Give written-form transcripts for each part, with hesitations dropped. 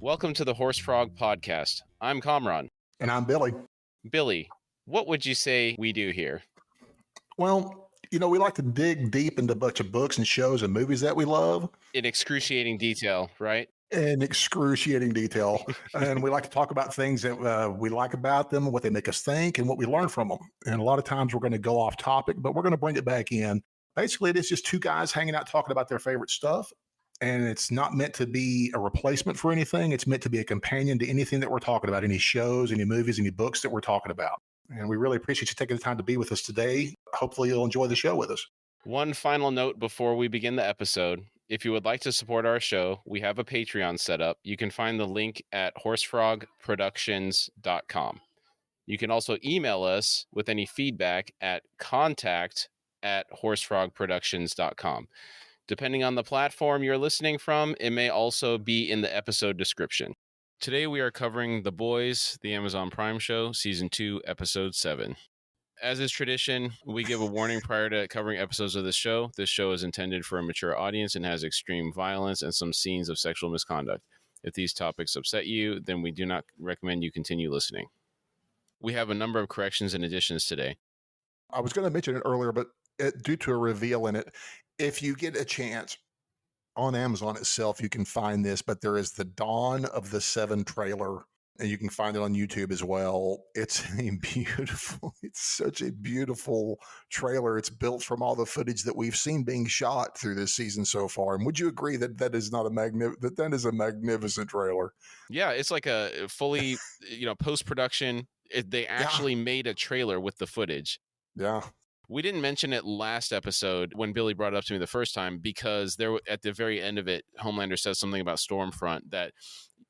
Welcome to the Horse Frog Podcast. I'm Kamran. And I'm Billy. Billy, what would you say we do here? Well, we like to dig deep into a bunch of books and shows and movies that we love. In excruciating detail, right? In excruciating detail. And we like to talk about things that we like about them, what they make us think, and what we learn from them. And a lot of times we're going to go off topic, but we're going to bring it back in. Basically, it is just two guys hanging out talking about their favorite stuff. And it's not meant to be a replacement for anything. It's meant to be a companion to anything that we're talking about, any shows, any movies, any books that we're talking about. And we really appreciate you taking the time to be with us today. Hopefully you'll enjoy the show with us. One final note before we begin the episode. If you would like to support our show, we have a Patreon set up. You can find the link at horsefrogproductions.com. You can also email us with any feedback at contact@horsefrogproductions.com. Depending on the platform you're listening from, it may also be in the episode description. Today we are covering The Boys, the Amazon Prime show, Season 2, Episode 7. As is tradition, we give a warning prior to covering episodes of this show. This show is intended for a mature audience and has extreme violence and some scenes of sexual misconduct. If these topics upset you, then we do not recommend you continue listening. We have a number of corrections and additions today. I was going to mention it earlier, but due to a reveal in it, if you get a chance on Amazon itself, you can find this, but there is the Dawn of the Seven trailer, and you can find it on YouTube as well. It's such a beautiful trailer. It's built from all the footage that we've seen being shot through this season so far. And would you agree that that is a magnificent trailer? Yeah, it's like a fully, post-production. They actually made a trailer with the footage. Yeah. We didn't mention it last episode when Billy brought it up to me the first time because at the very end of it, Homelander says something about Stormfront that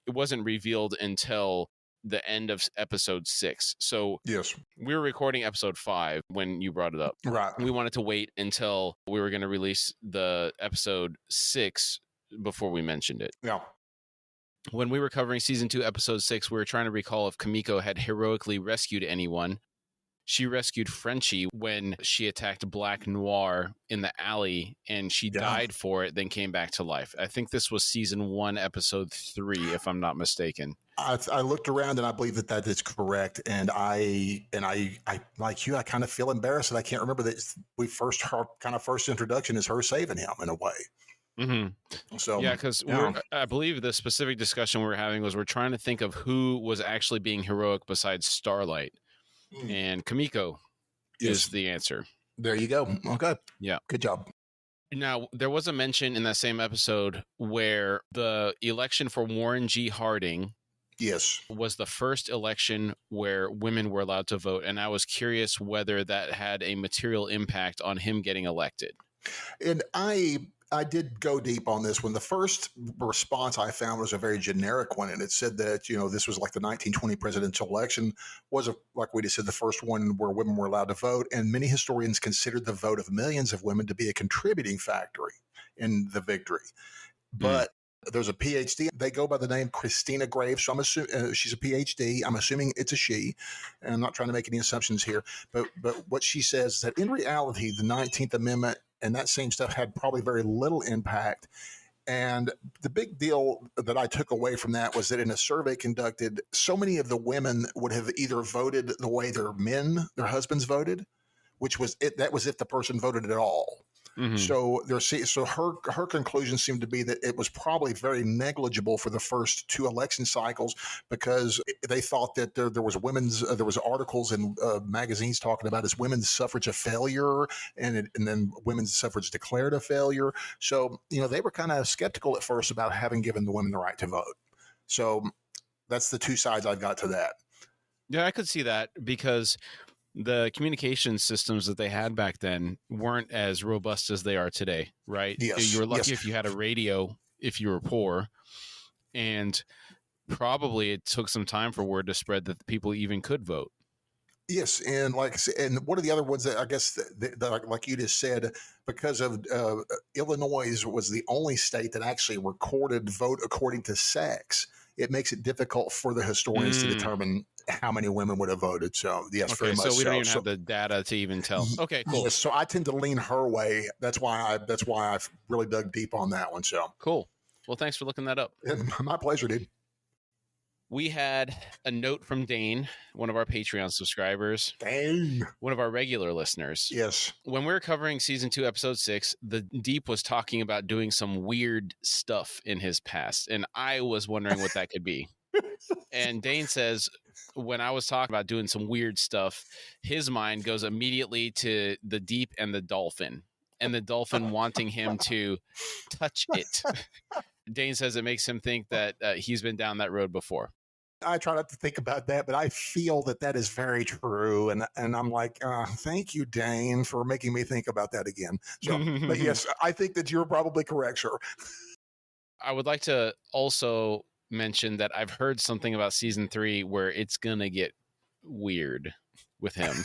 it wasn't revealed until the end of episode 6. So yes, we were recording episode 5 when you brought it up. Right. We wanted to wait until we were going to release the episode 6 before we mentioned it. Yeah. When we were covering season 2, episode 6, we were trying to recall if Kimiko had heroically rescued anyone. She rescued Frenchie when she attacked Black Noir in the alley, and she died for it, then came back to life. I think this was season 1, episode 3, if I'm not mistaken. I looked around, and I believe that is correct. And I like you, I kind of feel embarrassed that I can't remember that her first introduction is her saving him in a way. Mm-hmm. So yeah, because I believe the specific discussion we were having was we're trying to think of who was actually being heroic besides Starlight. And Kimiko is the answer. There you go. Okay. Yeah. Good job. Now, there was a mention in that same episode where the election for Warren G. Harding was the first election where women were allowed to vote. And I was curious whether that had a material impact on him getting elected. And I did go deep on this one. The first response I found was a very generic one, and it said that, this was like the 1920 presidential election was, like we just said, the first one where women were allowed to vote, and many historians considered the vote of millions of women to be a contributing factor in the victory. But there's a PhD. They go by the name Christina Graves, so I'm assuming she's a PhD. I'm assuming it's a she, and I'm not trying to make any assumptions here. But what she says is that in reality, the 19th Amendment and that same stuff had probably very little impact. And the big deal that I took away from that was that in a survey conducted, so many of the women would have either voted the way their husbands voted, which was it. That was if the person voted at all. Mm-hmm. So her conclusion seemed to be that it was probably very negligible for the first 2 election cycles because they thought that there was articles in magazines talking about is women's suffrage a failure and then women's suffrage declared a failure. So they were kind of skeptical at first about having given the women the right to vote. So that's the 2 sides I've got to that. Yeah, I could see that because the communication systems that they had back then weren't as robust as they are today, right? Yes. You were lucky if you had a radio, if you were poor, and probably it took some time for word to spread that people even could vote. Yes, and one of the other ones that I guess that like you just said, because of Illinois was the only state that actually recorded vote according to sex, it makes it difficult for the historians to determine how many women would have voted. So yes, okay, very much so we don't even have the data to even tell. Okay, cool. Yes, so I tend to lean her way. That's why I've really dug deep on that one. So cool. Well, thanks for looking that up. My pleasure, dude. we had a note from Dane, one of our Patreon subscribers, Dang. one of our regular listeners. Yes. When we were covering season 2, episode 6, the Deep was talking about doing some weird stuff in his past, and I was wondering what that could be. And Dane says, when I was talking about doing some weird stuff, his mind goes immediately to the Deep and the dolphin, and the dolphin wanting him to touch it. Dane says it makes him think that he's been down that road before. I try not to think about that, but I feel that is very true. And I'm like, thank you, Dane, for making me think about that again. So, but yes, I think that you're probably correct, sir. I would like to also mention that I've heard something about season 3 where it's going to get weird with him.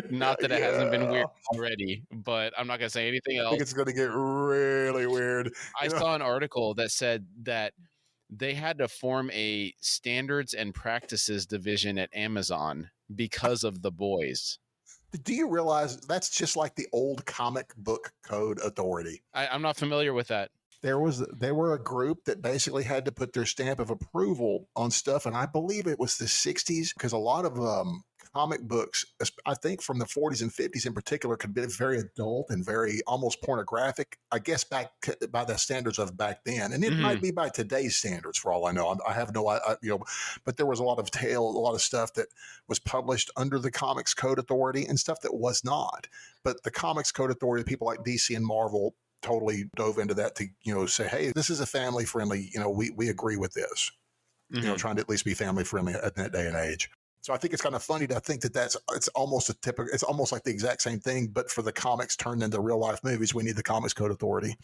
Not that it hasn't been weird already, but I'm not going to say anything else. I think it's going to get really weird. I saw an article that said that they had to form a standards and practices division at Amazon because of the boys. Do you realize that's just like the old comic book code authority? I'm not familiar with that. They were a group that basically had to put their stamp of approval on stuff, and I believe it was the 60s, because a lot of comic books, I think from the 40s and 50s in particular, could be very adult and very almost pornographic, I guess, back by the standards of back then. And it might be by today's standards for all I know. I have no idea, but there was a lot of stuff that was published under the Comics Code Authority and stuff that was not. But the Comics Code Authority, people like DC and Marvel, totally dove into that to, say, hey, this is a family friendly, we agree with this, trying to at least be family friendly at that day and age. So I think it's kind of funny to think it's almost it's almost like the exact same thing, but for the comics turned into real life movies, we need the Comics Code Authority.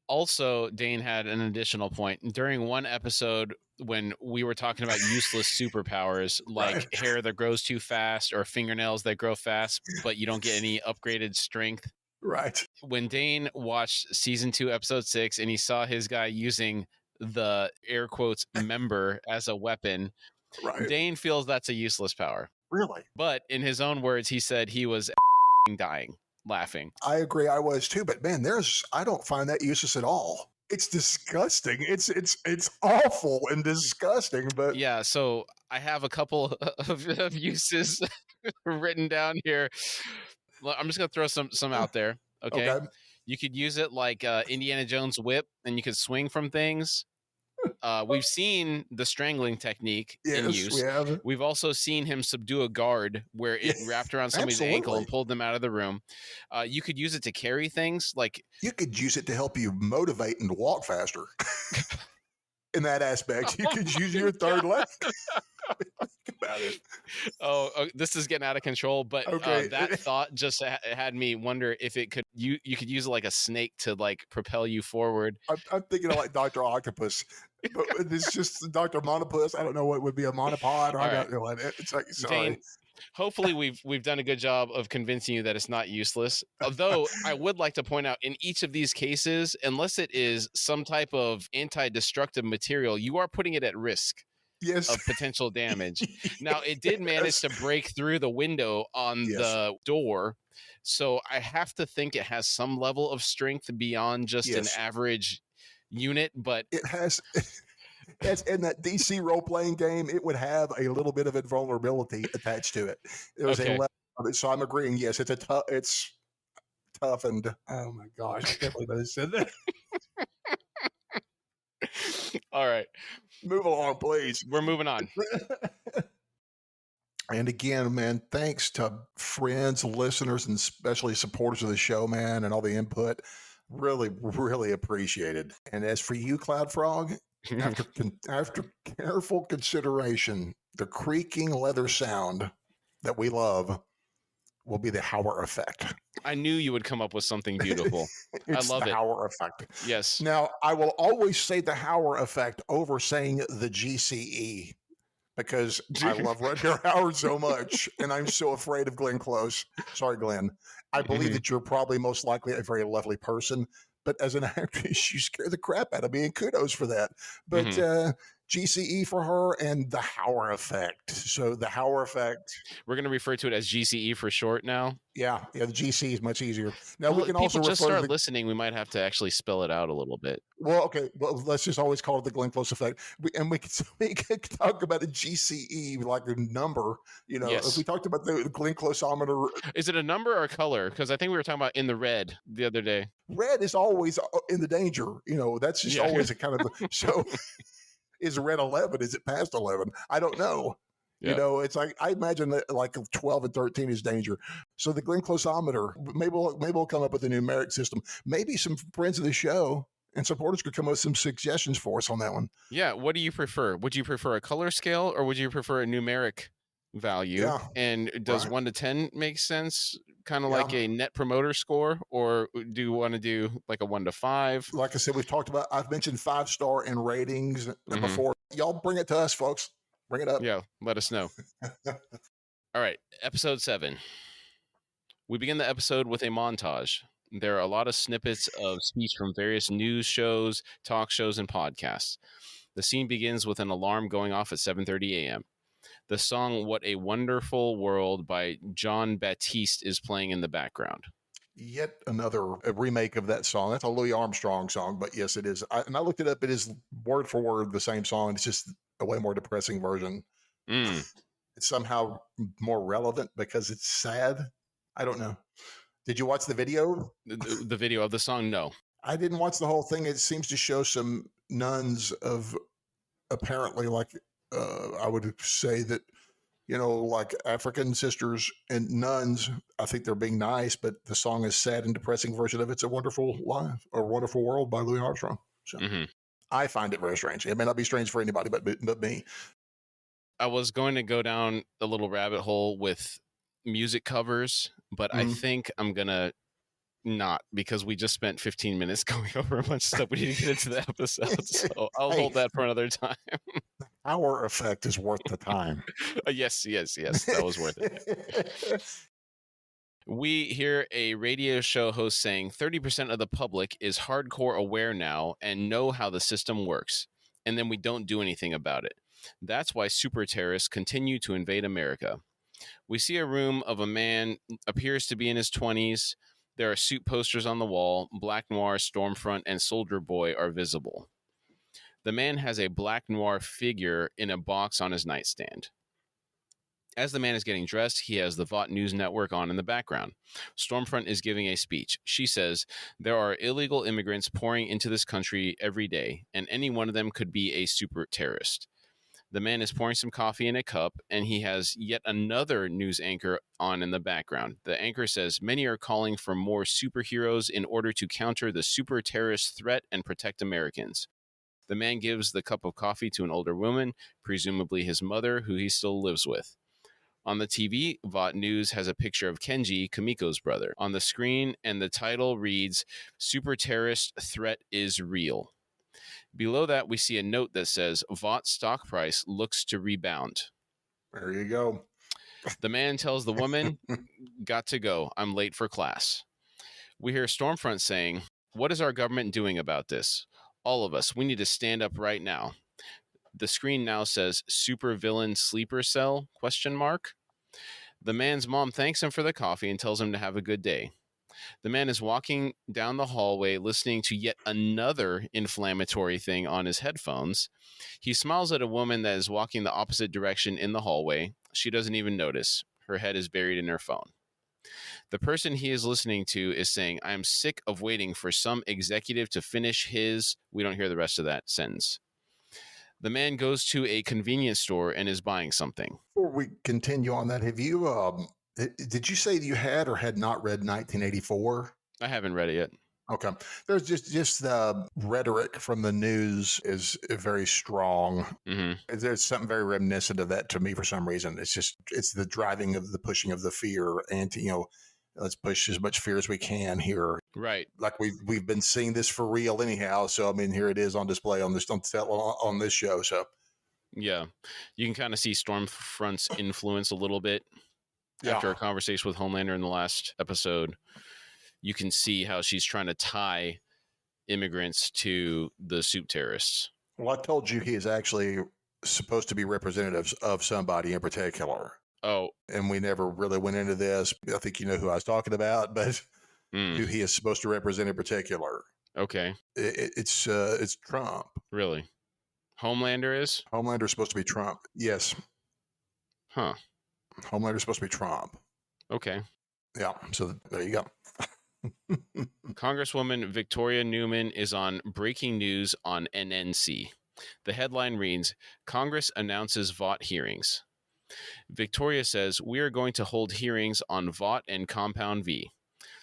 Also, Dane had an additional point. During one episode, when we were talking about useless superpowers, like hair that grows too fast or fingernails that grow fast, but you don't get any upgraded strength. Right. When Dane watched season 2, episode 6, and he saw his guy using the air quotes member as a weapon, Dane feels that's a useless power. Really? But in his own words, he said he was dying laughing. I agree. I was too, but man, I don't find that useless at all. It's disgusting. It's awful and disgusting, but yeah. So I have a couple of uses written down here. I'm just going to throw some out there. Okay. You could use it like Indiana Jones whip, and you could swing from things. We've seen the strangling technique in use. We've also seen him subdue a guard where it wrapped around somebody's ankle and pulled them out of the room. You could use it to carry things. Like you could use it to help you motivate and walk faster. In that aspect, you could use your third leg. Think about it. Oh, this is getting out of control. But that thought just had me wonder if it could. You could use it like a snake to like propel you forward. I'm thinking of like Dr. Octopus. But it's just Dr. Monopus. I don't know what would be a monopod. Or I don't know what it's like. Sorry. Dane, hopefully we've done a good job of convincing you that it's not useless. Although I would like to point out, in each of these cases, unless it is some type of anti-destructive material, you are putting it at risk of potential damage. Now, it did manage to break through the window on the door, so I have to think it has some level of strength beyond just an average unit, but it has. As in that DC role-playing game, it would have a little bit of invulnerability attached to it. There was a level of it, so I'm agreeing. Yes, it's toughened. Oh my gosh, I can't believe I said that. All right, move along, please. We're moving on. And again, man, thanks to friends, listeners, and especially supporters of the show, man, and all the input. Really, really appreciated. And as for you, Cloud Frog, after careful consideration, the creaking leather sound that we love will be the Hauer effect. I knew you would come up with something beautiful. I love it. The Hauer effect. Yes. Now, I will always say the Hauer effect over saying the GCE, because I love Rutger Hauer so much, and I'm so afraid of Glenn Close. Sorry, Glenn. I believe that you're probably most likely a very lovely person, but as an actress, you scare the crap out of me, and kudos for that. But GCE for her, and the Hauer effect. So the Hauer effect. We're going to refer to it as GCE for short now. Yeah, the GC is much easier. Now we Well, can people also just refer to start the. listening. We might have to actually spell it out a little bit. Well, okay. Well, let's just always call it the Glenn Close effect. We can talk about a GCE like a number. If Yes. we talked about the Glenn Closeometer, Is it a number or a color? Because I think we were talking about in the red the other day. red is always in the danger. That's just always a kind of so. Is red 11? Is it past 11? I don't know. Yeah. It's like I imagine that like 12 and 13 is danger. So the Glenn Closeometer, maybe we'll come up with a numeric system. Maybe some friends of the show and supporters could come up with some suggestions for us on that one. Yeah. What do you prefer? Would you prefer a color scale or would you prefer a numeric value? Yeah. And does Right. 1 to 10 make sense? Kind of Yeah. like a net promoter score, or do you want to do like a 1 to 5? Like I said, I've mentioned 5-star in ratings before. Y'all bring it to us, folks. Bring it up. Yeah. Let us know. All right. Episode 7. We begin the episode with a montage. There are a lot of snippets of speech from various news shows, talk shows, and podcasts. The scene begins with an alarm going off at 7:30 a.m. The song "What a Wonderful World" by John Baptiste is playing in the background. Yet another remake of that song. That's a Louis Armstrong song, but yes, it is. I looked it up. It is word for word the same song. It's just a way more depressing version. It's somehow more relevant because it's sad. I don't know. Did you watch the video? The video of the song? No. I didn't watch the whole thing. It seems to show some nuns of apparently like I would say that like African sisters and nuns. I think they're being nice, but the song is sad and depressing version of "It's a Wonderful Life" or "Wonderful World" by Louis Armstrong. So I find it very strange. It may not be strange for anybody, but me. I was going to go down a little rabbit hole with music covers, but I think I'm gonna not, because we just spent 15 minutes going over a bunch of stuff. We need to get into the episode, so I'll hold that for another time. Our effect is worth the time. Yes, that was worth it. We hear a radio show host saying 30% of the public is hardcore aware now and know how the system works, and then we don't do anything about it. That's why super terrorists continue to invade America. We see a room of a man, appears to be in his 20s. There are suit posters on the wall. Black Noir, Stormfront, and Soldier Boy are visible. The man has a Black Noir figure in a box on his nightstand. As the man is getting dressed, he has the Vought News Network on in the background. Stormfront is giving a speech. She says, "There are illegal immigrants pouring into this country every day, and any one of them could be a super terrorist." The man is pouring some coffee in a cup, and he has yet another news anchor on in the background. The anchor says, "Many are calling for more superheroes in order to counter the super terrorist threat and protect Americans." The man gives the cup of coffee to an older woman, presumably his mother, who he still lives with. On the TV, Vought News has a picture of Kenji, Kamiko's brother, on the screen, and the title reads, "Super Terrorist Threat is Real." Below that, we see a note that says, "Vought stock price looks to rebound." There you go. The man tells the woman, "Got to go. I'm late for class." We hear Stormfront saying, "What is our government doing about this? All of us. We need to stand up right now." The screen now says, "Supervillain sleeper cell?" ? The man's mom thanks him for the coffee and tells him to have a good day. The man is walking down the hallway listening to yet another inflammatory thing on his headphones. He smiles at a woman that is walking the opposite direction in the hallway. She doesn't even notice. Her head is buried in her phone. The person he is listening to is saying, "I am sick of waiting for some executive to finish his..." We don't hear the rest of that sentence. The man goes to a convenience store and is buying something. Before we continue on that, have you did you say you had or had not read 1984? I haven't read it yet. Okay. There's just the rhetoric from the news is very strong. There's something very reminiscent of that to me for some reason. It's the driving of the pushing of the fear and let's push as much fear as we can here. Right. Like we've been seeing this for real anyhow. So I mean, here it is on display on this show. So yeah, you can kind of see Stormfront's influence a little bit. After a conversation with Homelander in the last episode, you can see how she's trying to tie immigrants to the soup terrorists. Well, I told you he is actually supposed to be representatives of somebody in particular. Oh, And we never really went into this. I think you know who I was talking about, but who he is supposed to represent in particular. Okay. It's Trump. Really? Homelander is? Homelander is supposed to be Trump. Yes. Huh. Homelander is supposed to be Trump. Okay. Yeah. So there you go. Congresswoman Victoria Newman is on breaking news on NNC. The headline reads, Congress announces VOT hearings. Victoria says, we are going to hold hearings on VOT and Compound V.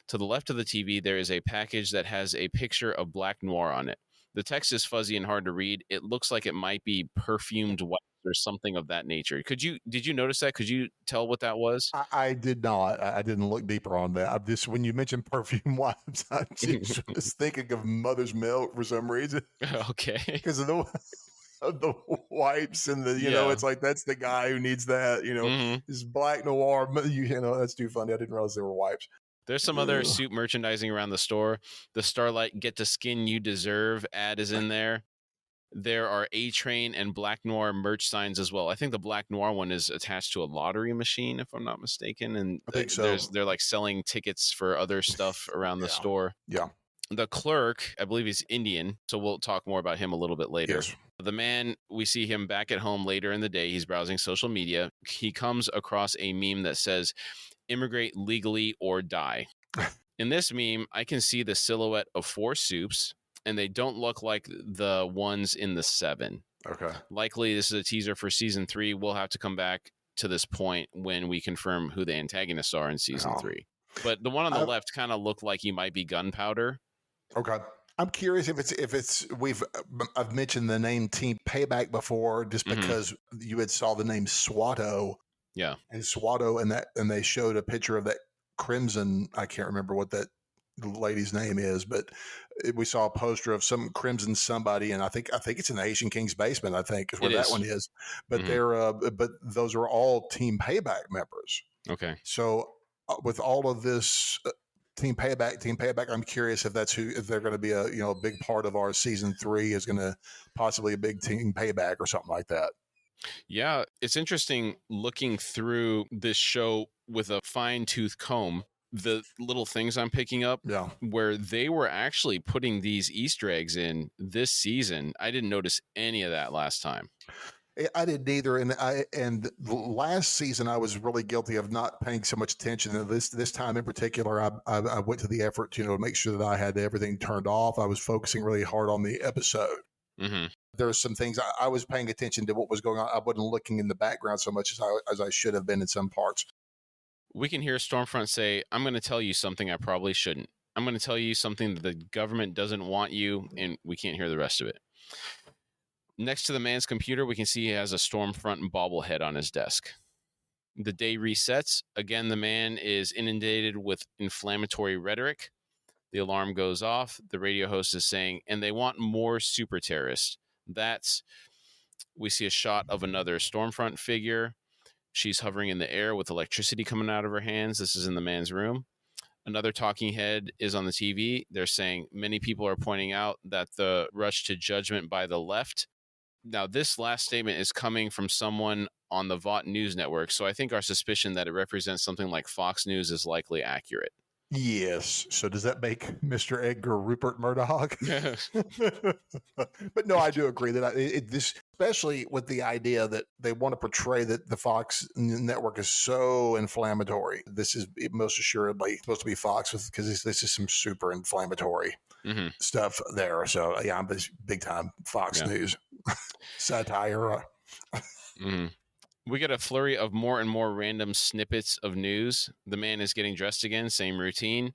To the left of the TV, there is a package that has a picture of Black Noir on it. The text is fuzzy and hard to read. It looks like it might be perfumed wipes or something of that nature. Did you notice that? Could you tell what that was? I did not. I didn't look deeper on that. I just, when you mentioned perfume wipes, I just was thinking of mother's milk for some reason. Okay. Because of the wipes and the, you know, it's like, that's the guy who needs that, you know, this Black Noir, you know, that's too funny. I didn't realize there were wipes. There's some other suit merchandising around the store. The Starlight Get the Skin You Deserve ad is in there. There are A-Train and Black Noir merch signs as well. I think the Black Noir one is attached to a lottery machine, if I'm not mistaken. And I think so. They're like selling tickets for other stuff around the store. Yeah. The clerk, I believe he's Indian, so we'll talk more about him a little bit later. Yes. The man, we see him back at home later in the day. He's browsing social media. He comes across a meme that says, immigrate legally or die. In this meme, I can see the silhouette of 4 soups, and they don't look like the ones in the 7. Okay. Likely, this is a teaser for season 3. We'll have to come back to this point when we confirm who the antagonists are in season 3. But the one on the left kind of looked like he might be Gunpowder. Okay. I'm curious if I've mentioned the name Team Payback before, just because you had saw the name Swatto. Yeah. And Swatto, and they showed a picture of that Crimson. I can't remember what that lady's name is, but we saw a poster of some Crimson somebody, and I think it's in the Haitian King's basement. I think is where that one is. But but those are all Team Payback members. Okay. So with all of this Team Payback, I'm curious if they're going to be a big part of our season 3 is going to possibly a big Team Payback or something like that. Yeah, it's interesting looking through this show with a fine-tooth comb, the little things I'm picking up, where they were actually putting these Easter eggs in this season. I didn't notice any of that last time. I didn't either, and last season I was really guilty of not paying so much attention. And this time in particular, I went to the effort to make sure that I had everything turned off. I was focusing really hard on the episode. There were some things I was paying attention to what was going on. I wasn't looking in the background so much as I should have been in some parts. We can hear Stormfront say, I'm going to tell you something I probably shouldn't. I'm going to tell you something that the government doesn't want you, and we can't hear the rest of it. Next to the man's computer, we can see he has a Stormfront bobblehead on his desk. The day resets. Again, the man is inundated with inflammatory rhetoric. The alarm goes off. The radio host is saying, and they want more super terrorists. We see a shot of another Stormfront figure. She's hovering in the air with electricity coming out of her hands. This is in the man's room. Another talking head is on the TV. They're saying many people are pointing out that the rush to judgment by the left. Now, this last statement is coming from someone on the VOT News Network, so I think our suspicion that it represents something like Fox News is likely accurate. Yes. So does that make Mr. Edgar Rupert Murdoch? But no, I do agree that this, especially with the idea that they want to portray that the Fox network is so inflammatory. This is most assuredly supposed to be Fox because this is some super inflammatory stuff there. So yeah, I'm big time Fox News satire. We get a flurry of more and more random snippets of news. The man is getting dressed again, same routine.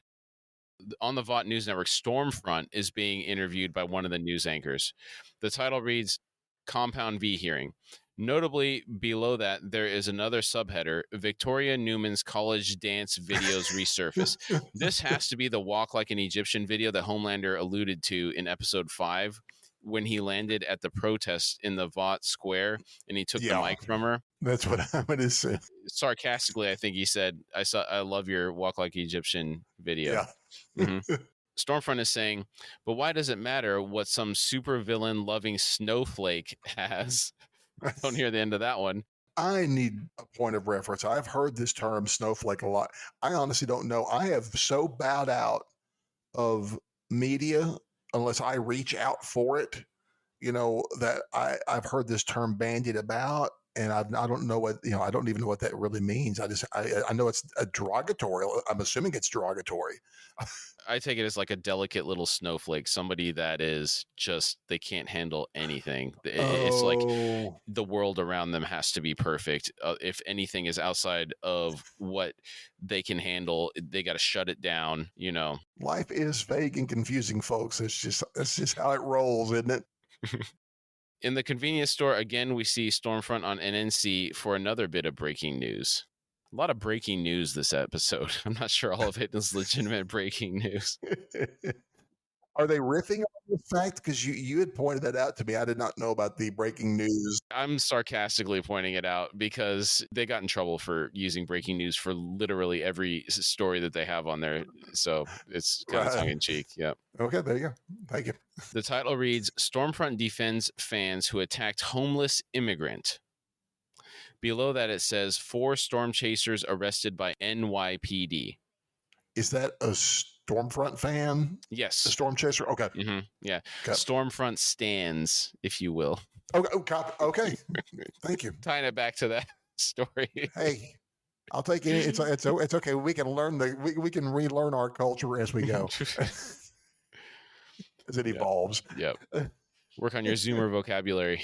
On the VOT News Network, Stormfront is being interviewed by one of the news anchors. The title reads, Compound V Hearing. Notably, below that, there is another subheader, Victoria Newman's college dance videos resurface. This has to be the Walk Like an Egyptian video that Homelander alluded to in episode 5 when he landed at the protest in the VOT Square and he took the mic from her. That's what I'm going to say. Sarcastically, I think he said, I love your Walk Like Egyptian video. Yeah. Stormfront is saying, but why does it matter what some supervillain loving snowflake has? Don't hear the end of that one. I need a point of reference. I've heard this term snowflake a lot. I honestly don't know. I have so bowed out of media unless I reach out for it, that I've heard this term bandied about, and I don't know what, I don't even know what that really means. I know it's a derogatory. I'm assuming it's derogatory. I take it as like a delicate little snowflake, somebody that is just, they can't handle anything. It's like Oh, the world around them has to be perfect. If anything is outside of what they can handle, they got to shut it down, life is vague and confusing, folks. That's just how it rolls, isn't it? In the convenience store, again, we see Stormfront on NNC for another bit of breaking news. A lot of breaking news this episode. I'm not sure all of it is legitimate breaking news. Are they riffing on the fact? Because you had pointed that out to me. I did not know about the breaking news. I'm sarcastically pointing it out because they got in trouble for using breaking news for literally every story that they have on there. So it's kind of tongue in cheek. Yep. Okay, there you go. Thank you. The title reads, Stormfront defends fans who attacked homeless immigrant. Below that, it says 4 storm chasers arrested by NYPD. Is that a Stormfront fan? Yes. A storm chaser? Okay. Mm-hmm. Yeah. Okay. Stormfront stands, if you will. Okay. Thank you. Tying it back to that story. Hey, I'll take it. It's okay. We can learn we can relearn our culture as we go. As it evolves. Yep. Work on your Zoomer vocabulary.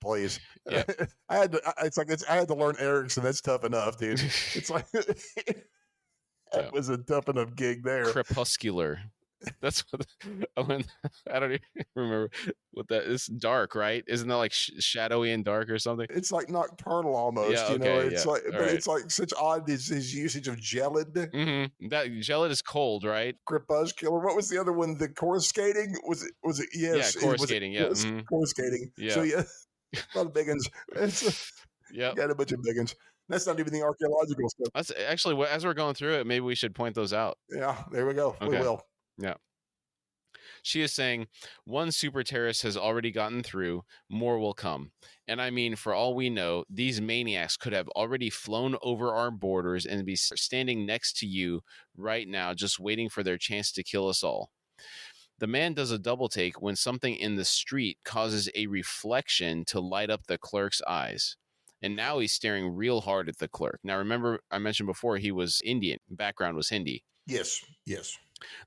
Please. Yep. I had to learn Erickson. That's tough enough, dude. It's like that was a tough enough gig there. Crepuscular. That's what I don't even remember what that is. Dark, right? Isn't that like shadowy and dark or something? It's like nocturnal almost. Yeah, okay, It's like, but it's like such odd his usage of gelid. Mm-hmm. That gelid is cold, right? Crepuscular. What was the other one? The coruscating? Was it? Yes. Yeah, coruscating. Yeah. Mm-hmm. Coruscating. Yeah. So yeah, a lot of big ones. Yeah. Got a bunch of big ones. That's not even the archaeological stuff. That's actually, as we're going through it, maybe we should point those out. Yeah, there we go. Okay. We will. Yeah. She is saying, one super terrorist has already gotten through, more will come. And I mean, for all we know, these maniacs could have already flown over our borders and be standing next to you right now, just waiting for their chance to kill us all. The man does a double take when something in the street causes a reflection to light up the clerk's eyes. And now he's staring real hard at the clerk. Now, remember, I mentioned before he was Indian. Background was Hindi. Yes.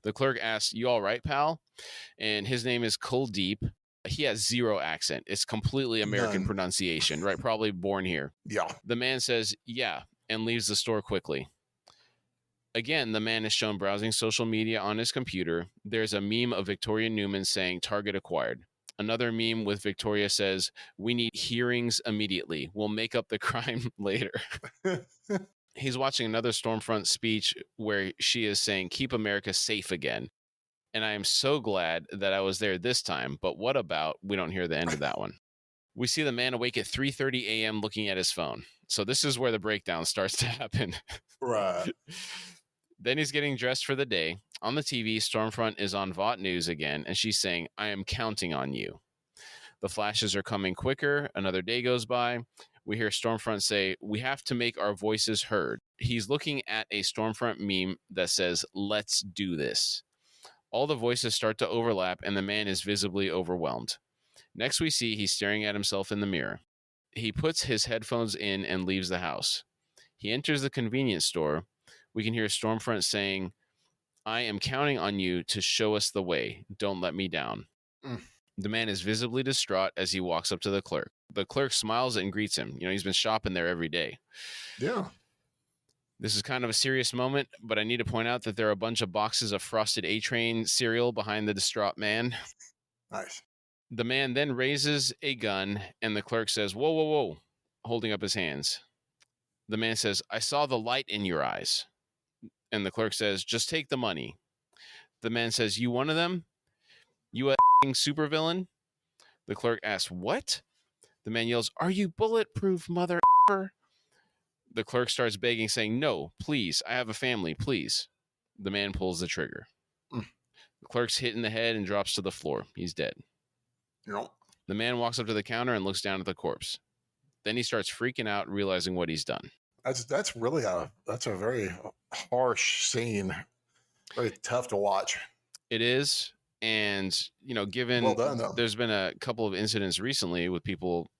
The clerk asks, you all right, pal? And his name is Kuldeep. He has zero accent. It's completely American pronunciation, right? Probably born here. Yeah. The man says, yeah, and leaves the store quickly. Again, the man is shown browsing social media on his computer. There's a meme of Victoria Newman saying, target acquired. Another meme with Victoria says, we need hearings immediately. We'll make up the crime later. He's watching another Stormfront speech where she is saying, keep America safe again. And I am so glad that I was there this time. But what about, we don't hear the end of that one. We see the man awake at 3:30 a.m. looking at his phone. So this is where the breakdown starts to happen. Right. Then he's getting dressed for the day. On the TV, Stormfront is on Vought News again, and she's saying, I am counting on you. The flashes are coming quicker. Another day goes by. We hear Stormfront say, we have to make our voices heard. He's looking at a Stormfront meme that says, let's do this. All the voices start to overlap, and the man is visibly overwhelmed. Next we see he's staring at himself in the mirror. He puts his headphones in and leaves the house. He enters the convenience store. We can hear Stormfront saying, I am counting on you to show us the way. Don't let me down. The man is visibly distraught as he walks up to the clerk. The clerk smiles and greets him. He's been shopping there every day. Yeah. This is kind of a serious moment, but I need to point out that there are a bunch of boxes of Frosted A-Train cereal behind the distraught man. Nice. The man then raises a gun, and the clerk says, whoa, whoa, whoa, holding up his hands. The man says, I saw the light in your eyes. And the clerk says, just take the money. The man says, you one of them? You a supervillain? The clerk asks, what? The man yells, are you bulletproof, mother effer? The clerk starts begging, saying, no, please, I have a family, please. The man pulls the trigger. The clerk's hit in the head and drops to the floor. He's dead. The man walks up to the counter and looks down at the corpse. Then he starts freaking out, realizing what he's done. That's really a very harsh scene. Very tough to watch. It is. And, given well done, though. There's been a couple of incidents recently with people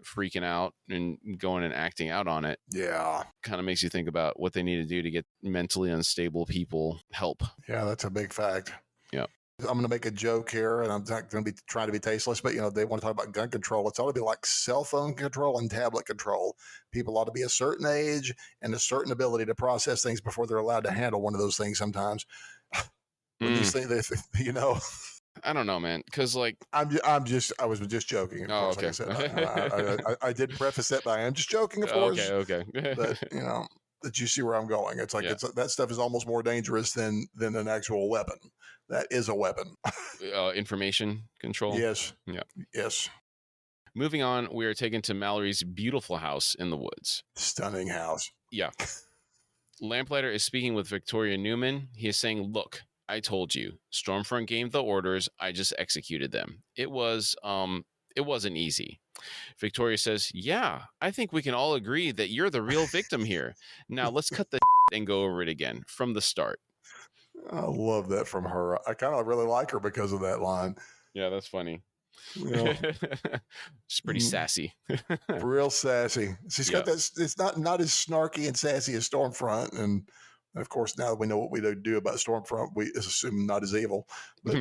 freaking out and going and acting out on it. Yeah. Kind of makes you think about what they need to do to get mentally unstable people help. Yeah, that's a big fact. Yeah. I'm going to make a joke here, and I'm not going to be trying to be tasteless, but, they want to talk about gun control. It's ought to be like cell phone control and tablet control. People ought to be a certain age and a certain ability to process things before they're allowed to handle one of those things sometimes. When these things, I don't know, man, because I was just joking. Of course, okay. Like I said, I did preface that, but I am just joking, of course. Okay. But that you see where I'm going. It's like that stuff is almost more dangerous than an actual weapon. That is a weapon. Information control. Yes. Yeah. Yes. Moving on, we are taken to Mallory's beautiful house in the woods. Stunning house. Yeah. Lamplighter is speaking with Victoria Newman. He is saying, "Look, I told you. Stormfront gave the orders. I just executed them. It wasn't easy." Victoria says, "Yeah, I think we can all agree that you're the real victim here. Now let's cut the and go over it again from the start." I love that from her. I kind of really like her because of that line. Yeah, that's funny. She's pretty sassy. Real sassy. She's got that. It's not as snarky and sassy as Stormfront, and of course, now that we know what we do about Stormfront, we assume not as evil. But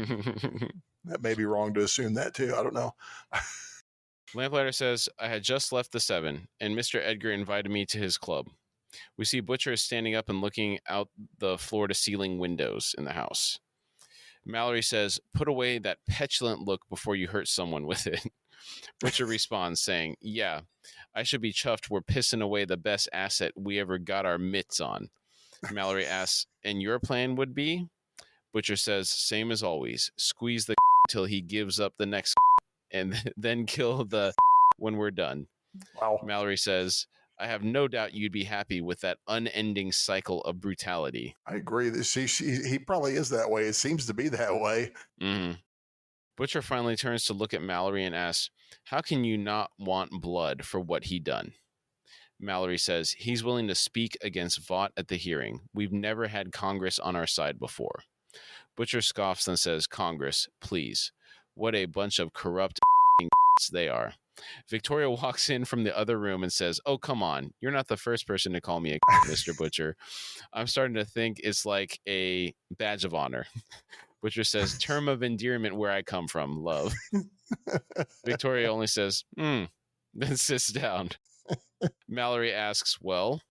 that may be wrong to assume that too. I don't know. Lamplighter says, "I had just left the 7, and Mr. Edgar invited me to his club." We see Butcher standing up and looking out the floor-to-ceiling windows in the house. Mallory says, "Put away that petulant look before you hurt someone with it." Butcher responds saying, "Yeah, I should be chuffed we're pissing away the best asset we ever got our mitts on." Mallory asks, "And your plan would be?" Butcher says, "Same as always. Squeeze the till he gives up the next and then kill the when we're done." Wow. Mallory says, "I have no doubt you'd be happy with that unending cycle of brutality." I agree. He probably is that way. It seems to be that way. Mm-hmm. Butcher finally turns to look at Mallory and asks, "How can you not want blood for what he done?" Mallory says, "He's willing to speak against Vought at the hearing. We've never had Congress on our side before." Butcher scoffs and says, "Congress, please. What a bunch of corrupt they are." Victoria walks in from the other room and says, "Oh, come on. You're not the first person to call me a Mr. Butcher. I'm starting to think it's like a badge of honor." Butcher says, "Term of endearment where I come from, love." Victoria only says, then sits down. Mallory asks, "Well?"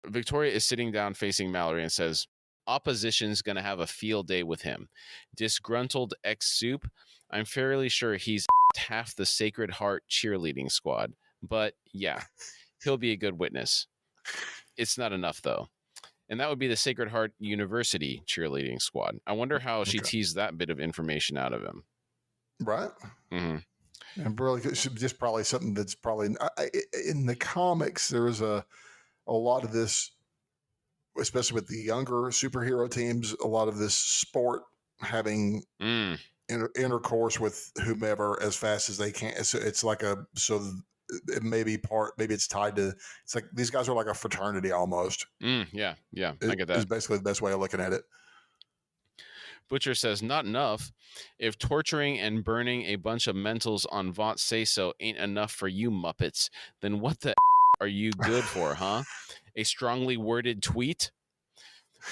Victoria is sitting down facing Mallory and says, "Opposition's going to have a field day with him. Disgruntled ex-soup. I'm fairly sure he's half the Sacred Heart cheerleading squad. But yeah, he'll be a good witness. It's not enough, though." And that would be the Sacred Heart University cheerleading squad. I wonder how she teased that bit of information out of him. Right. Mm-hmm. And really, just probably something that's probably in the comics. There is a lot of this, especially with the younger superhero teams. A lot of this sport having intercourse with whomever as fast as they can. It's like it may be maybe it's tied to. It's like these guys are like a fraternity almost. Yeah, I get that. Is basically the best way of looking at it. Butcher says, "Not enough. If torturing and burning a bunch of mentals on Vought say so ain't enough for you Muppets, then what the are you good for, huh? A strongly worded tweet?"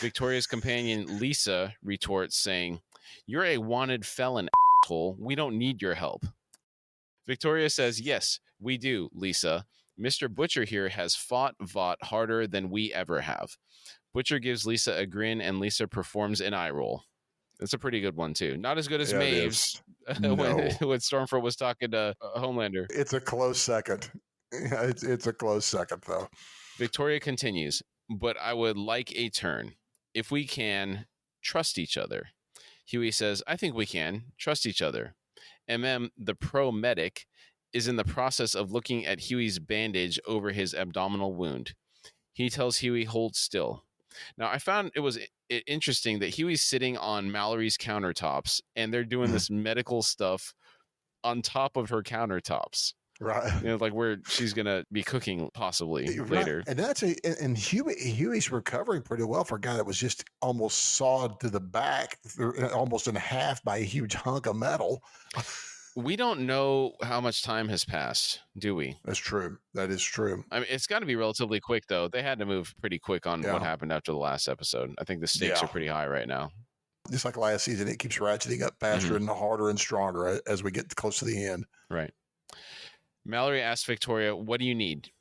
Victoria's companion, Lisa, retorts saying, "You're a wanted felon, asshole. We don't need your help." Victoria says, "Yes, we do, Lisa. Mr. Butcher here has fought Vought harder than we ever have." Butcher gives Lisa a grin, and Lisa performs an eye roll. It's a pretty good one, too. Not as good as Maeve's when Stormfront was talking to Homelander. It's a close second. It's a close second, though. Victoria continues, "But I would like a turn. If we can, trust each other." Huey says, "I think we can. Trust each other." the pro medic, is in the process of looking at Huey's bandage over his abdominal wound. He tells Huey, "Hold still." Now, I found it was interesting that Huey's sitting on Mallory's countertops and they're doing this medical stuff on top of her countertops. Right. Like where she's going to be cooking possibly Right. later. And and Huey's recovering pretty well for a guy that was just almost sawed to the back, almost in half by a huge hunk of metal. We don't know how much time has passed, do we? That's true. That is true. I mean, it's got to be relatively quick, though. They had to move pretty quick on what happened after the last episode. I think the stakes are pretty high right now. Just like last season, it keeps ratcheting up faster and harder and stronger as we get close to the end. Right. Mallory asks Victoria, "What do you need?"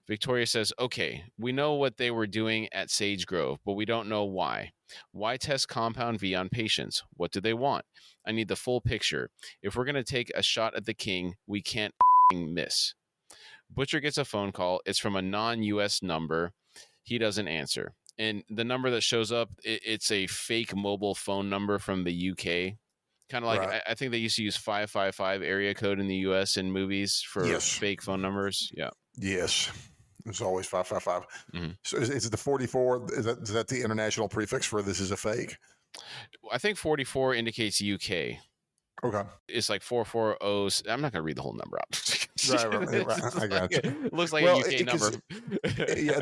Victoria says, "Okay, we know what they were doing at Sage Grove, but we don't know why. Why test Compound V on patients? What do they want? I need the full picture. If we're going to take a shot at the king, we can't miss." Butcher gets a phone call. It's from a non-US number. He doesn't answer. And the number that shows up, it's a fake mobile phone number from the UK. Kind of like, I think they used to use 555 area code in the US in movies for fake phone numbers. Yeah. Yes. It's always 555. So is it the 44? Is that the international prefix for this is a fake? I think 44 indicates UK. Okay. It's like 440. I'm not going to read the whole number out. Right. I got you. It looks like a UK number. Yeah,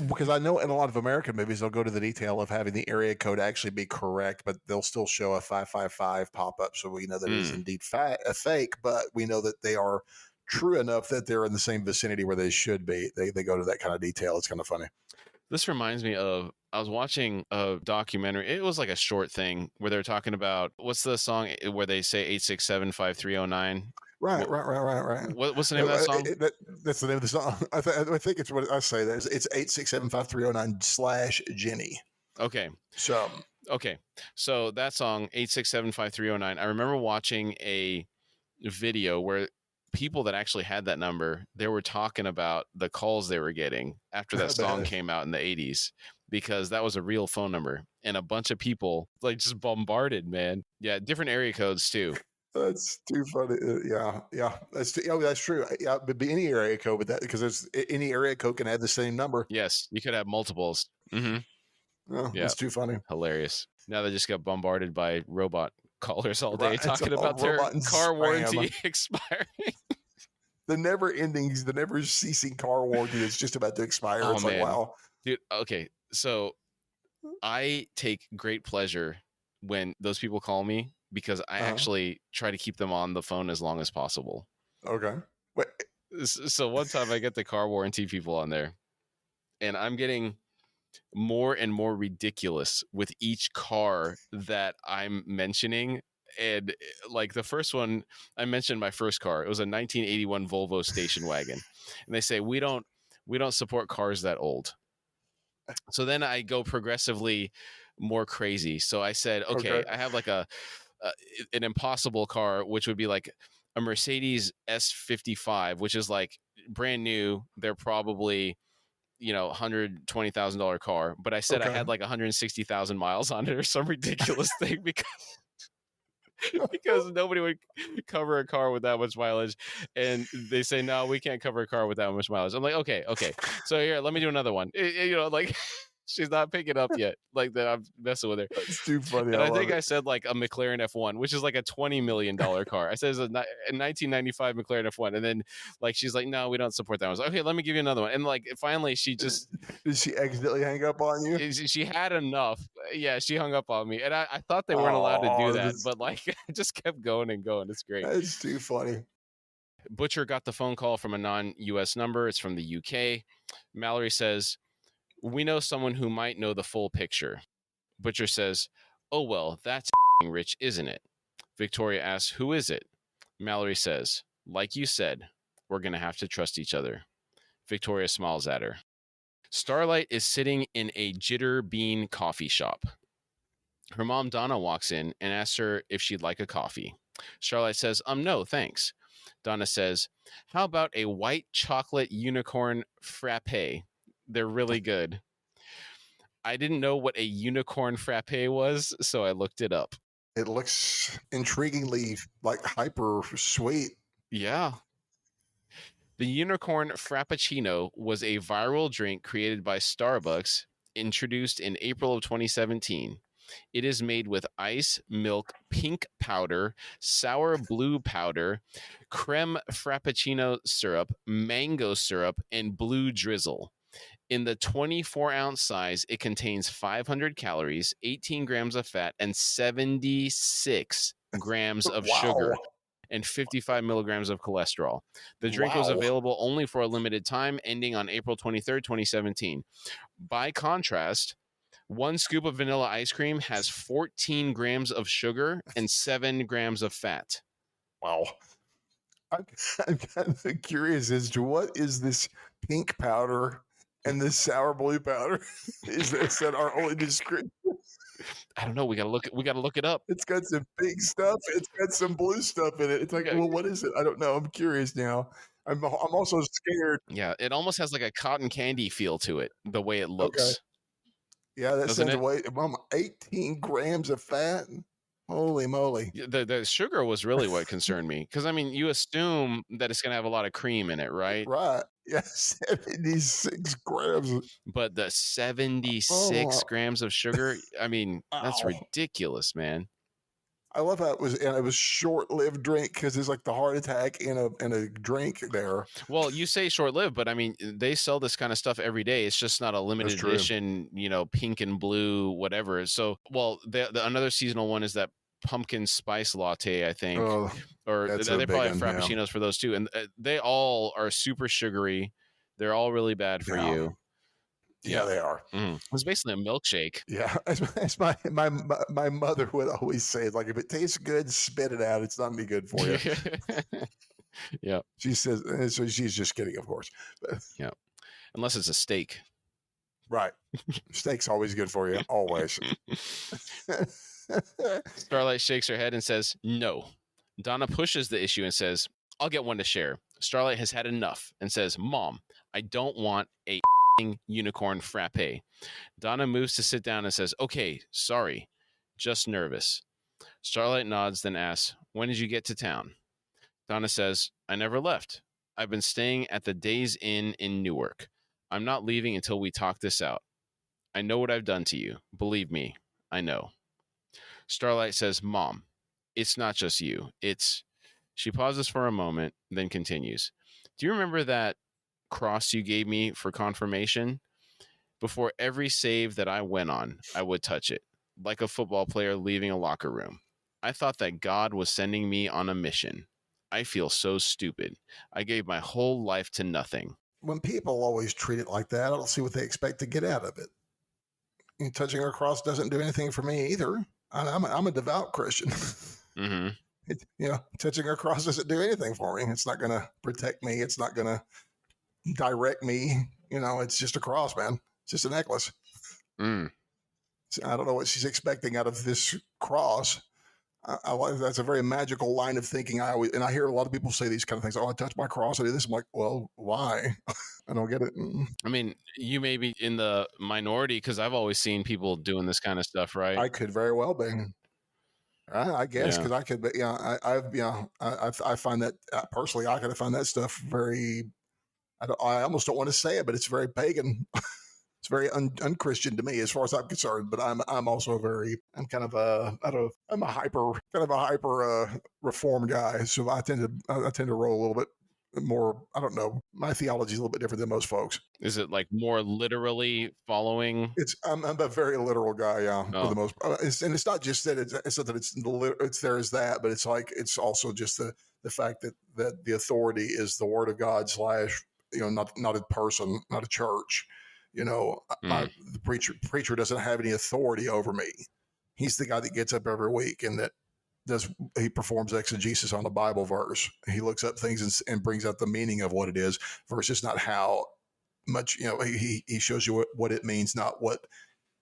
because I know in a lot of American movies, they'll go to the detail of having the area code actually be correct, but they'll still show a 555 pop up. So we know that it is indeed a fake, but we know that they are true enough that they're in the same vicinity where they should be. They go to that kind of detail. It's kind of funny. This reminds me of, I was watching a documentary. It was like a short thing where they're talking about, what's the song where they say 867-5309? Right. What's the name of that song? That's the name of the song. I think it's what I say. It's 867-5309/Jenny. Okay. So that song, 867-5309, I remember watching a video where people that actually had that number, they were talking about the calls they were getting after that song came out in the 80s, because that was a real phone number and a bunch of people like just bombarded, man. Yeah, different area codes too. That's too funny. Yeah, that's true. Yeah, but be any area code with that, because there's any area code can have the same number. Yes, you could have multiples. Oh, yeah, that's too funny. Hilarious. Now they just got bombarded by robot callers all day talking about their car warranty expiring. The never ceasing car warranty that's just about to expire. Oh, it's man. like, wow. Dude, okay. So I take great pleasure when those people call me, because I actually try to keep them on the phone as long as possible. Okay. Wait. So one time I get the car warranty people on there, and I'm getting more and more ridiculous with each car that I'm mentioning. And like the first one, I mentioned my first car. It was a 1981 Volvo station wagon. And they say, we don't support cars that old. So then I go progressively more crazy. So I said, okay. I have like an impossible car, which would be like a Mercedes S55, which is like brand new. They're probably, $120,000 car. But I said I had like 160,000 miles on it or some ridiculous thing, because nobody would cover a car with that much mileage. And they say, no, we can't cover a car with that much mileage. I'm like, okay. So here, let me do another one. Like she's not picking up yet. Like that, I'm messing with her. That's too funny. And I think I said like a McLaren F1, which is like a $20 million car. I said it's a 1995 McLaren F1. And then like, she's like, no, we don't support that. I was like, okay, let me give you another one. And like, finally she just... Did she accidentally hang up on you? She had enough. Yeah, she hung up on me. And I thought they weren't allowed to do that, but like, I just kept going and going. It's great. That's too funny. Butcher got the phone call from a non-US number. It's from the UK. Mallory says, we know someone who might know the full picture. Butcher says, oh, well, that's rich, isn't it? Victoria asks, who is it? Mallory says, like you said, we're going to have to trust each other. Victoria smiles at her. Starlight is sitting in a Jitter Bean coffee shop. Her mom, Donna, walks in and asks her if she'd like a coffee. Starlight says, no, thanks. Donna says, how about a white chocolate unicorn frappe? They're really good. I didn't know what a unicorn frappe was, so I looked it up. It looks intriguingly like hyper sweet. Yeah. The unicorn frappuccino was a viral drink created by Starbucks introduced in April of 2017. It is made with ice, milk, pink powder, sour blue powder, creme frappuccino syrup, mango syrup, and blue drizzle. In the 24-ounce size, it contains 500 calories, 18 grams of fat, and 76 grams of Wow. sugar and 55 milligrams of cholesterol. The drink was Wow. available only for a limited time, ending on April 23rd, 2017. By contrast, one scoop of vanilla ice cream has 14 grams of sugar and 7 grams of fat. Wow. I'm kind of curious as to what is this pink powder and this sour blue powder? Is that our only description? I don't know. We gotta look it up. It's got some pink stuff. It's got some blue stuff in it. It's like, Yeah. well, what is it? I don't know. I'm curious now. I'm also scared. Yeah, it almost has like a cotton candy feel to it, the way it looks. Okay. Yeah, that Doesn't sounds it? way. 18 grams of fat. Holy moly! The sugar was really what concerned me, because I mean, you assume that it's gonna have a lot of cream in it, right? Right. Yeah, 76 grams. But the 76 Oh, grams of sugar, I mean, that's ow. ridiculous, man. I love how it was short-lived drink because there's like the heart attack in a drink there. Well, you say short-lived, but I mean, they sell this kind of stuff every day. It's just not a That's limited true. edition, pink and blue, whatever. So, well, the another seasonal one is that pumpkin spice latte, I think, Oh, or that's they a big probably have one, yeah. frappuccinos for those too, and they all are super sugary. They're all really bad for Yeah. you. Yeah, they are. It's basically a milkshake. Yeah, as my mother would always say, like, if it tastes good, spit it out. It's not gonna be good for you. Yeah. She says, and so she's just kidding, of course. But, Yeah. Unless it's a steak. right. Steak's always good for you, always. Starlight shakes her head and says, no. Donna pushes the issue and says, I'll get one to share. Starlight has had enough and says, Mom, I don't want a unicorn frappe. Donna moves to sit down and says, okay, sorry, just nervous. Starlight nods, then asks, when did you get to town? Donna says, I never left. I've been staying at the Days Inn in Newark. I'm not leaving until we talk this out. I know what I've done to you. Believe me, I know. Starlight says, Mom, it's not just you. It's... She pauses for a moment, then continues. Do you remember that cross you gave me for confirmation? Before every save that I went on, I would touch it, like a football player leaving a locker room. I thought that God was sending me on a mission. I feel so stupid. I gave my whole life to nothing. When people always treat it like that, I don't see what they expect to get out of it. Touching her cross doesn't do anything for me either. I'm a devout Christian. Mm-hmm. Touching her cross doesn't do anything for me. It's not going to protect me. It's not going to direct me. It's just a cross, man. It's just a necklace. Mm. I don't know what she's expecting out of this cross. That's a very magical line of thinking. I hear a lot of people say these kind of things. Oh, I touch my cross. I do this. I'm like, well, why? I don't get it. I mean, you may be in the minority because I've always seen people doing this kind of stuff, right? I could very well be. I guess because Yeah. I could, but I find that personally, I could find that stuff very. I almost don't want to say it, but it's very pagan. It's very unchristian to me, as far as I'm concerned. But I'm also I'm kind of I'm a hyper reform guy, so I tend to roll a little bit more. I don't know. My theology is a little bit different than most folks. Is it like more literally following? I'm a very literal guy, yeah, for the Oh. most. And it's not just that it's not that it's there is that, but it's like it's also just the fact that the authority is the word of God / not a person, not a church. The preacher doesn't have any authority over me. He's the guy that gets up every week and that he performs exegesis on a Bible verse. He looks up things and brings out the meaning of what it is versus not how much, he shows you what it means, not what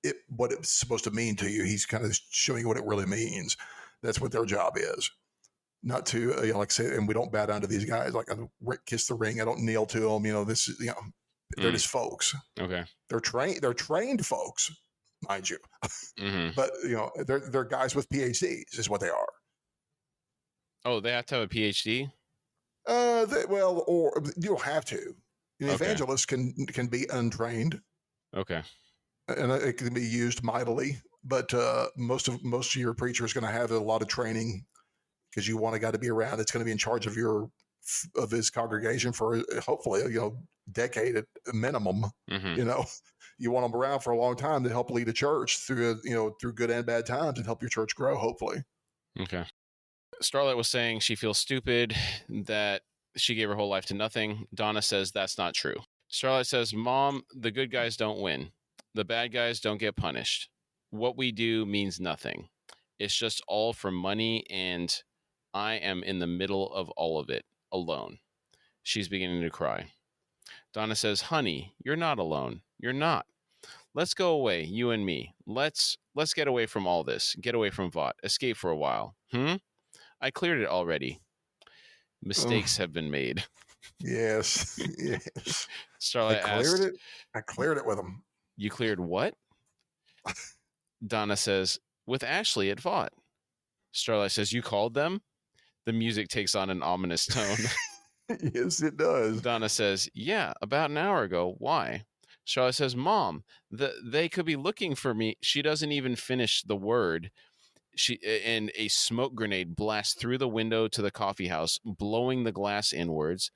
it's supposed to mean to you. He's kind of showing you what it really means. That's what their job is. Not to, like I say, and we don't bow down to these guys. Like I don't kiss the ring. I don't kneel to them. This is, they're just folks. Okay. They're trained folks, mind you. Mm-hmm. But they're guys with PhDs is what they are. Oh, they have to have a PhD? Or you don't have to. Okay. Evangelists can be untrained. Okay. and it can be used mightily. But most of your preacher is going to have a lot of training because you want a guy to be around that's going to be in charge of his congregation for hopefully decade at minimum. Mm-hmm. You want them around for a long time to help lead a church through through good and bad times and help your church grow. Hopefully. Okay. Starlight was saying she feels stupid, that she gave her whole life to nothing. Donna says that's not true. Starlight says, Mom, the good guys don't win. The bad guys don't get punished. What we do means nothing. It's just all for money, and I am in the middle of all of it, alone. She's beginning to cry. Donna says, Honey, you're not alone. You're not. Let's go away, you and me. Let's get away from all this. Get away from Vought. Escape for a while. I cleared it already. Mistakes have been made. Yes. Yes. Starlight asked, I cleared it with him. You cleared what? Donna says, with Ashley at Vought. Starlight says, you called them? The music takes on an ominous tone. Yes, it does. Donna says, yeah, about an hour ago. Why? Starlight says, Mom, they could be looking for me. She doesn't even finish the word. And a smoke grenade blasts through the window to the coffee house, blowing the glass inwards.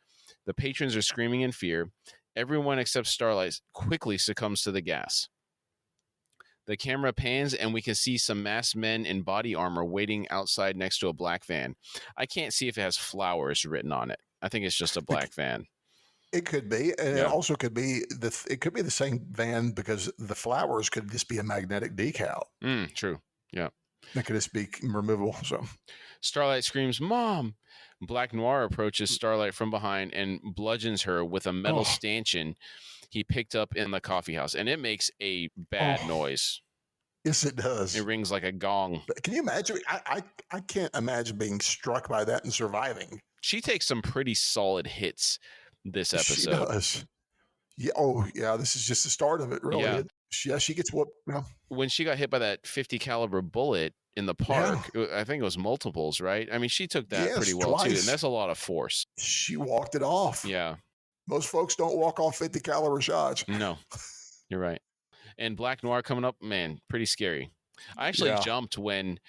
The patrons are screaming in fear. Everyone except Starlight quickly succumbs to the gas. The camera pans and we can see some masked men in body armor waiting outside next to a black van. I can't see if it has flowers written on it. I think it's just a black van. It could be, and it also could be the same van because the flowers could just be a magnetic decal. True. Yeah. That could just be removable. So Starlight screams, Mom! Black Noir approaches Starlight from behind and bludgeons her with a metal stanchion he picked up in the coffee house, and it makes a bad noise. Yes, it does. It rings like a gong. But can you imagine? I can't imagine being struck by that and surviving. She takes some pretty solid hits this episode. She does. Yeah. Oh, yeah. This is just the start of it, really. Yeah. She gets what? When she got hit by that 50 caliber bullet in the park, I think it was multiples, right? I mean, she took that pretty well twice. Too, and that's a lot of force. She walked it off. Yeah. Most folks don't walk off 50 caliber shots. No, you're right. And Black Noir coming up, man, pretty scary. I actually jumped when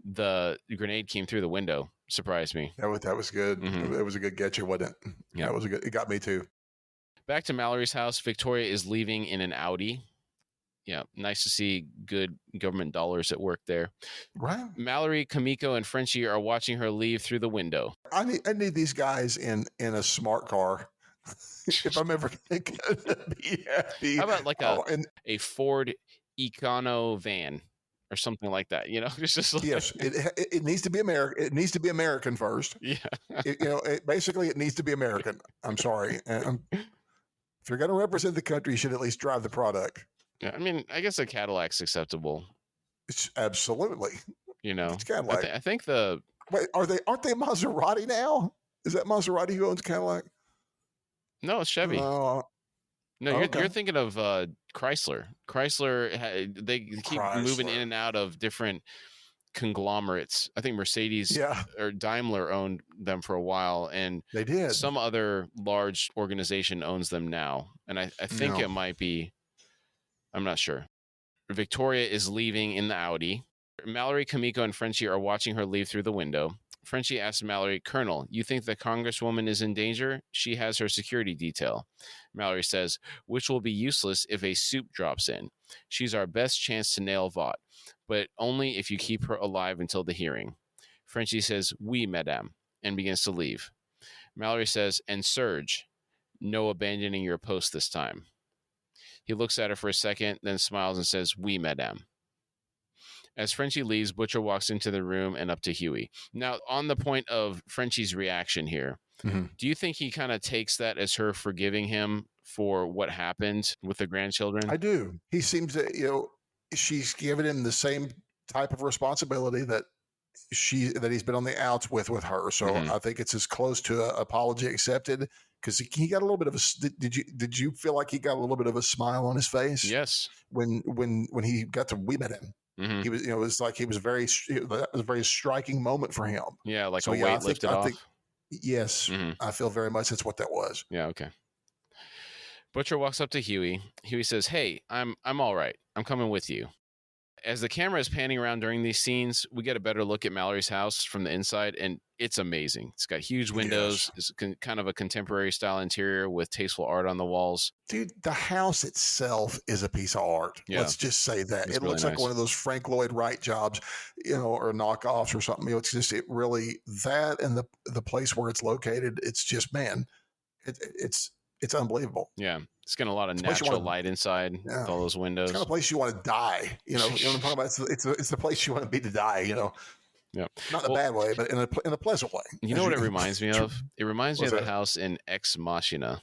the grenade came through the window. Surprised me. That was good. Mm-hmm. It was a good getcha, wasn't it? Yeah, it was it got me too. Back to Mallory's house. Victoria is leaving in an Audi. Yeah, nice to see good government dollars at work there. Right. Mallory, Kamiko, and Frenchie are watching her leave through the window. I need these guys in a smart car. If I'm ever going to be happy. How about like a Ford Econo van or something like that? You know, it's just like... Yes, it needs to be American. It needs to be American first. Yeah. Basically, it needs to be American. I'm sorry. If you're going to represent the country, you should at least drive the product. Yeah, I mean, I guess a Cadillac's acceptable. It's absolutely. You know, it's Cadillac. I think the... Wait, aren't they Maserati now? Is that Maserati who owns Cadillac? No, it's Chevy. No, you're thinking of Chrysler. Chrysler, they keep moving in and out of different conglomerates. I think Mercedes or Daimler owned them for a while, and they did. Some other large organization owns them now, and I think it might be. I'm not sure. Victoria is leaving in the Audi. Mallory, Kamiko, and Frenchie are watching her leave through the window. Frenchie asks Mallory, Colonel, you think the Congresswoman is in danger? She has her security detail. Mallory says, which will be useless if a soup drops in. She's our best chance to nail Vought, but only if you keep her alive until the hearing. Frenchie says, oui, madame, and begins to leave. Mallory says, and Serge, no abandoning your post this time. He looks at her for a second, then smiles and says, oui, madame. As Frenchie leaves, Butcher walks into the room and up to Huey. Now, on the point of Frenchie's reaction here, do you think he kind of takes that as her forgiving him for what happened with the grandchildren? I do. He seems to, she's given him the same type of responsibility that he's been on the outs with her. So I think it's as close to an apology accepted, because he got a little bit of a. Did you feel like he got a little bit of a smile on his face? Yes. When he got to we met him. He was, it was like that was a very striking moment for him. Yeah, like a weight lifted off. Yes, I feel very much that's what that was. Yeah, okay. Butcher walks up to Huey. Huey says, "Hey, I'm all right. I'm coming with you." As the camera is panning around during these scenes, we get a better look at Mallory's house from the inside, and it's amazing. It's got huge windows. Yes. It's kind of a contemporary style interior with tasteful art on the walls. Dude, the house itself is a piece of art. Yeah. Let's just say that. It's It really looks like nice. one of those Frank Lloyd Wright jobs, or knockoffs or something. It's just, it really, that and the place where it's located, it's just, man, it's unbelievable. Yeah. It's got a lot of It's a place you natural wanna- light inside Yeah. with all those It's windows. kind of place you want to die. You know what I'm talking about? It's the place you want to be to die. Yeah. Not in a bad way, but in a pleasant way. You know what it reminds me of? It reminds me of What's the that? house in Ex Machina.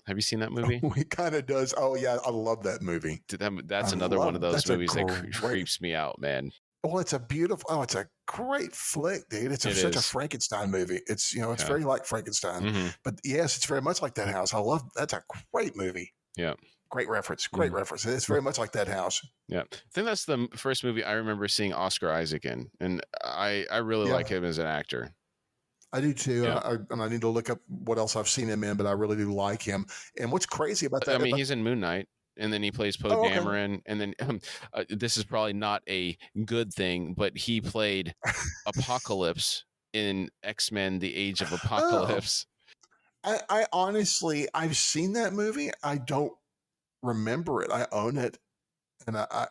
Have you seen that movie? It kind of does. Oh yeah, I love that movie. That's I another one of love- those that's a movies that great- creeps me out, man. Well, it's a beautiful. Oh, it's a great flick, dude. It's It such a is. Frankenstein movie. It's it's Yeah. very like Frankenstein, hmm but yes, it's very much like that house. I love. That's a great movie. Yeah. Great reference. Great Mhm. reference. It's very much like that house. Yeah. I think that's the first movie I remember seeing Oscar Isaac in. And I really Yeah. like him as an actor. I do too, Yeah. and I need to look up what else I've seen him in, but I really do like him. And what's crazy about that? I mean, he's in Moon Knight, and then he plays Poe Oh, okay. Dameron, and then this is probably not a good thing, but he played Apocalypse in X-Men: The Age of Apocalypse. I honestly, I've seen that movie. I don't remember it. I own it, and I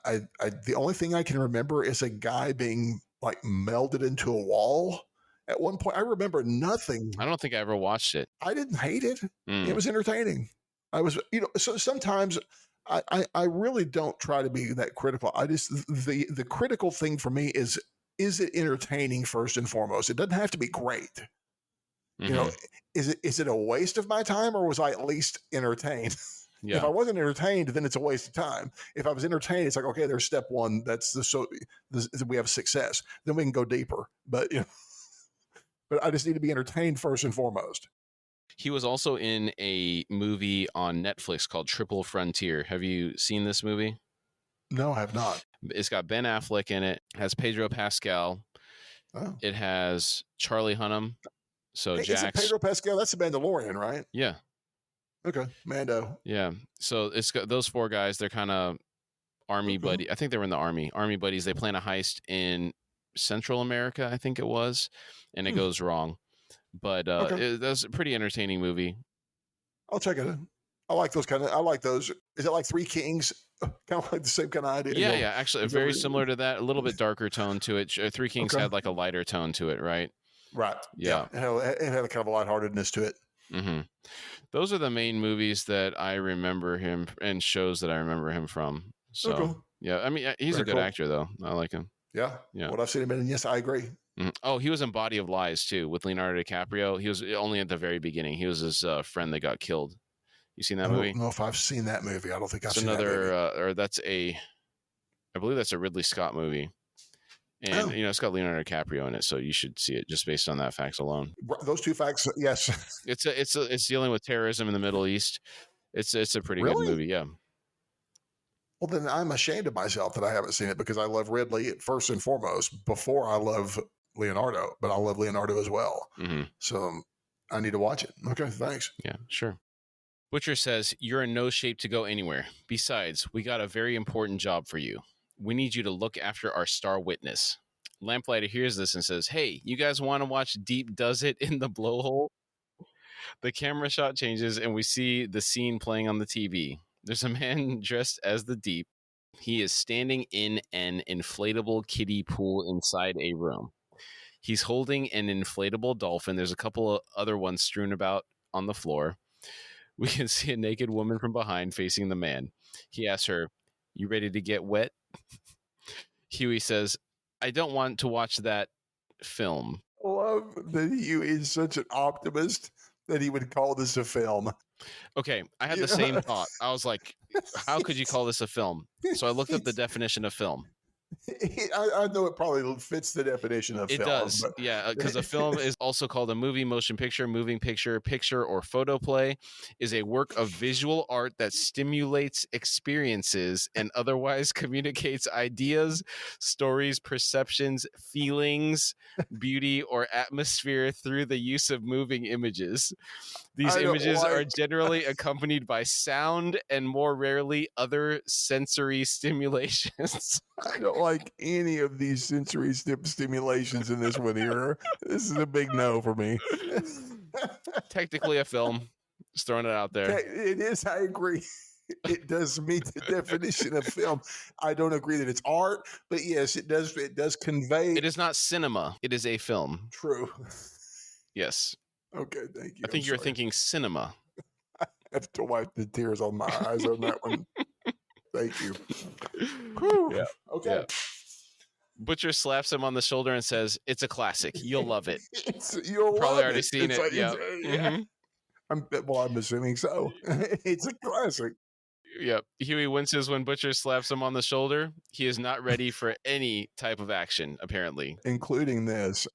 the only thing I can remember is a guy being like melded into a wall at one point. I remember nothing. I don't think I ever watched it. I didn't hate it. Mm. It was entertaining. I was, so sometimes I really don't try to be that critical. I just, the critical thing for me is it entertaining first and foremost? It doesn't have to be great. Mhm. Is it a waste of my time, or was I at least entertained? Yeah. If I wasn't entertained, then it's a waste of time. If I was entertained, it's like, okay, there's step one. We have success. Then we can go deeper. But but I just need to be entertained first and foremost. He was also in a movie on Netflix called Triple Frontier. Have you seen this movie? No, I have not. It's got Ben Affleck in it. Has Pedro Pascal. Oh. It has Charlie Hunnam. So Hey, is it Jax. Pedro Pascal? That's the Mandalorian, right? Yeah. Okay, Mando. Yeah. So it's got those four guys. They're kind of army Okay. buddy. I think they were in the army. Army buddies. They plan a heist in Central America, I think it was, and it goes wrong. But Okay. that's a pretty entertaining movie. I'll check it out. I like those I like those. Is it like Three Kings? Kind of like the same kind of idea. Yeah, yeah. Actually, is very that- similar to that. A little bit darker tone to it. Three Kings Okay. had like a lighter tone to it, right? Right. Yeah. It had a kind of a lightheartedness to it. Mm-hmm. Those are the main movies that I remember him and shows that I remember him from. So Okay. yeah, I mean, he's a Very good cool. actor though. I like him. Yeah. Yeah. What I've seen him in, and yes, I agree. Mhm. Oh, he was in Body of Lies too with Leonardo DiCaprio. He was only at the very beginning. He was his friend that got killed. You seen that I movie? don't know if I've seen that movie. I don't think I've It's seen another, that movie. or that's I believe that's a Ridley Scott movie. And Oh. it's got Leonardo DiCaprio in it, so you should see it just based on that facts alone. Those two facts, yes. It's dealing with terrorism in the Middle East. It's a pretty Really? good movie, yeah. Well, then I'm ashamed of myself that I haven't seen it, because I love Ridley first and foremost before I love Leonardo, but I love Leonardo as well. hmm So I need to watch it. Okay, thanks. Yeah, sure. Butcher says, "You're in no shape to go anywhere. Besides, we got a very important job for you. We need you to look after our star witness." Lamplighter hears this and says, "Hey, you guys want to watch Deep Does It in the Blowhole?" The camera shot changes and we see the scene playing on the TV. There's a man dressed as the Deep. He is standing in an inflatable kiddie pool inside a room. He's holding an inflatable dolphin. There's a couple of other ones strewn about on the floor. We can see a naked woman from behind facing the man. He asks her, "You ready to get wet?" Huey says, "I don't want to watch that film." I love that he is such an optimist that he would call this a film. Okay, I had the Yeah. same thought. I was like, how could you call this a film? So I looked up the definition of film. I know it probably fits the definition of It film, does, but yeah, because a film is also called a movie, motion picture, moving picture, picture, or photoplay, is a work of visual art that stimulates experiences and otherwise communicates ideas, stories, perceptions, feelings, beauty, or atmosphere through the use of moving images. These I don't images are like generally accompanied by sound and more rarely other sensory stimulations. I don't like any of these sensory stimulations in this one here. This is a big no for me. Technically a film. Just throwing it out there. It is. I agree. It does meet the definition of film. I don't agree that it's art, but yes, it does. It does convey. It is not cinema. It is a film. True. Yes. Okay, thank you. I think you're thinking cinema. I have to wipe the tears on my eyes on that one. Thank you. Whew. Yeah. Okay. Yeah. Butcher slaps him on the shoulder and says, "It's a classic. You'll love it." You'll Probably love already it. seen It's it. like, Yeah. yeah. I'm assuming so. It's a classic. Yep. Huey winces when Butcher slaps him on the shoulder. He is not ready for any type of action, apparently. Including this.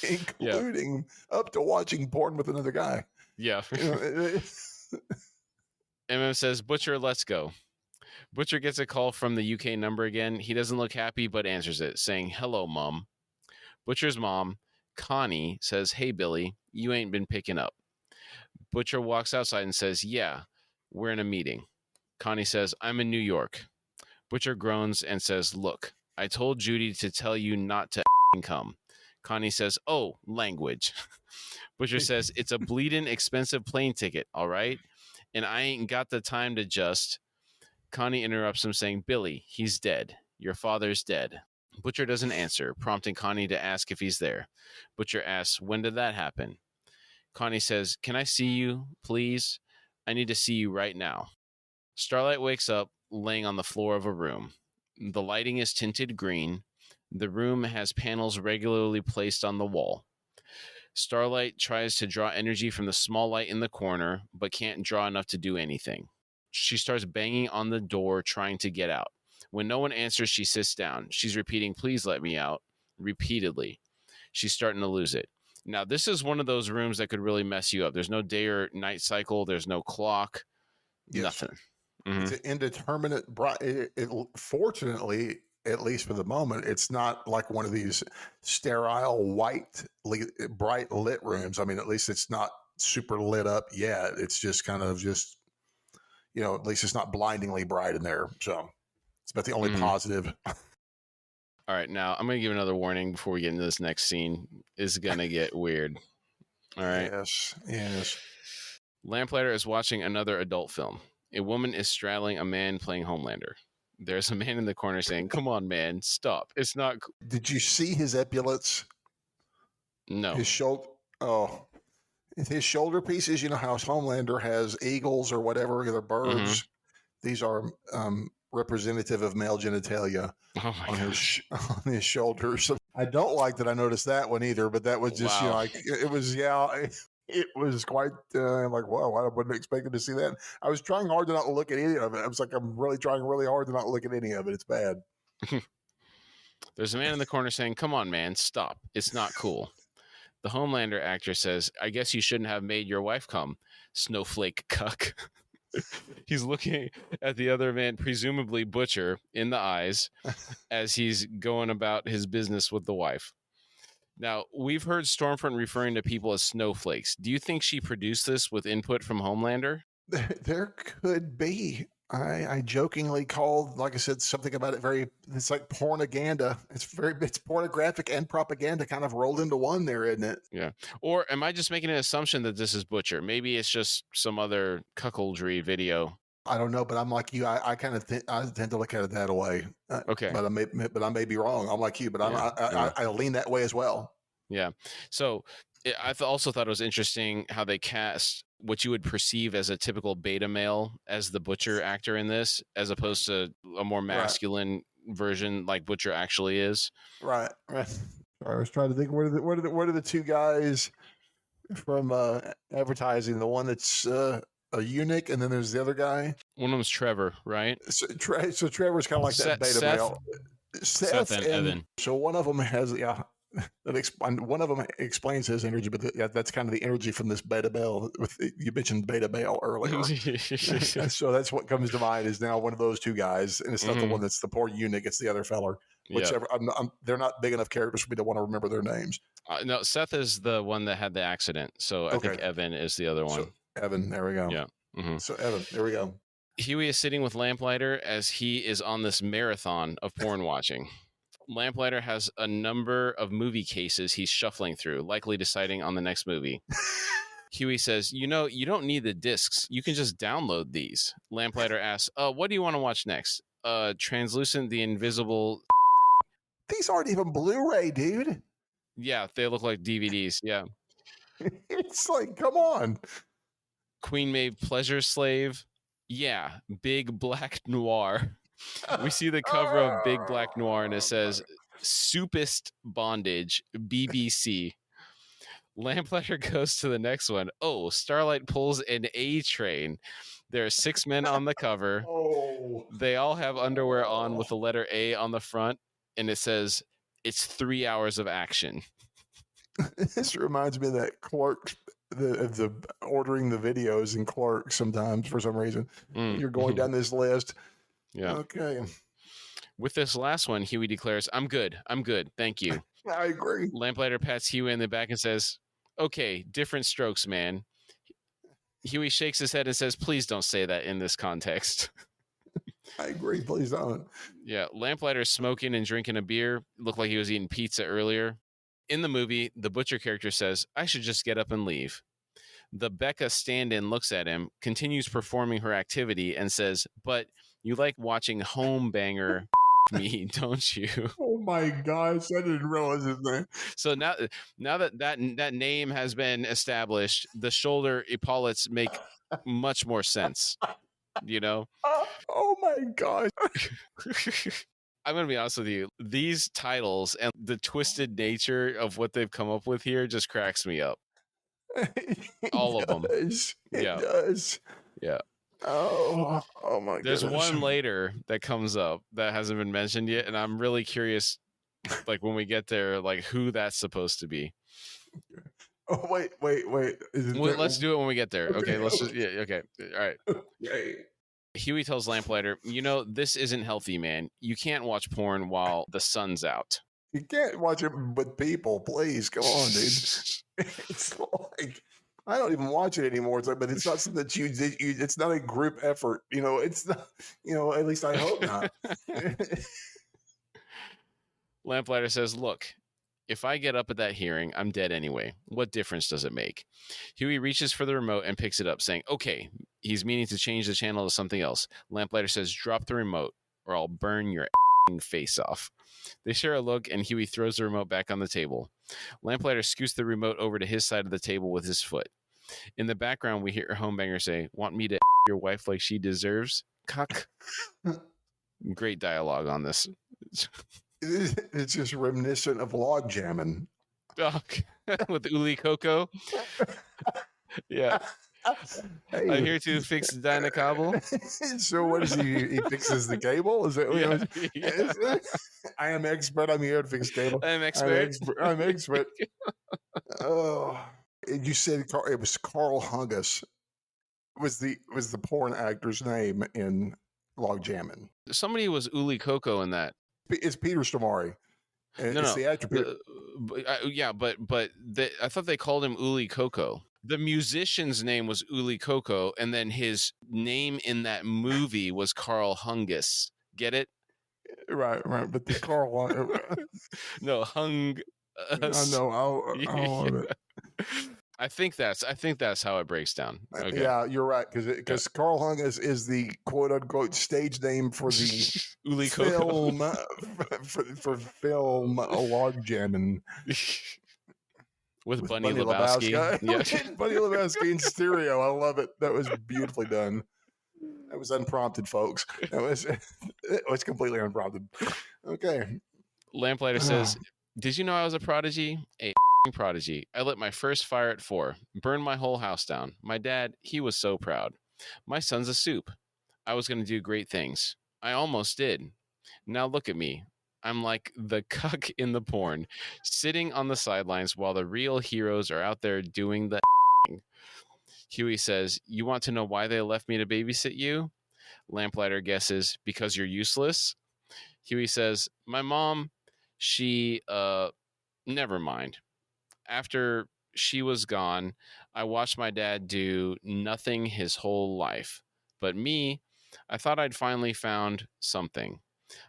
Including up to watching porn with another guy. Yeah. MM says, "Butcher, let's go." Butcher gets a call from the UK number again. He doesn't look happy, but answers it, saying, "Hello, Mom." Butcher's mom, Connie, says, "Hey, Billy, you ain't been picking up." Butcher walks outside and says, "Yeah, we're in a meeting." Connie says, "I'm in New York." Butcher groans and says, "Look, I told Judy to tell you not to come." Connie says, "Oh, language." Butcher says, "It's a bleeding expensive plane ticket, all right? And I ain't got the time to just..." Connie interrupts him, saying, "Billy, he's dead. Your father's dead." Butcher doesn't answer, prompting Connie to ask if he's there. Butcher asks, "When did that happen?" Connie says, "Can I see you, please? I need to see you right now." Starlight wakes up, laying on the floor of a room. The lighting is tinted green. The room has panels regularly placed on the wall. Starlight tries to draw energy from the small light in the corner, but can't draw enough to do anything. She starts banging on the door, trying to get out. When no one answers, she sits down. She's repeating, "Please let me out," repeatedly. She's starting to lose it. Now, this is one of those rooms that could really mess you up. There's no day or night cycle. There's no clock. Yes. Nothing. Mm-hmm. It's an indeterminate. Fortunately, at least for the moment, it's not like one of these sterile, white, bright lit rooms. I mean, at least it's not super lit up yet. It's just kind of just, at least it's not blindingly bright in there. So it's about the only positive. All right, now I'm going to give another warning before we get into this next scene. It's going to get weird. All right. Yes. Lamplighter is watching another adult film. A woman is straddling a man playing Homelander. There's a man in the corner saying, "Come on, man, stop. It's not..." Did you see his epaulets? No. His shoulder. Oh. His shoulder pieces, how Homelander has eagles or whatever, they're birds. Mm-hmm. These are representative of male genitalia on his shoulders. I don't like that I noticed that one either, but that was just, it was quite like, wow, I wasn't expecting to see that. I was trying hard to not look at any of it. I was like, I'm really trying really hard to not look at any of it. It's bad. There's a man in the corner saying, "Come on, man, stop. It's not cool." The Homelander actor says, "I guess you shouldn't have made your wife come, snowflake cuck." He's looking at the other man, presumably Butcher, in the eyes as he's going about his business with the wife. Now, we've heard Stormfront referring to people as snowflakes. Do you think she produced this with input from Homelander? There could be. I jokingly called, like I said, something about it it's like pornoganda. It's pornographic and propaganda kind of rolled into one there, isn't it? Yeah. Or am I just making an assumption that this is Butcher? Maybe it's just some other cuckoldry video. I don't know, but I'm like you. I kind of I tend to look at it that way. Okay. But I may be wrong. I'm like you, but I lean that way as well. Yeah. So I also thought it was interesting how they cast what you would perceive as a typical beta male as the Butcher actor in this, as opposed to a more masculine version like Butcher actually is. Right. I was trying to think, what are the two guys from advertising? The one that's a eunuch, and then there's the other guy. One of them's Trevor, right? So Trevor's kind of like that beta Seth, male. Seth, Seth and and Evan. so one of them has one of them explains his energy, but that's kind of the energy from this beta male. You mentioned beta male earlier, so that's what comes to mind is now one of those two guys, and it's not the one that's the poor eunuch; it's the other feller. Whichever, they're not big enough characters for me to want to remember their names. No, Seth is the one that had the accident, so I think Evan is the other one. So Evan, there we go. Yeah. Mm-hmm. So Evan, there we go. Huey is sitting with Lamplighter as he is on this marathon of porn watching. Lamplighter has a number of movie cases he's shuffling through, likely deciding on the next movie. Huey says, you don't need the discs. You can just download these. Lamplighter asks, what do you want to watch next? Translucent, the Invisible. These aren't even Blu-ray, dude. Yeah, they look like DVDs. Yeah. It's like, come on. Queen Maeve Pleasure Slave. Yeah, Big Black Noir. We see the cover of Big Black Noir and it says Soupist Bondage, BBC. Lamplighter goes to the next one. Oh, Starlight pulls an A train. There are 6 men on the cover. They all have underwear on with the letter A on the front, and it says, it's 3 hours of action. This reminds me of that Clerks, the ordering the videos in Clerks sometimes for some reason. You're going down this list. Yeah. Okay. With this last one, Huey declares, I'm good. Thank you. I agree. Lamplighter pats Huey in the back and says, okay, different strokes, man. Huey shakes his head and says, please don't say that in this context. I agree. Please don't. Yeah. Lamplighter's smoking and drinking a beer. Looked like he was eating pizza earlier. In the movie, the butcher character says, I should just get up and leave. The Becca stand-in looks at him, continues performing her activity, and says, but you like watching Home Banger me, don't you? Oh my gosh, I didn't realize his name. So now that name has been established, the shoulder epaulets make much more sense. Oh my gosh. I'm going to be honest with you. These titles and the twisted nature of what they've come up with here just cracks me up. All of them. It does. Yeah. Oh my god. There's one later that comes up that hasn't been mentioned yet, and I'm really curious, like when we get there, like who that's supposed to be. Oh wait. Let's do it when we get there. Okay, let's just okay. All right. Okay. Huey tells Lamplighter, this isn't healthy, man. You can't watch porn while the sun's out. You can't watch it with people, please. Come on, dude. It's like I don't even watch it anymore. It's like, but it's not something that you it's not a group effort. It's not. At least I hope not. Lamplighter says, "Look, if I get up at that hearing, I'm dead anyway. What difference does it make?" Huey reaches for the remote and picks it up, saying, "Okay." He's meaning to change the channel to something else. Lamplighter says, "Drop the remote, or I'll burn your face off." They share a look, and Huey throws the remote back on the table. Lamplighter scoots the remote over to his side of the table with his foot. In the background, we hear Homebanger say, "Want me to your wife like she deserves? Cuck." Great dialogue on this. It's just reminiscent of log jamming. With Uli Coco. Yeah. Hey. I'm here to fix Dinah Cobble. So what is he fixes the cable? Is that what yeah. I am expert. I'm here to fix cable. I'm expert. I'm expert. Oh, you said it was Carl Hungus. Was the porn actor's name in Log Jammin'? Somebody was Uli Coco in that. It's Peter Stormare. No. The actor. But I thought they called him Uli Coco. The musician's name was Uli Coco, and then his name in that movie was Carl Hungus. Get it? Right. But the Carl. No, Hung. I know. I think that's how it breaks down. Okay. Yeah, you're right because Carl Hungus is the quote unquote stage name for the Uli film for film Log Jamming. With Bunny Lebowski. Yeah. Bunny Lebowski in stereo. I love it. That was beautifully done. That was unprompted, folks. It was completely unprompted. Okay. Lamplighter says, "Did you know I was a prodigy? A prodigy. I lit my first fire at 4. Burned my whole house down. My dad, he was so proud. My son's a soup. I was going to do great things. I almost did. Now look at me. I'm like the cuck in the porn, sitting on the sidelines while the real heroes are out there doing the Huey says, "You want to know why they left me to babysit you?" Lamplighter guesses, "Because you're useless." Huey says, "My mom, she, never mind. After she was gone, I watched my dad do nothing his whole life. But me, I thought I'd finally found something.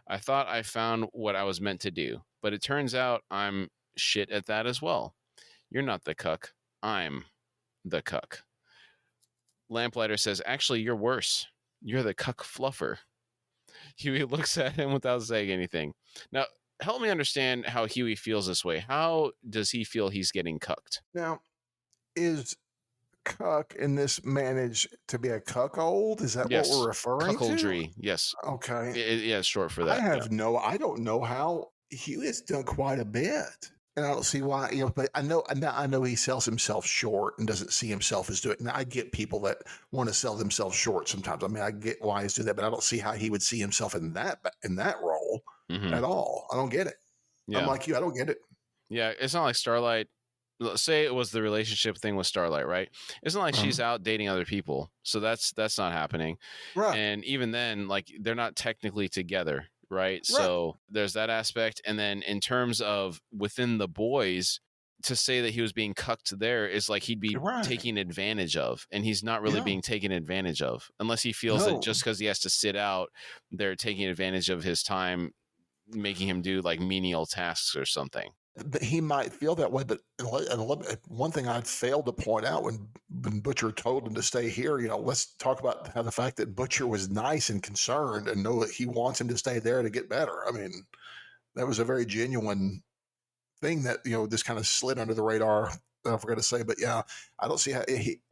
I thought I found what I was meant to do. But it turns out I'm shit at that as well. You're not the cuck. I'm the cuck." Lamplighter says, "Actually, you're worse. You're the cuck fluffer." Huey looks at him without saying anything. Now, help me understand how Huey feels this way. How does he feel he's getting cucked? Now, is cuck in this managed to be a cuckold? Is that what we're Yes, referring to? cuckoldry. Yes, Okay. yeah, it's short for that. Yeah. I don't know how Hewitt's done quite a bit. And I don't see why, but I know he sells himself short and doesn't see himself as doing. Now I get people that want to sell themselves short sometimes. I mean, I get why he's doing that, but I don't see how he would see himself in that role Hmm. at all. I don't get it. I'm Yeah, like you, I don't get it. yeah. It's not like Starlight. Let's say it was the relationship thing with Starlight, right? It's not like she's out dating other people, so that's not happening. Right, And even then, like they're not technically together, right? right, So there's that aspect. And then in terms of within the boys, to say that he was being cucked there is like he'd be right. taken advantage of, and he's not really Yeah, being taken advantage of unless he feels that no. just because he has to sit out, they're taking advantage of his time, making him do like menial tasks or something. He might feel that way, but one thing I failed to point out when Butcher told him to stay here, let's talk about how the fact that Butcher was nice and concerned and know that he wants him to stay there to get better. I mean, that was a very genuine thing that just kind of slid under the radar. I forgot to say, but yeah, I don't see how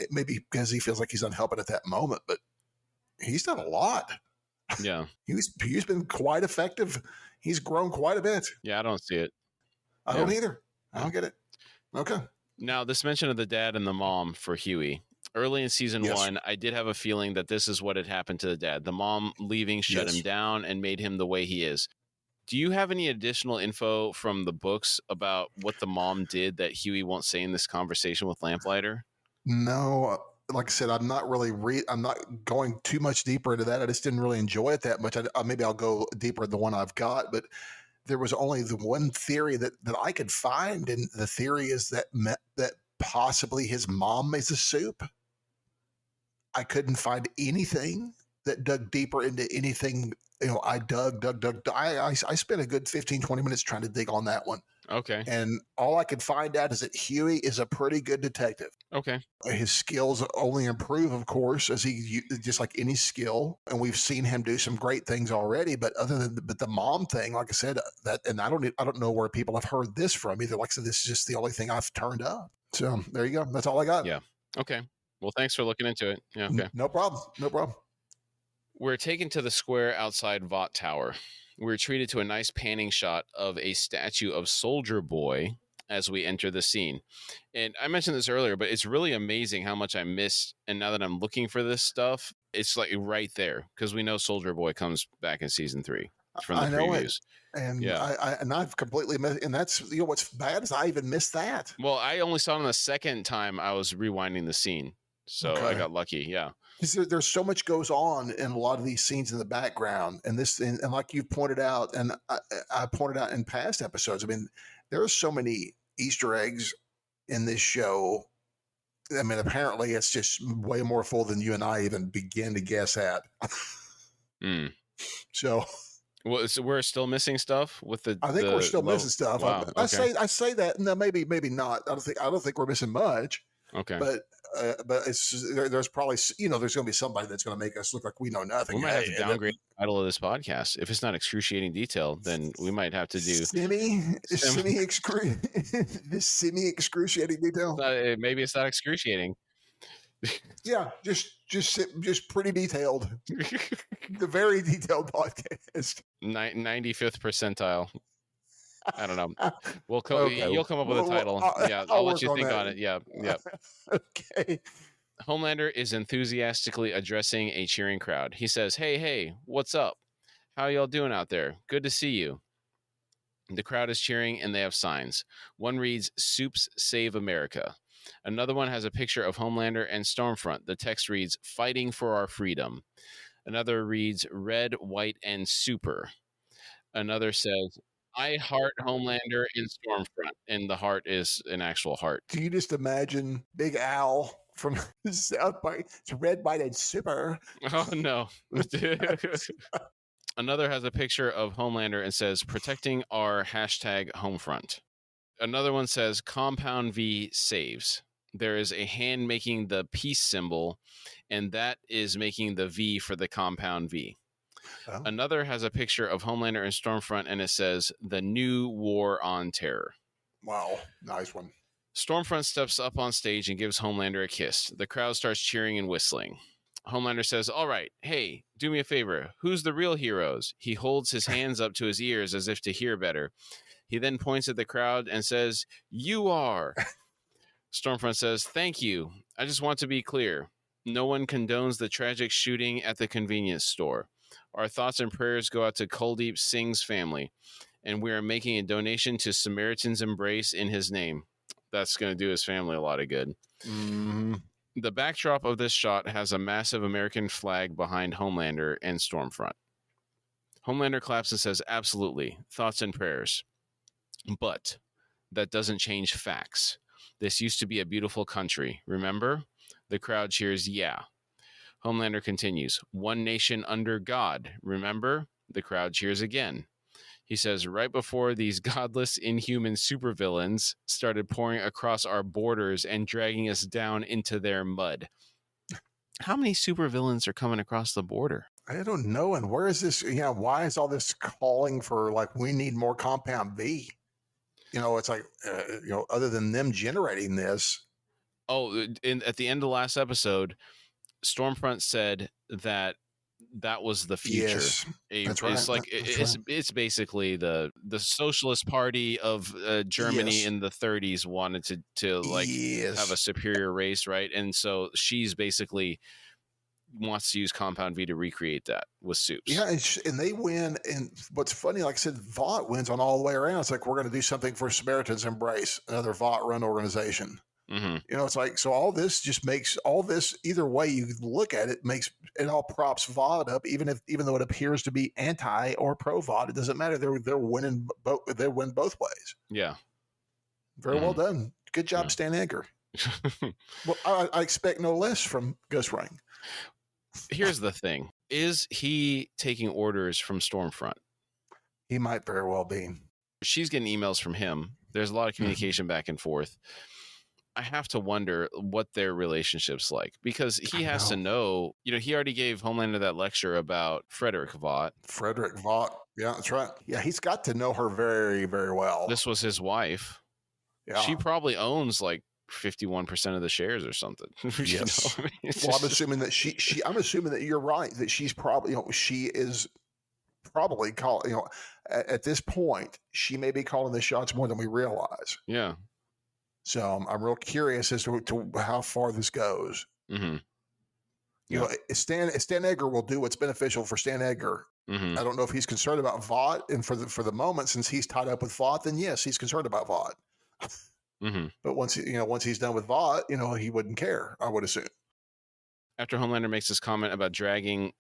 maybe because he feels like he's unhelping at that moment, but he's done a lot. Yeah. He's been quite effective. He's grown quite a bit. Yeah, I don't see it. I Yeah. don't either. I don't get it. Okay. Now, this mention of the dad and the mom for Huey. Early in season Yes. one, I did have a feeling that this is what had happened to the dad. The mom leaving shut him Yes. down and made him the way he is. Do you have any additional info from the books about what the mom did that Huey won't say in this conversation with Lamplighter? No, like I said, I'm not going too much deeper into that. I just didn't really enjoy it that much. Maybe I'll go deeper in the one I've got, but there was only the one theory that I could find, and the theory is that possibly his mom makes the soup. I couldn't find anything that dug deeper into anything. I dug. I spent a good 15, 20 minutes trying to dig on that one. Okay. And all I could find out is that Huey is a pretty good detective. Okay. His skills only improve, of course, as he just like any skill. And we've seen him do some great things already. But the mom thing, like I said, and I don't know where people have heard this from either. Like I said, this is just the only thing I've turned up. So there you go. That's all I got. Yeah. Okay. Well, thanks for looking into it. Yeah. Okay. No problem. No problem. We're taken to the square outside Vought Tower. We're treated to a nice panning shot of a statue of Soldier Boy as we enter the scene. And I mentioned this earlier, but it's really amazing how much I missed. And now that I'm looking for this stuff, it's like right there because we know Soldier Boy comes back in season 3 from the I know it. previews. And Yeah. I've completely missed, and that's what's bad is I even missed that. Well, I only saw it on the second time I was rewinding the scene. So I Okay. got lucky. Yeah. There's so much goes on in a lot of these scenes in the background, and like you've pointed out, and I pointed out in past episodes. I mean, there are so many Easter eggs in this show. I mean, apparently it's just way more full than you and I even begin to guess at. Mm. So Well, so we're still missing stuff with I think we're still missing stuff. Wow. I Okay. say that. No, maybe not. I don't think we're missing much. Okay. But there's probably there's going to be somebody that's going to make us look like we know nothing. We might have to downgrade the title of this podcast. If it's not excruciating detail, then we might have to do semi excruciating detail. Maybe it's not excruciating. Yeah, just pretty detailed. The very detailed podcast. 95th percentile. I don't know. Okay. You'll come up with a title. Yeah, I'll let you think on it. Yeah. Yeah. Okay. Homelander is enthusiastically addressing a cheering crowd. He says, hey, what's up? How y'all doing out there? Good to see you. The crowd is cheering and they have signs. One reads, Soups Save America. Another one has a picture of Homelander and Stormfront. The text reads, Fighting for Our Freedom. Another reads, Red, White, and Super. Another says, I heart Homelander and Stormfront. And the heart is an actual heart. Do you just imagine Big Al from South Park? It's Red, White, and Super. Oh, no. Another has a picture of Homelander and says, Protecting our hashtag Homefront. Another one says, Compound V saves. There is a hand making the peace symbol, and that is making the V for the Compound V. Oh. Another has a picture of Homelander and Stormfront, and it says, The New War on Terror. Wow, nice one. Stormfront steps up on stage and gives Homelander a kiss. The crowd starts cheering and whistling. Homelander says, All right, hey, do me a favor. Who's the real heroes? He holds his hands up to his ears as if to hear better. He then points at the crowd and says, You are. Stormfront says, Thank you. I just want to be clear. No one condones the tragic shooting at the convenience store. Our thoughts and prayers go out to Kuldeep Singh's family, and we are making a donation to Samaritan's Embrace in his name. That's going to do his family a lot of good. Mm-hmm. The backdrop of this shot has a massive American flag behind Homelander and Stormfront. Homelander claps and says, Absolutely. Thoughts and prayers. But that doesn't change facts. This used to be a beautiful country. Remember? The crowd cheers, Yeah. Homelander continues, One nation under God. Remember? The crowd cheers again. He says, right before these godless, inhuman supervillains started pouring across our borders and dragging us down into their mud. How many supervillains are coming across the border? I don't know. And where is this? Why is all this calling for, like, we need more Compound V? It's like, other than them generating this. Oh, at the end of the last episode, Stormfront said that was the future. Yes, that's right. It's like it's basically the Socialist Party of Germany in the 30s wanted to like have a superior race, right? And so she's basically wants to use Compound V to recreate that with Soups. Yeah, and they win. And what's funny, like I said, Vought wins on all the way around. It's like, we're going to do something for Samaritan's Embrace, another Vought-run organization. Mm-hmm. It's like, so all this just makes all this, either way you look at it, makes it all props Vought up, even though it appears to be anti or pro Vought. It doesn't matter. They're winning both. They win both ways. Yeah. Very well done. Good job, Stan Edgar. Well, I expect no less from Ghost Ring. Here's the thing. Is he taking orders from Stormfront? He might very well be. She's getting emails from him. There's a lot of communication back and forth. I have to wonder what their relationship's like, because he has to know, he already gave Homelander that lecture about Frederick Vought. Frederick Vought. Yeah, that's right. Yeah, he's got to know her very, very well. This was his wife. Yeah. She probably owns like 51% of the shares or something. Yes. Well, I'm assuming that I'm assuming that you're right, that she's probably, she is probably at this point, she may be calling the shots more than we realize. Yeah. So I'm real curious as to how far this goes. Mm-hmm. Stan Edgar will do what's beneficial for Stan Edgar. Mm-hmm. I don't know if he's concerned about Vought, and for the moment, since he's tied up with Vought, then yes, he's concerned about Vought. Mm-hmm. But once he's done with Vought, he wouldn't care, I would assume. After Homelander makes this comment about dragging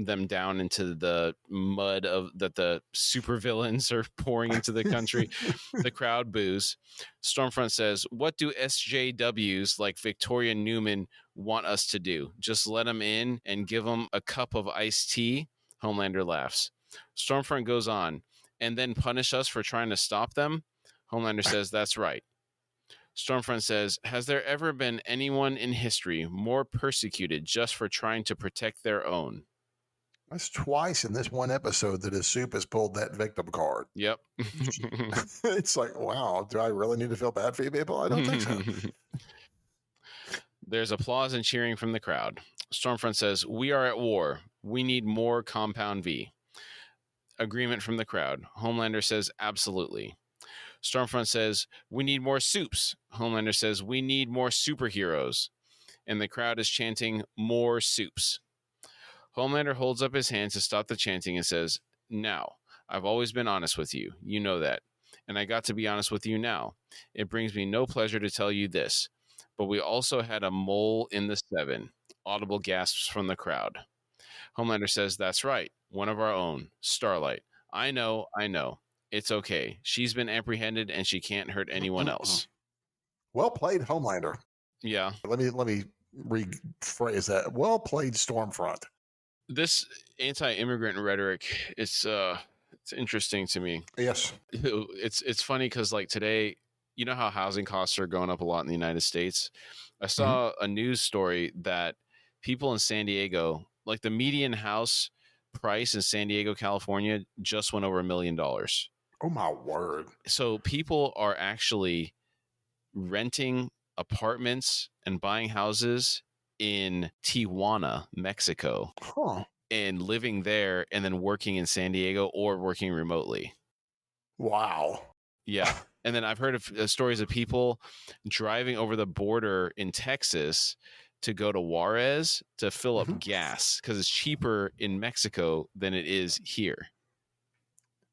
them down into the mud that the supervillains are pouring into the country, the crowd boos. Stormfront says, What do SJWs like Victoria Newman want us to do? Just let them in and give them a cup of iced tea? Homelander laughs. Stormfront goes on, and then punish us for trying to stop them? Homelander says, That's right. Stormfront says, Has there ever been anyone in history more persecuted just for trying to protect their own? That's twice in this one episode that his Soup has pulled that victim card. Yep. It's like, wow, do I really need to feel bad for you people? I don't think so. There's applause and cheering from the crowd. Stormfront says, We are at war. We need more Compound V. Agreement from the crowd. Homelander says, Absolutely. Stormfront says, We need more Soups. Homelander says, We need more superheroes. and the crowd is chanting, "More soups." Homelander holds up his hand to stop the chanting and says, "Now, I've always been honest with you. You know that. And I got to be honest with you now. It brings me no pleasure to tell you this. But we also had a mole in the 7. Audible gasps from the crowd. Homelander says, "That's right. One of our own. Starlight. I know. It's okay. She's been apprehended and she can't hurt anyone else." Well played, Homelander. Yeah. Let me rephrase that. Well played, Stormfront. This anti-immigrant rhetoric, it's interesting to me. Yes. It's funny because like today, you know how housing costs are going up a lot in the United States. I saw a news story that people in San Diego, like the median house price in San Diego, California, just went over $1 million. Oh my word. So people are actually renting apartments and buying houses in Tijuana, Mexico, and living there and then working in San Diego or working remotely. Wow. Yeah. And then I've heard of stories of people driving over the border in Texas to go to Juarez to fill up gas because it's cheaper in Mexico than it is here.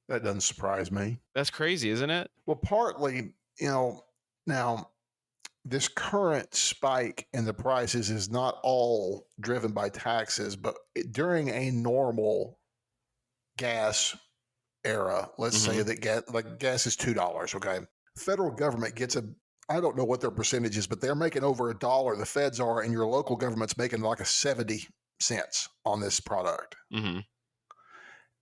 That doesn't surprise me. That's crazy, isn't it? Well, partly, now this current spike in the prices is not all driven by taxes, but during a normal gas era, let's say that gas is $2. Okay, federal government gets I don't know what their percentage is, but they're making over $1. The feds are, and your local government's making like 70 cents on this product.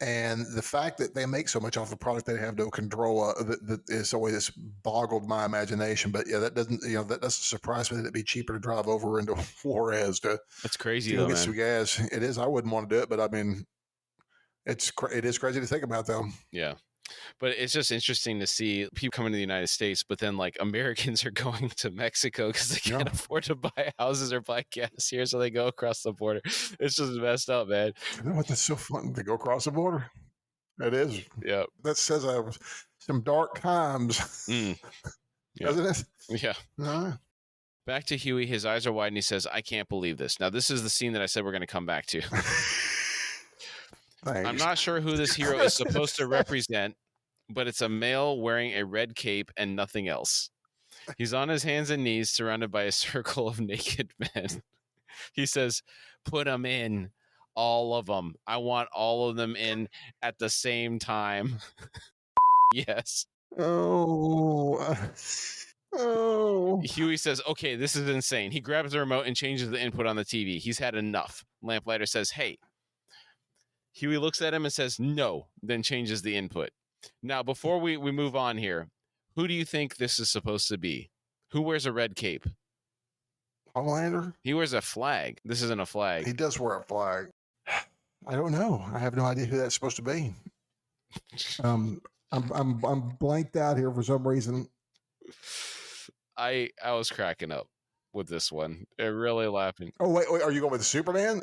And the fact that they make so much off the product they have no control that is always boggled my imagination. But yeah, that doesn't surprise me that it'd be cheaper to drive over into Juarez that's crazy to though, get man. some gas. It is. I wouldn't want to do it, but I mean, it is crazy to think about though. Yeah. But it's just interesting to see people coming to the United States, but then like Americans are going to Mexico because they can't afford to buy houses or buy gas here, so they go across the border. It's just messed up, man. You know what? That's so fun to go across the border. It is. Yeah. That says some dark times, doesn't it? Yeah. Back to Huey. His eyes are wide and he says, "I can't believe this." Now, this is the scene that I said we're going to come back to. I'm not sure who this hero is supposed to represent, but it's a male wearing a red cape and nothing else. He's on his hands and knees surrounded by a circle of naked men. He says, "Put them in, all of them. I want all of them in at the same time." Yes. Oh. Huey says, "Okay, this is insane." He grabs the remote and changes the input on the TV. He's had enough. Lamplighter says, "Hey." Huey looks at him and says, "No," then changes the input. Now, before we move on here, who do you think this is supposed to be? Who wears a red cape? Homelander? He wears a flag. This isn't a flag. He does wear a flag. I don't know. I have no idea who that's supposed to be. I'm blanked out here for some reason. I was cracking up with this one. I'm really laughing. Oh, wait, are you going with Superman?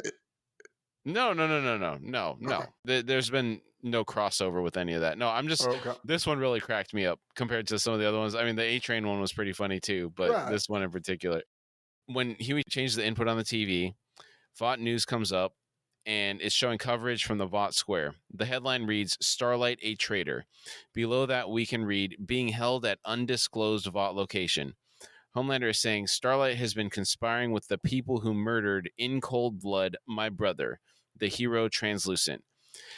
No. Okay. There's been no crossover with any of that. No, I'm just, This one really cracked me up compared to some of the other ones. I mean, the A-Train one was pretty funny too, but this one in particular. When Huey changed the input on the TV, Vought News comes up and it's showing coverage from the Vought Square. The headline reads, "Starlight a traitor." Below that we can read, "Being held at undisclosed Vought location." Homelander is saying Starlight has been conspiring with the people who murdered in cold blood my brother, the hero Translucent.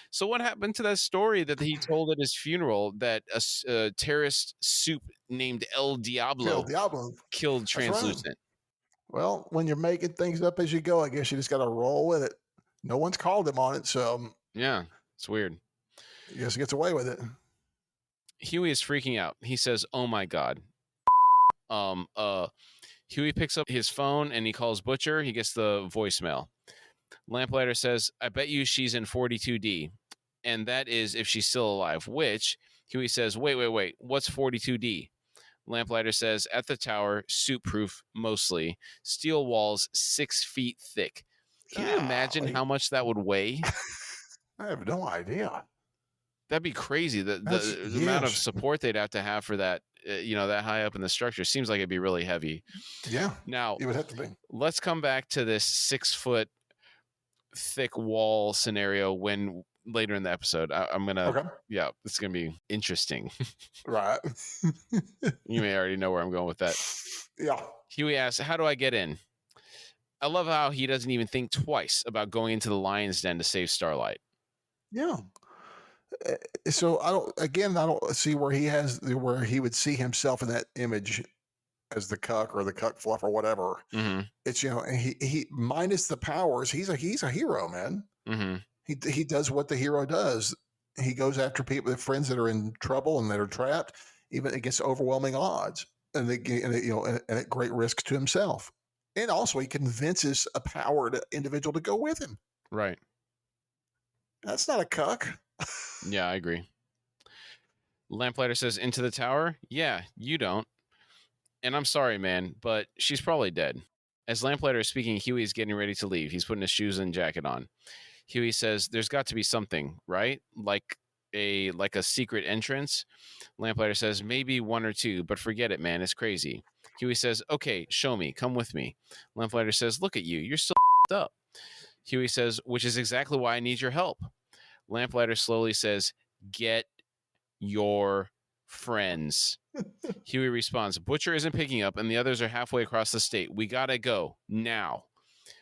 So what happened to that story that he told at his funeral that a terrorist soup named El Diablo killed Translucent? Right. Well, when you're making things up as you go, I guess you just got to roll with it. No one's called him on it, so yeah, it's weird. I guess he gets away with it. Huey is freaking out. He says, "Oh my God." Huey picks up his phone and he calls Butcher. He gets the voicemail. Lamplighter says, "I bet you she's in 42D. And that is if she's still alive," which Huey says, wait, what's 42D? Lamplighter says, "At the tower, soup-proof mostly, steel walls 6 feet thick." Can you imagine how much that would weigh? I have no idea. That'd be crazy. The amount of support they'd have to have for that that high up in the structure seems like it'd be really heavy. Yeah, Now, it would have to be. let's come back to this 6-foot thick wall scenario when later in the episode. I'm going to, Okay. yeah, it's going to be interesting. Right. You may already know where I'm going with that. Yeah. Huey asks, how do I get in? I love how he doesn't even think twice about going into the lion's den to save Starlight. Yeah. So I don't see where he would see himself in that image as the cuck or the cuck fluff or whatever. Mm-hmm. It's he minus the powers, he's a hero, man. Mm-hmm. He does what the hero does. He goes after people, friends that are in trouble and that are trapped, even against overwhelming odds, and at great risk to himself. And also, he convinces a powered individual to go with him. Right. That's not a cuck. Yeah, I agree. Lamplighter says, into the tower? Yeah, you don't. And I'm sorry, man, but she's probably dead. As Lamplighter is speaking, Huey is getting ready to leave. He's putting his shoes and jacket on. Huey says, there's got to be something, right? Like a secret entrance? Lamplighter says, maybe one or two, but forget it, man. It's crazy. Huey says, okay, show me. Come with me. Lamplighter says, look at you. You're still up. Huey says, which is exactly why I need your help. Lamplighter slowly says, get your friends. Huey responds, Butcher isn't picking up and the others are halfway across the state. We gotta go now.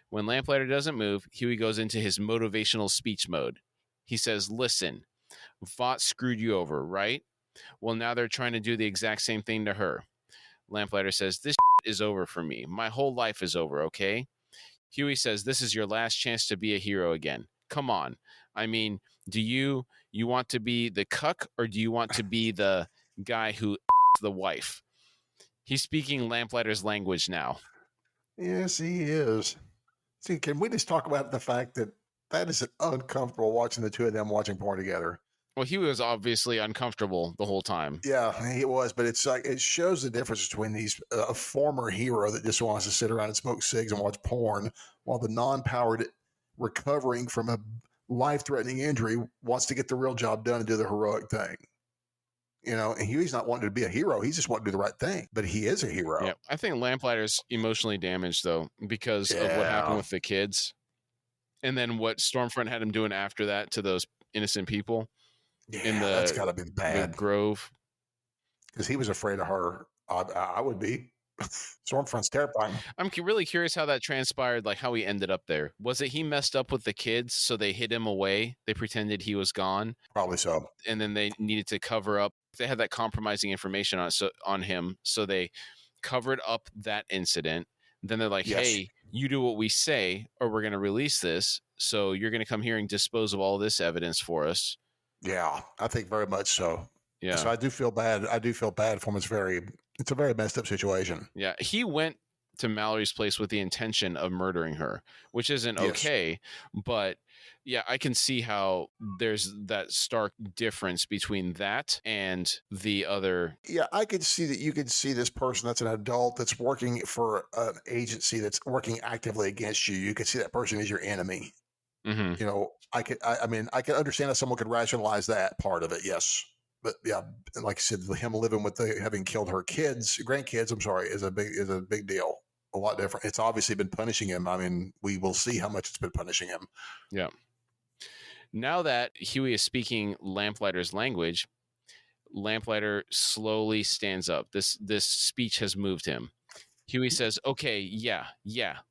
When Lamplighter doesn't move, Huey goes into his motivational speech mode. He says, listen, Vought screwed you over, right? Well, now they're trying to do the exact same thing to her. Lamplighter says, this is over for me. My whole life is over, okay? Huey says, this is your last chance to be a hero again. Come on. I mean, do you want to be the cuck or do you want to be the guy who the wife? He's speaking Lamplighter's language now. Yes, he is. See, can we just talk about the fact that is uncomfortable watching the two of them watching porn together? Well, he was obviously uncomfortable the whole time. Yeah, he was, but it's like it shows the difference between these a former hero that just wants to sit around and smoke cigs and watch porn, while the non-powered recovering from a life-threatening injury wants to get the real job done and do the heroic thing. And Huey's not wanting to be a hero. He's just wanting to do the right thing, but he is a hero. Yeah, I think Lamplighter's emotionally damaged, though, because of what happened with the kids. And then what Stormfront had him doing after that to those innocent people in that's got to be bad. The Grove. Because he was afraid of her. I would be. Stormfront's terrifying. I'm really curious how that transpired, like how he ended up there. Was it he messed up with the kids, so they hid him away? They pretended he was gone? Probably so. And then they needed to cover up. They had that compromising information on him, so they covered up that incident. Then they're like, hey, you do what we say, or we're going to release this. So you're going to come here and dispose of all this evidence for us. Yeah, I think very much so. Yeah. So I do feel bad. For him. It's a very messed up situation. Yeah. He went to Mallory's place with the intention of murdering her, which isn't okay. But yeah, I can see how there's that stark difference between that and the other. Yeah, I could see that you could see this person that's an adult that's working for an agency that's working actively against you. You could see that person as your enemy. Mm-hmm. I could understand how someone could rationalize that part of it. Yes. But yeah, like I said, him living with having killed her grandkids, is a big deal. A lot different. It's obviously been punishing him. I mean, we will see how much it's been punishing him. Yeah. Now that Huey is speaking Lamplighter's language, Lamplighter slowly stands up. This speech has moved him. Huey says, okay, yeah,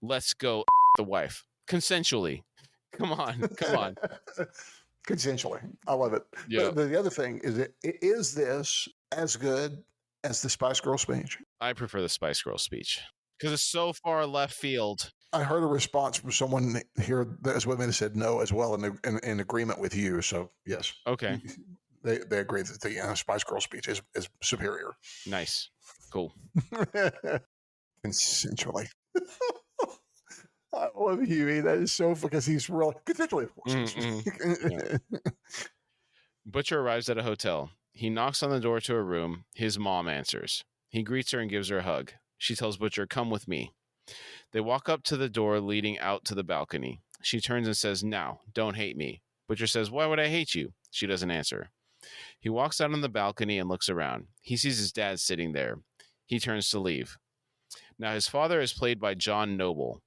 let's go the wife. Consensually. Come on. Consensually. I love it. Yeah. The other thing is this as good as the Spice Girl speech? I prefer the Spice Girl speech because it's so far left field. I heard a response from someone here that's with me that said no as well in agreement with you. So yes. Okay. They agree that the Spice Girl speech is superior. Nice. Cool. Consensually. I love Huey. That is so because he's really consensually, of course. Yeah. Butcher arrives at a hotel. He knocks on the door to a room. His mom answers. He greets her and gives her a hug. She tells Butcher, come with me. They walk up to the door leading out to the balcony. She turns and says, now, don't hate me. Butcher says, why would I hate you? She doesn't answer. He walks out on the balcony and looks around. He sees his dad sitting there. He turns to leave. Now, his father is played by John Noble.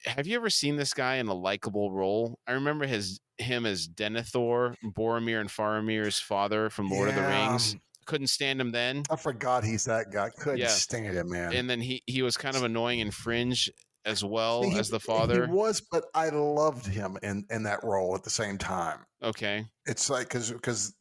Have you ever seen this guy in a likable role? I remember him as Denethor, Boromir and Faramir's father from Lord of the Yeah, Rings. Couldn't stand him then. I forgot he's that guy. Couldn't Yeah. stand it, man. And then he was kind of annoying in Fringe as See, well as the he father. was, but I loved him in that role at the same time. Okay. It's like because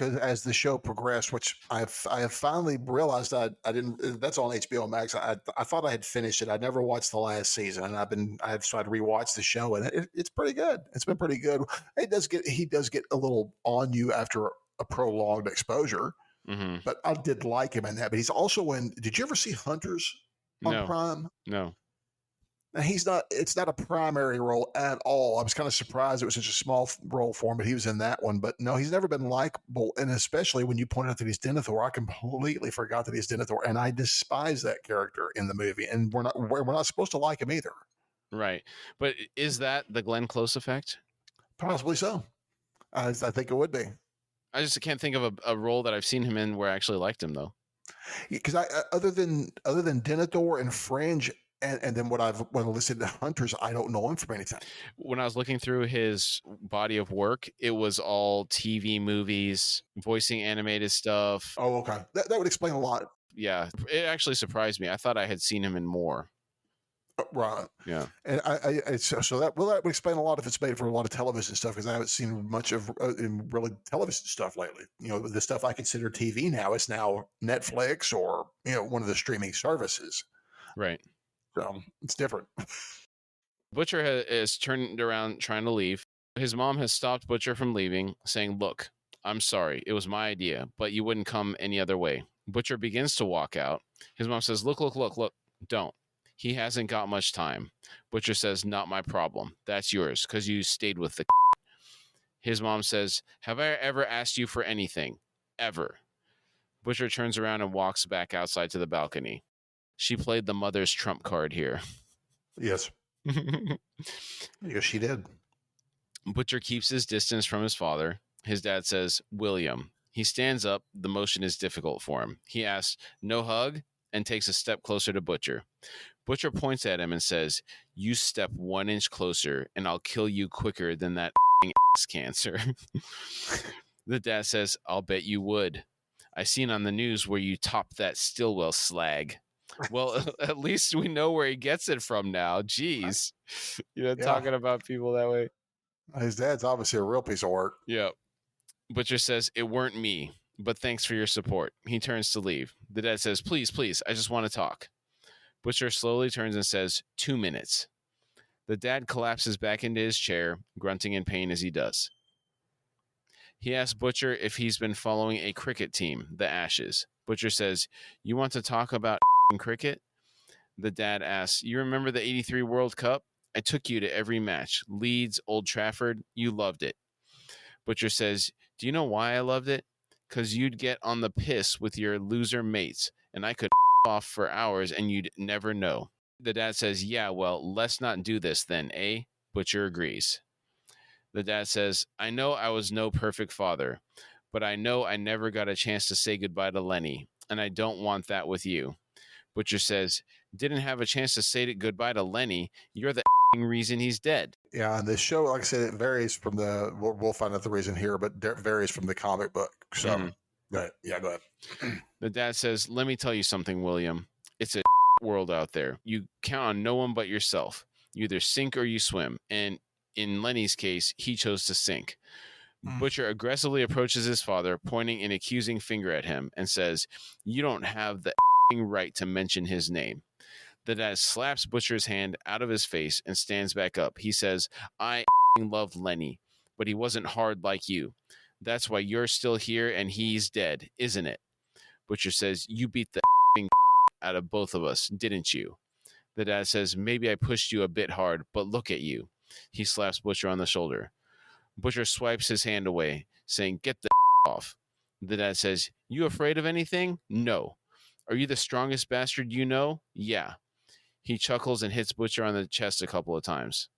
as the show progressed, which I have finally realized I didn't. That's on HBO Max. I thought I had finished it. I never watched the last season, and I've tried to rewatch the show, and it's pretty good. It's been pretty good. He does get a little on you after a prolonged exposure, Mm-hmm. but I did like him in that. But he's also in. Did you ever see Hunters on No. Prime? No. And it's not a primary role at all. I was kind of surprised it was such a small role for him, but he was in that one. But no, he's never been likable. And especially when you point out that he's Denethor, I completely forgot that he's Denethor. And I despise that character in the movie. And we're not supposed to like him either. Right. But is that the Glenn Close effect? Possibly so. I think it would be. I just can't think of a role that I've seen him in where I actually liked him, though. Because other than Denethor and Fringe, and then when I listed the Hunters, I don't know him from anything. When I was looking through his body of work, it was all TV, movies, voicing animated stuff. Oh, okay. That would explain a lot. Yeah, it actually surprised me. I thought I had seen him in more. Right. Yeah. And so that would explain a lot if it's made for a lot of television stuff, because I haven't seen much of in really television stuff lately. You know, the stuff I consider TV now is now Netflix or one of the streaming services. Right. So it's different. Butcher is turned around trying to leave. His mom has stopped Butcher from leaving, saying, "Look, I'm sorry. It was my idea, but you wouldn't come any other way." Butcher begins to walk out. His mom says, "Look, look, look, look. Don't. He hasn't got much time." Butcher says, "Not my problem. That's yours, because you stayed with the." His mom says, "Have I ever asked you for anything? Ever?" Butcher turns around and walks back outside to the balcony. She played the mother's trump card here. Yes. Yes, she did. Butcher keeps his distance from his father. His dad says, "William." He stands up. The motion is difficult for him. He asks, "No hug?" and takes a step closer to Butcher. Butcher points at him and says, "You step 1 inch closer and I'll kill you quicker than that ass cancer." The dad says, "I'll bet you would. I seen on the news where you topped that Stillwell slag." Well, at least we know where he gets it from now. Jeez. Talking about people that way. His dad's obviously a real piece of work. Yeah. Butcher says, "It weren't me, but thanks for your support." He turns to leave. The dad says, "Please, please, I just want to talk." Butcher slowly turns and says, 2 minutes. The dad collapses back into his chair, grunting in pain as he does. He asks Butcher if he's been following a cricket team, the Ashes. Butcher says, "You want to talk about cricket?" The dad asks, "You remember the 83 World Cup? I took you to every match. Leeds, Old Trafford. You loved it." Butcher says, "Do you know why I loved it? Because you'd get on the piss with your loser mates, and I could off for hours and you'd never know." The dad says, "Yeah, well, let's not do this then, eh?" Butcher agrees. The dad says, "I know I was no perfect father, but I know I never got a chance to say goodbye to Lenny, and I don't want that with you." Butcher says, "Didn't have a chance to say goodbye to Lenny. You're the reason he's dead." Yeah, and the show, like I said, it varies from we'll find out the reason here, but it varies from the comic book. So, go ahead. The dad says, "Let me tell you something, William. It's a world out there. You count on no one but yourself. You either sink or you swim. And in Lenny's case, he chose to sink." Butcher aggressively approaches his father, pointing an accusing finger at him, and says, "You don't have the right to mention his name." The dad slaps Butcher's hand out of his face and stands back up. He says, "I loved Lenny, but he wasn't hard like you. That's why you're still here and he's dead, isn't it?" Butcher says, "You beat the out of both of us, didn't you?" The dad says, "Maybe I pushed you a bit hard, but look at you." He slaps Butcher on the shoulder. Butcher swipes his hand away, saying, "Get the off." The dad says, "You afraid of anything? No. Are you the strongest bastard you know? Yeah." He chuckles and hits Butcher on the chest a couple of times.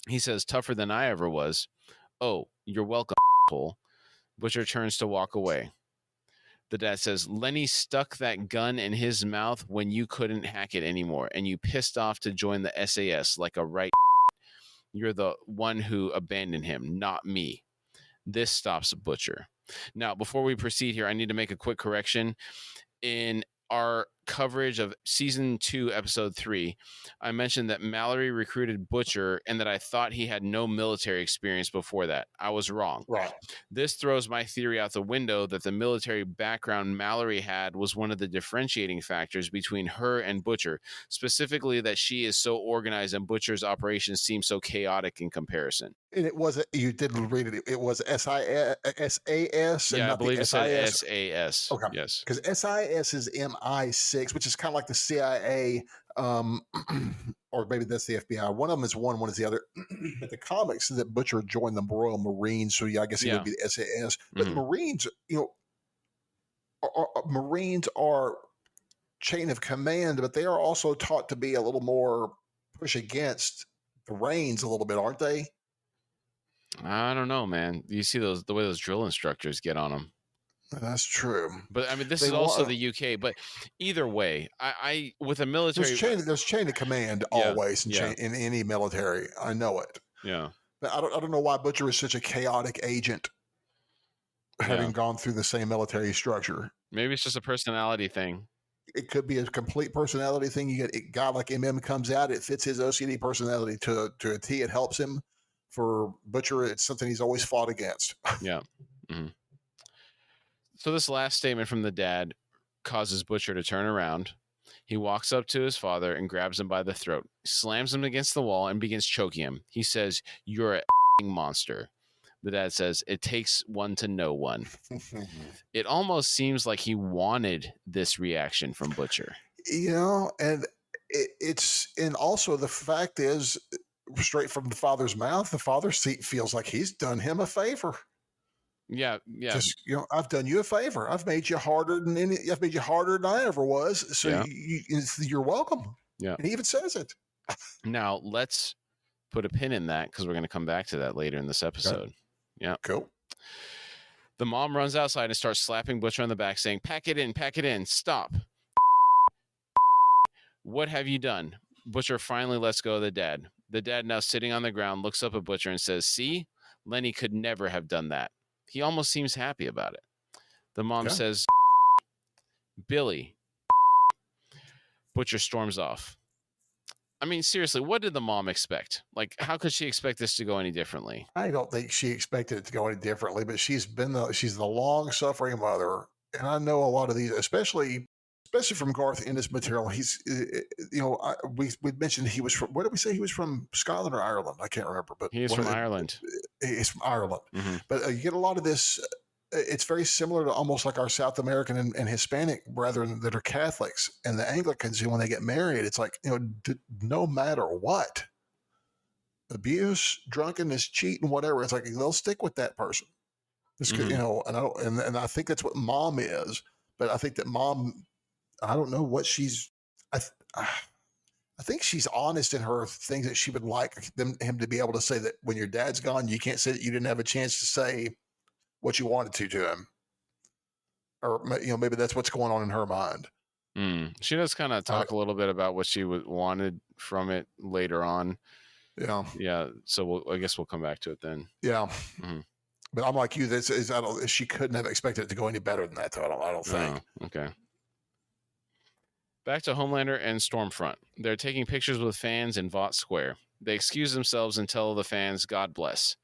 He says, "Tougher than I ever was." "Oh, you're welcome, asshole." Butcher turns to walk away. The dad says, Lenny stuck that gun in his mouth when you couldn't hack it anymore, and you pissed off to join the SAS like a right. You're the one who abandoned him, not me. This stops Butcher. Now, before we proceed here, I need to make a quick correction. In our coverage of season 2, episode 3, I mentioned that Mallory recruited Butcher and that I thought he had no military experience before that. I was wrong. Right. This throws my theory out the window that the military background Mallory had was one of the differentiating factors between her and Butcher, specifically that she is so organized and Butcher's operations seem so chaotic in comparison. And it was, you didn't read it. It was SAS and Yeah, I not believe the it said SIS. SAS. Okay. Yes. Because SIS is MI6, which is kind of like the CIA, or maybe that's the FBI. One of them is one is the other. But the comics that Butcher joined the Royal Marines, so yeah, I guess he would be the SAS. But Marines, Marines are chain of command, but they are also taught to be a little more push against the reins a little bit, aren't they? I don't know, man. You see the way those drill instructors get on them. That's true. But I mean, this is also the UK. But either way, I with a military, there's chain of command always in any military. I know it. Yeah. But I don't know why Butcher is such a chaotic agent, having gone through the same military structure. Maybe it's just a personality thing. It could be a complete personality thing. You get a guy like MM comes out, it fits his OCD personality to a T. It helps him. For Butcher, it's something he's always fought against. Yeah. Mm-hmm. So this last statement from the dad causes Butcher to turn around. He walks up to his father and grabs him by the throat, slams him against the wall, and begins choking him. He says, "You're a monster." The dad says, "It takes one to know one." It almost seems like he wanted this reaction from Butcher. And and also the fact is, straight from the father's mouth, the father feels like he's done him a favor. Yeah. Just, I've done you a favor. I've made you harder than I ever was. So you're welcome. Yeah. And he even says it. Now let's put a pin in that because we're going to come back to that later in this episode. Okay. Yeah. Cool. The mom runs outside and starts slapping Butcher on the back, saying, pack it in, stop. What have you done? Butcher finally lets go of the dad. The dad, now sitting on the ground, looks up at Butcher and says, see, Lenny could never have done that. He almost seems happy about it. The mom says, Billy. Butcher storms off. I mean, seriously, what did the mom expect? Like, how could she expect this to go any differently? I don't think she expected it to go any differently, but she's the long-suffering mother. And I know a lot of these, especially from Garth in this material. He's, we mentioned he was from, where did we say he was from? Scotland or Ireland? I can't remember. But he is from Ireland. He's from Ireland. Mm-hmm. But you get a lot of this. It's very similar to almost like our South American and Hispanic brethren that are Catholics and the Anglicans. When they get married, it's like, no matter what, abuse, drunkenness, cheating, whatever, it's like they'll stick with that person. Mm-hmm. And I think that's what mom is. But I think that mom, I don't know what she's. I think she's honest in her things that she would like him to be able to say that when your dad's gone, you can't say that you didn't have a chance to say what you wanted to him, or maybe that's what's going on in her mind. She does kind of talk a little bit about what she wanted from it later on. Yeah. So I guess we'll come back to it then. Yeah. Mm-hmm. But I'm like you. She couldn't have expected it to go any better than that, though. I don't think. Oh, okay. Back to Homelander and Stormfront. They're taking pictures with fans in Vought Square. They excuse themselves and tell the fans, God bless.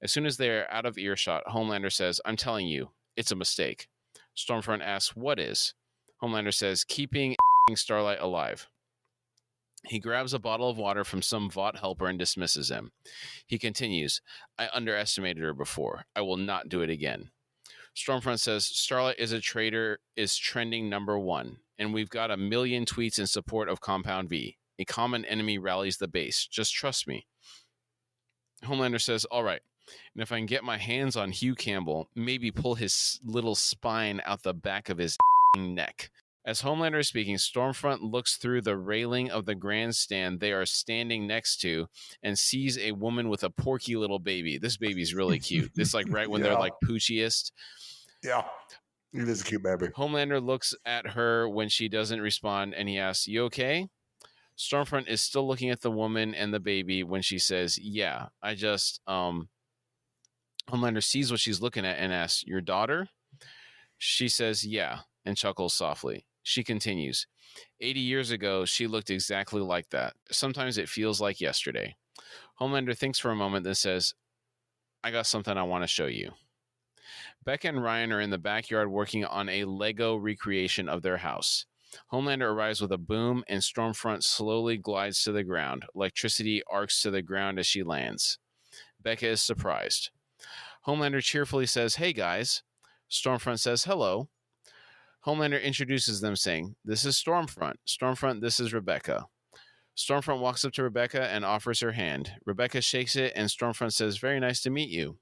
As soon as they are out of earshot, Homelander says, I'm telling you, it's a mistake. Stormfront asks, what is? Homelander says, keeping Starlight alive. He grabs a bottle of water from some Vought helper and dismisses him. He continues, I underestimated her before. I will not do it again. Stormfront says, Starlight is a traitor, is trending #1, and we've got 1 million tweets in support of Compound V. A common enemy rallies the base. Just trust me. Homelander says, all right. And if I can get my hands on Hugh Campbell, maybe pull his little spine out the back of his neck. As Homelander is speaking, Stormfront looks through the railing of the grandstand they are standing next to and sees a woman with a porky little baby. This baby's really cute. It's like right when they're Yeah. like poochiest. Yeah. It is a cute baby. Homelander looks at her when she doesn't respond and he asks, "You okay?" Stormfront is still looking at the woman and the baby when she says, "Yeah, I just Homelander sees what she's looking at and asks, "Your daughter?" She says, "Yeah," and chuckles softly. She continues, 80 years ago, she looked exactly like that. Sometimes it feels like yesterday. Homelander thinks for a moment, then says, "I got something I want to show you." Becca and Ryan are in the backyard working on a Lego recreation of their house. Homelander arrives with a boom, and Stormfront slowly glides to the ground. Electricity arcs to the ground as she lands. Becca is surprised. Homelander cheerfully says, "Hey guys." Stormfront says, "Hello." Homelander introduces them, saying, "This is Stormfront. Stormfront, this is Rebecca." Stormfront walks up to Rebecca and offers her hand. Rebecca shakes it, and Stormfront says, "Very nice to meet you."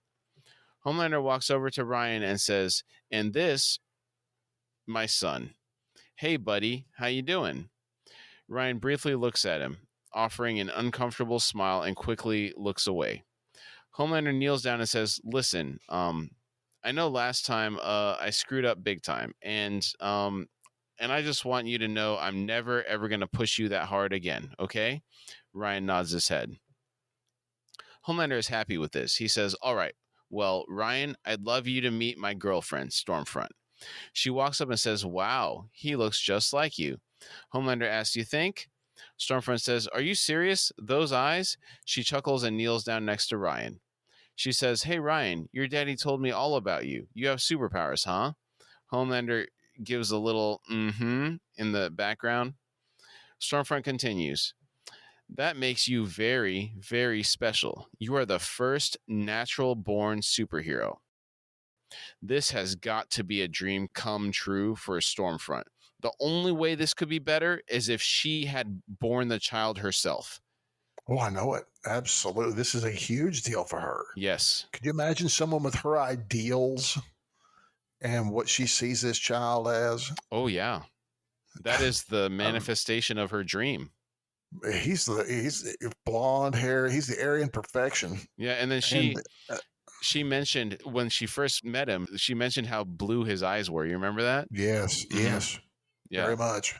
Homelander walks over to Ryan and says, "And this, my son. Hey, buddy, how you doing?" Ryan briefly looks at him, offering an uncomfortable smile, and quickly looks away. Homelander kneels down and says, "Listen, I know last time I screwed up big time, and I just want you to know I'm never ever going to push you that hard again, okay?" Ryan nods his head. Homelander is happy with this. He says, "All right, well, Ryan, I'd love you to meet my girlfriend, Stormfront." She walks up and says, "Wow, he looks just like you." Homelander asks, "You think?" Stormfront says, "Are you serious? Those eyes?" She chuckles and kneels down next to Ryan. She says, "Hey, Ryan, your daddy told me all about you. You have superpowers, huh?" Homelander gives a little mm-hmm in the background. Stormfront continues, "That makes you very, very special. You are the first natural born superhero. This has got to be a dream come true for Stormfront. The only way this could be better is if she had born the child herself." Oh, I know it. Absolutely. This is a huge deal for her. Yes. Could you imagine someone with her ideals and what she sees this child as? Oh, yeah. That is the manifestation of her dream. He's blonde hair. He's the Aryan perfection. Yeah, and then And she mentioned when she first met him, she mentioned how blue his eyes were. You remember that? yes, yes, Yeah. very much.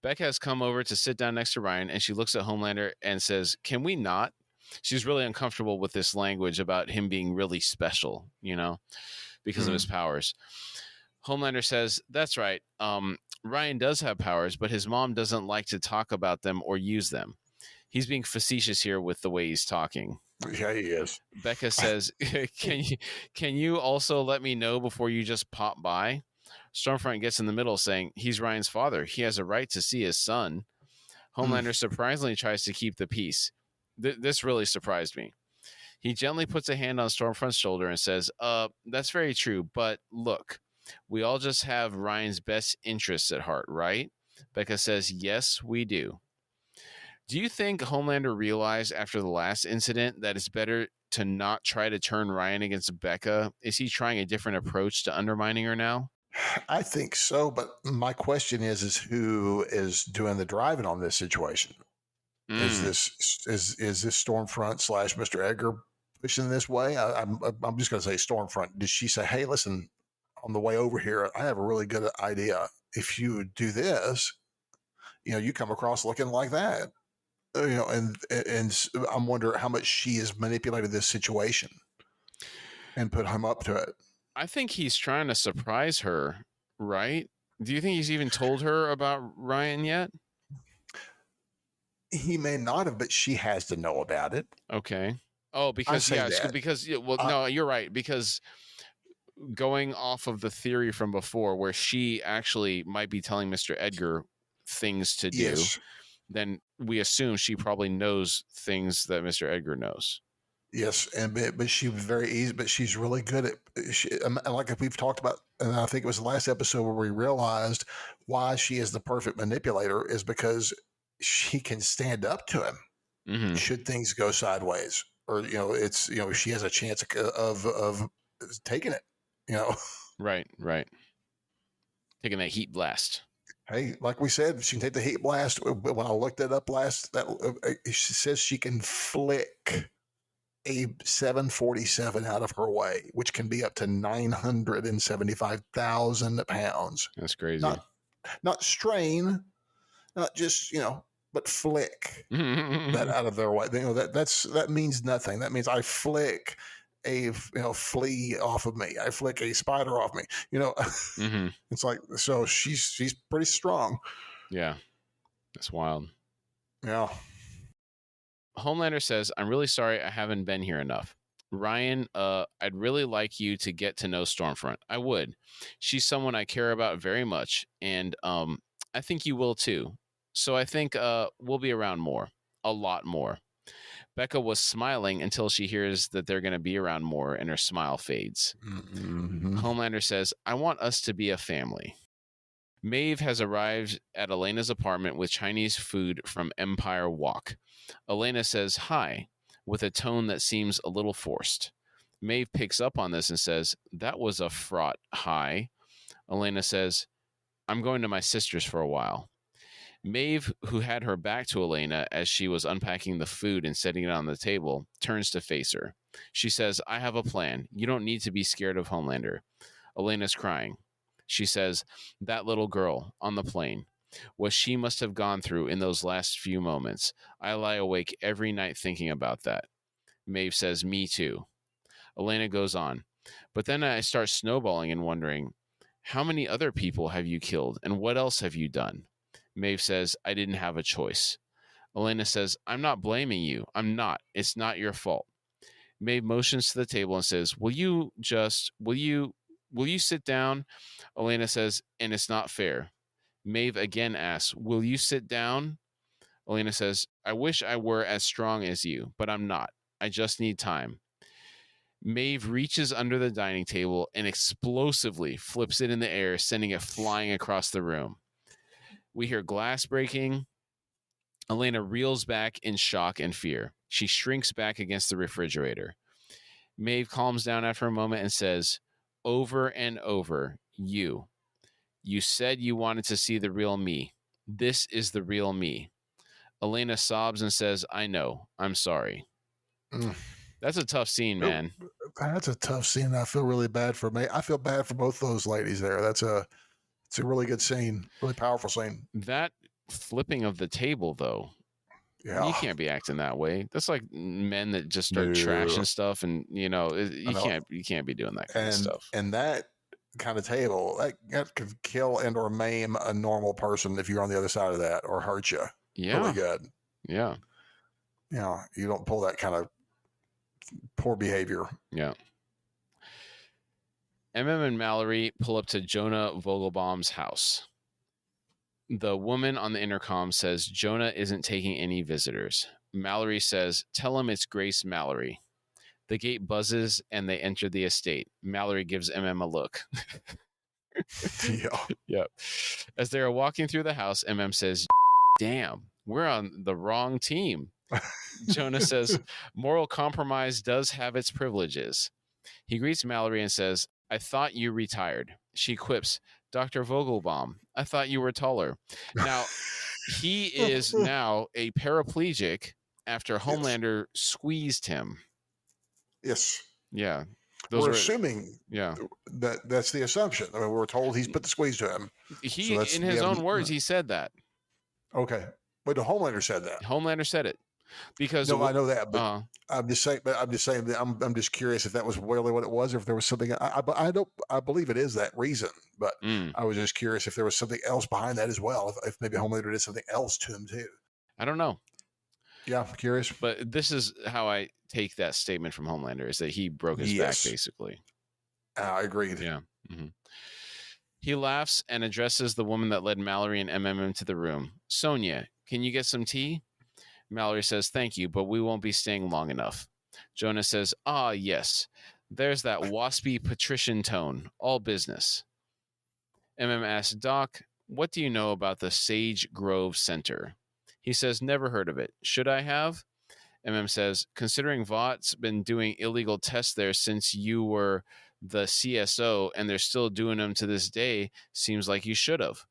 Beck has come over to sit down next to Ryan, and she looks at Homelander and says, "Can we not?" She's really uncomfortable with this language about him being really special, because of his powers. Homelander says, "That's right. Ryan does have powers, but his mom doesn't like to talk about them or use them." He's being facetious here with the way he's talking. Yeah, he is. Becca says, can you also let me know before you just pop by?" Stormfront gets in the middle, saying, "He's Ryan's father. He has a right to see his son." Homelander surprisingly tries to keep the peace. This really surprised me. He gently puts a hand on Stormfront's shoulder and says, "That's very true, but look, we all just have Ryan's best interests at heart, right?" Becca says, "Yes, we do." Do you think Homelander realized after the last incident that it's better to not try to turn Ryan against Becca? Is he trying a different approach to undermining her now? I think so, but my question is who is doing the driving on this situation? Is this Stormfront / Mr. Edgar pushing this way? I'm just going to say Stormfront. Did she say, "Hey, listen, on the way over here, I have a really good idea. If you do this, you come across looking like that." And I'm wondering how much she has manipulated this situation and put him up to it. I think he's trying to surprise her, right? Do you think he's even told her about Ryan yet? He may not have, but she has to know about it. Okay. Oh, because no, you're right. Because going off of the theory from before, where she actually might be telling Mr. Edgar things to do, Yes. then we assume she probably knows things that Mr. Edgar knows. Yes, but she was very easy. But she's really good at like we've talked about, and I think it was the last episode where we realized why she is the perfect manipulator is because she can stand up to him should things go sideways, or she has a chance of taking it. Right. Taking that heat blast. Hey, like we said, she can take the heat blast. When I looked it up last, she says she can flick a 747 out of her way, which can be up to 975,000 pounds. That's crazy. Not strain, not just but flick that out of their way. That means nothing. That means I flick a flea off of me. I flick a spider off me. Mm-hmm. It's like, so she's pretty strong. Yeah, that's wild. Yeah. Homelander says, I'm really sorry I haven't been here enough. Ryan, I'd really like you to get to know Stormfront. I would. She's someone I care about very much, and I think you will too. So I think we'll be around more, a lot more. Becca was smiling until she hears that they're going to be around more, and her smile fades. Mm-hmm. Homelander says, I want us to be a family. Maeve has arrived at Elena's apartment with Chinese food from Empire Wok. Elena says hi with a tone that seems a little forced. Maeve picks up on this and says, that was a fraught hi. Elena says, I'm going to my sister's for a while. Maeve, who had her back to Elena as she was unpacking the food and setting it on the table, turns to face her. She says, I have a plan. You don't need to be scared of Homelander. Elena's crying. She says, that little girl on the plane, what she must have gone through in those last few moments. I lie awake every night thinking about that. Maeve says, me too. Elena goes on, but then I start snowballing and wondering, how many other people have you killed and what else have you done? Maeve says, I didn't have a choice. Elena says, I'm not blaming you. I'm not. It's not your fault. Maeve motions to the table and says, will you sit down? Elena says, and it's not fair. Maeve again asks, will you sit down? Elena says, I wish I were as strong as you, but I'm not. I just need time. Maeve reaches under the dining table and explosively flips it in the air, sending it flying across the room. We hear glass breaking. Elena reels back in shock and fear. She shrinks back against the refrigerator. Maeve calms down after a moment and says, over and over, you said you wanted to see the real me. This is the real me. Elena sobs and says, I know. I'm sorry. That's a tough scene, man. That's a tough scene. I feel really bad for me. I feel bad for both those ladies there. It's a really good scene, really powerful scene. That flipping of the table, though, yeah, you can't be acting that way. That's like men that just start trashing stuff, and you can't be doing that kind of stuff. And that kind of table that could kill and or maim a normal person if you're on the other side of that, or hurt you. Yeah, really good. Yeah, you don't pull that kind of poor behavior. Yeah. And Mallory pull up to Jonah Vogelbaum's house. The woman on the intercom says Jonah isn't taking any visitors. Mallory says, tell him it's Grace Mallory. The gate buzzes and they enter the estate. Mallory gives MM a look. Yeah. As they are walking through the house, MM says, damn, we're on the wrong team. Jonah says, moral compromise does have its privileges. He greets Mallory and says, I thought you retired. She quips, Dr. Vogelbaum, I thought you were taller. Now, he is now a paraplegic after Homelander squeezed him. Yes. Yeah. We're assuming that's the assumption. I mean, we're told he's put the squeeze to him. In his own words, he said that. Okay. But the Homelander said that. Homelander said it. Because I know that, but I'm just saying that I'm just curious if that was really what it was, or if there was something. I believe it is that reason, but I was just curious if there was something else behind that as well. If maybe Homelander did something else to him too. I don't know. Yeah, I'm curious. But this is how I take that statement from Homelander: is that he broke his back, basically. I agreed. Yeah. Mm-hmm. He laughs and addresses the woman that led Mallory and MMM to the room. Sonia, can you get some tea? Mallory says, thank you, but we won't be staying long enough. Jonah says, yes. There's that waspy patrician tone. All business. MM asks, Doc, what do you know about the Sage Grove Center? He says, never heard of it. Should I have? MM says, considering Vought's been doing illegal tests there since you were the CSO and they're still doing them to this day, seems like you should have.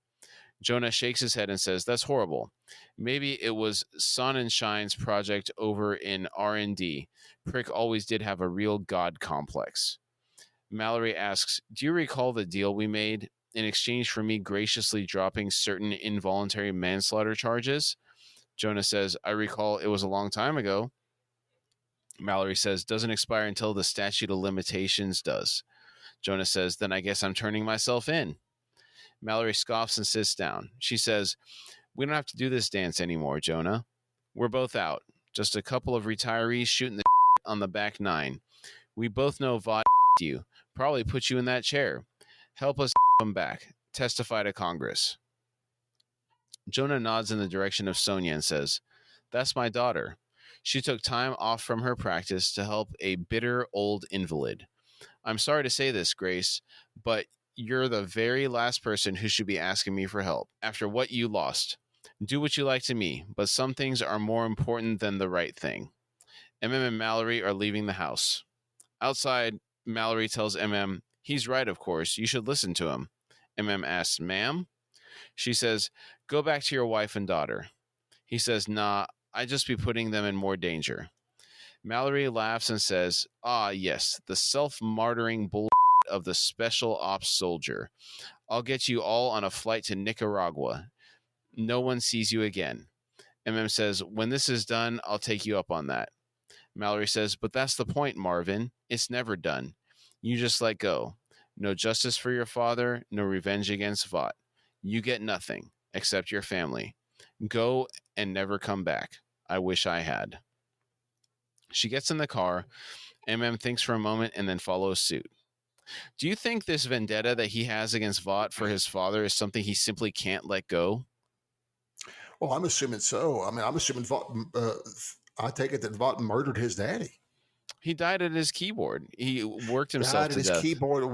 Jonah shakes his head and says, "That's horrible. Maybe it was Sonnenschein's project over in R&D. Prick always did have a real god complex." Mallory asks, "Do you recall the deal we made in exchange for me graciously dropping certain involuntary manslaughter charges?" Jonah says, "I recall, it was a long time ago." Mallory says, "Doesn't expire until the statute of limitations does." Jonah says, "Then I guess I'm turning myself in." Mallory scoffs and sits down. She says, "We don't have to do this dance anymore, Jonah. We're both out. Just a couple of retirees shooting the on the back nine. We both know Vought you. Probably put you in that chair. Help us him back. Testify to Congress." Jonah nods in the direction of Sonia and says, "That's my daughter. She took time off from her practice to help a bitter old invalid. I'm sorry to say this, Grace, but you're the very last person who should be asking me for help after what you lost. Do what you like to me, but some things are more important than the right thing." And Mallory are leaving the house. Outside, Mallory tells he's right, of course. You should listen to him. Asks, "Ma'am?" She says, "Go back to your wife and daughter." He says, "Nah, I'd just be putting them in more danger." Mallory laughs and says, "Ah, yes, the self-martyring bull of the special ops soldier. I'll get you all on a flight to Nicaragua. No one sees you again." Says, "When this is done, I'll take you up on that." Mallory says, "But that's the point, Marvin. It's never done. You just let go. No justice for your father, no revenge against Vought. You get nothing, except your family. Go and never come back. I wish I had." She gets in the car. Thinks for a moment and then follows suit. Do you think this vendetta that he has against Vought for his father is something he simply can't let go? Well, I'm assuming so. I mean, I'm assuming Vought, I take it that Vought murdered his daddy. He died at his keyboard. He worked himself Died at to his death. keyboard.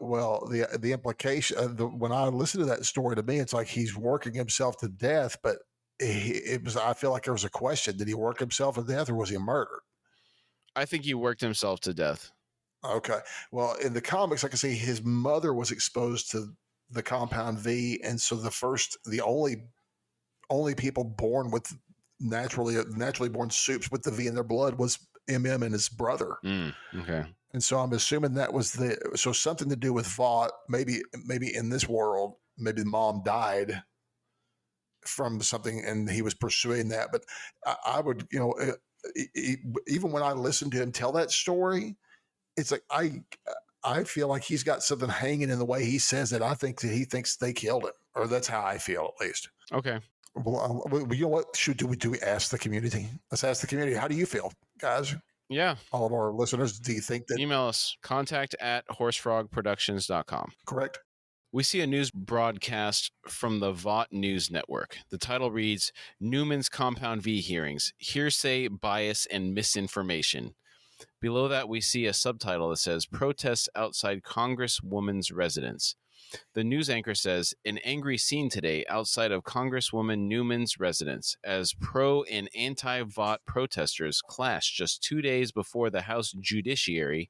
Well, the implication, when I listen to that story, to me, it's like he's working himself to death. But it was. I feel like there was a question: did he work himself to death, or was he murdered? I think he worked himself to death. Okay. Well, in the comics, I can see his mother was exposed to the compound V, and so the only people born with naturally born soups with the V in their blood was MM and his brother. Okay. And so I'm assuming that was something to do with Vought. Maybe in this world, maybe the mom died from something, and he was pursuing that. But I would, even when I listen to him tell that story, it's like I feel like he's got something hanging in the way he says it. I think that he thinks they killed him, or that's how I feel, at least. Okay. Well, you know what? Do we ask the community? Let's ask the community. How do you feel, guys? Yeah. All of our listeners, do you think that... Email us, contact@horsefrogproductions.com. Correct. We see a news broadcast from the Vought News Network. The title reads, "Newman's Compound V Hearings, Hearsay, Bias, and Misinformation." Below that, we see a subtitle that says, "Protests Outside Congresswoman's Residence." The news anchor says, "An angry scene today outside of Congresswoman Newman's residence as pro and anti-Vought protesters clash just 2 days before the House Judiciary."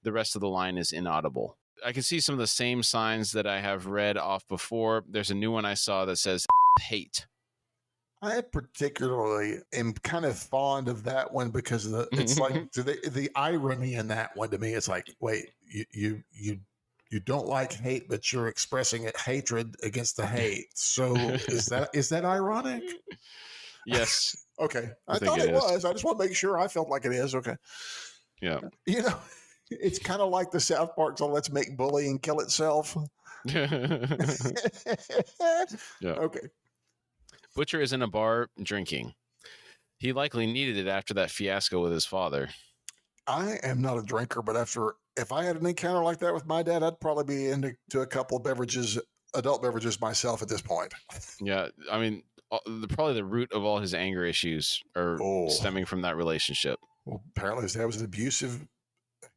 The rest of the line is inaudible. I can see some of the same signs that I have read off before. There's a new one I saw that says hate. I particularly am kind of fond of that one because it's like the irony in that one to me. It's like, wait, you don't like hate, but you're expressing hatred against the hate. So is that ironic? Yes. Okay, I think thought it it is. was. I just want to make sure I felt like it is. Okay. Yeah. It's kind of like the South Park, so let's make bullying kill itself. Yeah. Okay. Butcher is in a bar drinking. He likely needed it after that fiasco with his father. I am not a drinker, but if I had an encounter like that with my dad, I'd probably be into a couple of beverages, adult beverages myself at this point. Yeah, I mean, probably the root of all his anger issues are stemming from that relationship. Well, apparently his dad was an abusive,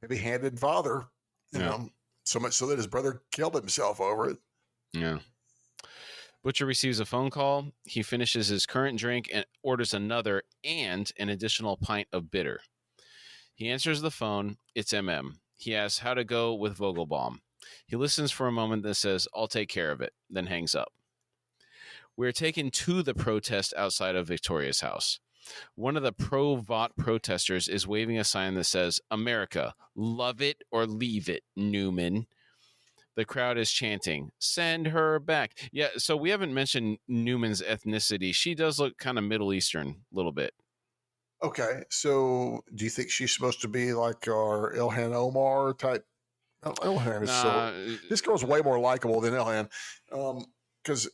heavy-handed father. You know, so much so that his brother killed himself over it. Yeah. Butcher receives a phone call. He finishes his current drink and orders another and an additional pint of bitter. He answers the phone. It's MM. He asks how to go with Vogelbaum. He listens for a moment, then says, "I'll take care of it," then hangs up. We're taken to the protest outside of Victoria's house. One of the pro-Vought protesters is waving a sign that says, "America, love it or leave it, Newman." The crowd is chanting, "Send her back." Yeah, so we haven't mentioned Newman's ethnicity. She does look kind of Middle Eastern a little bit. Okay, so do you think she's supposed to be like our Ilhan Omar type? Ilhan is so. Nah, This girl's way more likable than Ilhan, because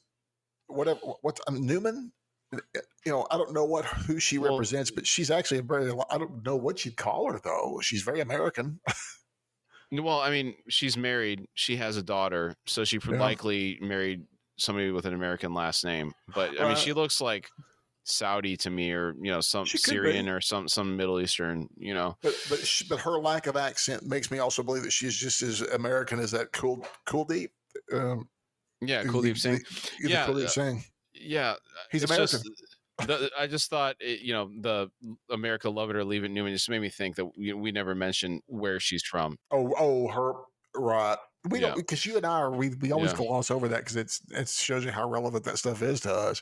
whatever. What's Newman? I don't know who she well, represents, but she's actually a very. I don't know what you'd call her though. She's very American. well, I mean, she's married. She has a daughter, so she Yeah. likely married somebody with an American last name. But I mean, Right. she looks like Saudi to me, or some She could Syrian be, or some Middle Eastern. but her lack of accent makes me also believe that she's just as American as that cool deep. Yeah, The, Kuldeep Singh. the Yeah, cool deep saying yeah. he's It's American. just I just thought the America love it or leave it Newman just made me think that we never mentioned where she's from. Her right. We don't Yeah, because you and I are we always yeah. gloss over that because it shows you how relevant that stuff is to us.